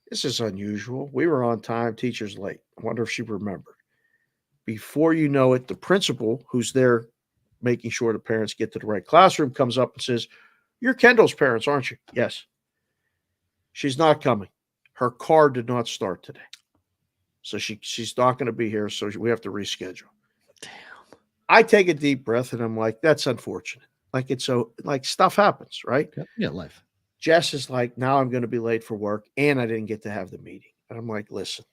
this is unusual. We were on time. Teacher's late. I wonder if she remembered. Before you know it, the principal, who's there making sure the parents get to the right classroom, comes up and says, "You're Kendall's parents, aren't you?" "Yes." "She's not coming. Her car did not start today. So she's not going to be here, so we have to reschedule." Damn. I take a deep breath and I'm like, that's unfortunate. Like, it's so, like, stuff happens, right? Yeah, life. Jess is like, now I'm going to be late for work and I didn't get to have the meeting. And I'm like, listen,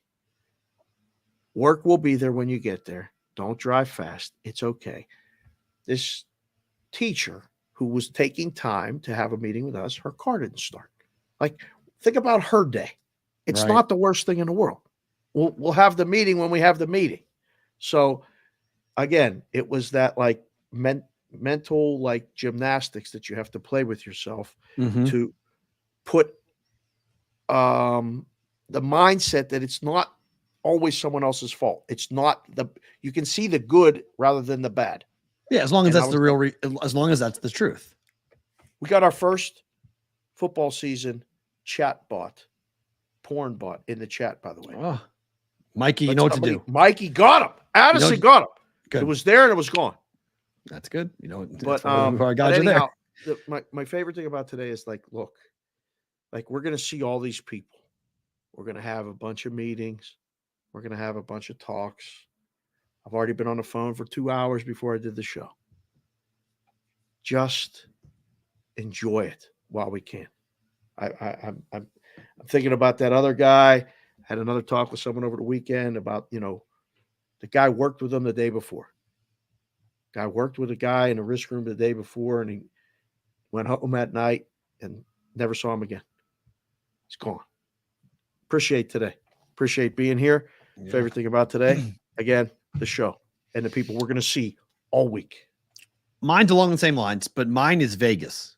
work will be there when you get there. Don't drive fast. It's okay. This teacher who was taking time to have a meeting with us, her car didn't start. Like, think about her day. It's not the worst thing in the world. We'll have the meeting when we have the meeting. So again, it was that like mental like gymnastics that you have to play with yourself Mhm. to put the mindset that it's not always someone else's fault. It's not you can see the good rather than the bad. Yeah, as long as And I that's was the real as long as that's the truth. We got our first football season chat bot, porn bot in the chat, by the way. Oh, Mikey, you But know what to somebody- do. Mikey got him. Addison got him. Good. It was there and it was gone. That's good. You know, But I got you anyhow, there. my favorite thing about today is like, look, like we're gonna see all these people. We're gonna have a bunch of meetings. We're gonna have a bunch of talks. I've already been on the phone for 2 hours before I did the show. Just enjoy it while we can. I'm thinking about that other guy. Had another talk with someone over the weekend about, the guy worked with him the day before. Guy worked with a guy in the risk room the day before, and he went home at night and never saw him again. He's gone. Appreciate today. Appreciate being here. Yeah. Favorite thing about today, again, the show and the people we're going to see all week. Mine's along the same lines, but mine is Vegas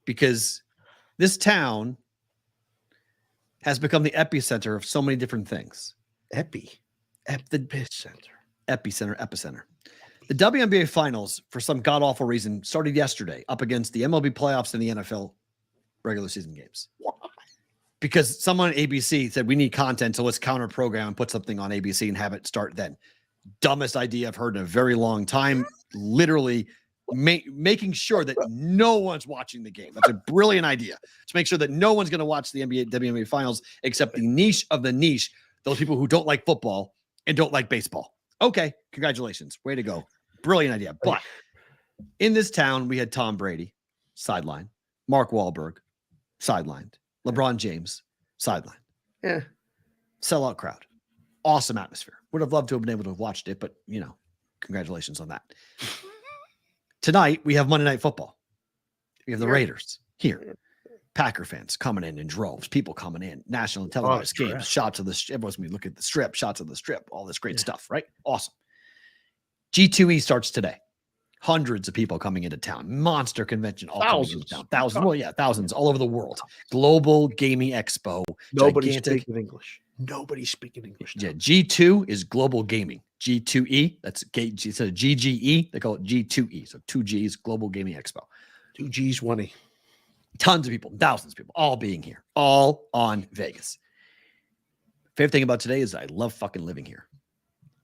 because this town has become the epicenter of so many different things. The epicenter. Epicenter. The WNBA finals, for some god-awful reason, started yesterday up against the MLB playoffs and the NFL regular season games. Why? Because someone at ABC said we need content, so let's counter program and put something on ABC and have it start then. Dumbest idea I've heard in a very long time. Literally making sure that no one's watching the game. That's a brilliant idea. To make sure that no one's going to watch the WNBA finals except the niche of the niche, those people who don't like football and don't like baseball. Okay, congratulations. Way to go. Brilliant idea. But in this town, we had Tom Brady, sideline. Mark Wahlberg, sidelined. LeBron James, sidelined. Yeah. Sellout crowd. Awesome atmosphere. Would have loved to have been able to have watched it, but, congratulations on that. Tonight, we have Monday Night Football. We have the Raiders here. Packer fans coming in droves. People coming in. National televised games. Shots of the strip. Everyone's going to look at the strip. Shots of the strip. All this great stuff, right? Awesome. G2E starts today. Hundreds of people coming into town. Monster convention. All coming into town. Thousands. Well, yeah, thousands all over the world. Global Gaming Expo. Nobody's speaking English. Nobody's speaking English. Yeah, G2 is global gaming. G2E, that's instead of GGE, they call it G2E. So 2G's, Global Gaming Expo. 2G's, 1E. Tons of people, thousands of people, all being here, all on Vegas. Favorite thing about today is I love fucking living here.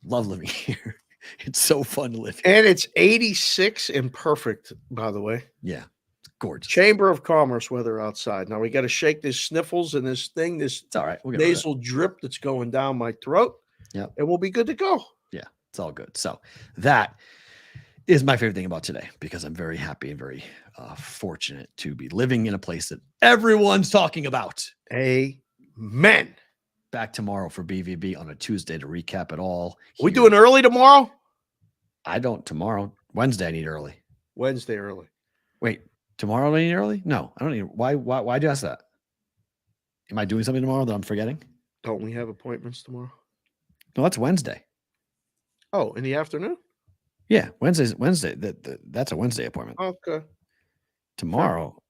Love living here. It's so fun to live here. And it's 86 and perfect, by the way. Yeah, it's gorgeous. Chamber of Commerce weather outside. Now we got to shake this sniffles and this thing, this It's all right. We'll get nasal drip that's going down my throat. Yep. And we'll be good to go. Yeah, it's all good. So that is my favorite thing about today because I'm very happy and very fortunate to be living in a place that everyone's talking about. Amen. Back tomorrow for BVB on a Tuesday to recap it all. We doing early tomorrow? I don't tomorrow. Wednesday I need early. Wednesday early. Wait, tomorrow I need early? No, I don't need. Why do you ask that? Am I doing something tomorrow that I'm forgetting? Don't we have appointments tomorrow? No, that's Wednesday. Oh, in the afternoon? Yeah, Wednesday. That's a Wednesday appointment. Okay. Tomorrow.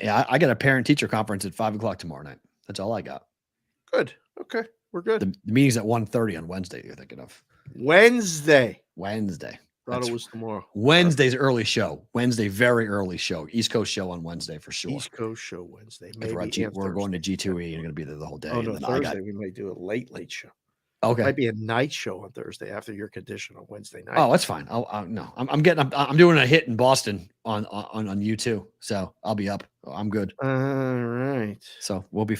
Yeah, I got a parent-teacher conference at 5:00 tomorrow night. That's all I got. Good. Okay. We're good. The meeting's at 1:30 on Wednesday, you're thinking of. Wednesday. Thought That's it was tomorrow. Wednesday's early show. Wednesday, very early show. East Coast show on Wednesday for sure. East Coast show Wednesday. Maybe we're going to G2E and you're going to be there the whole day. Oh, no, and then Thursday we might do a late show. Okay. Might be a night show on Thursday after your condition on Wednesday night. Oh, that's fine. I'm doing a hit in Boston on U2. So I'll be up. I'm good. All right. So we'll be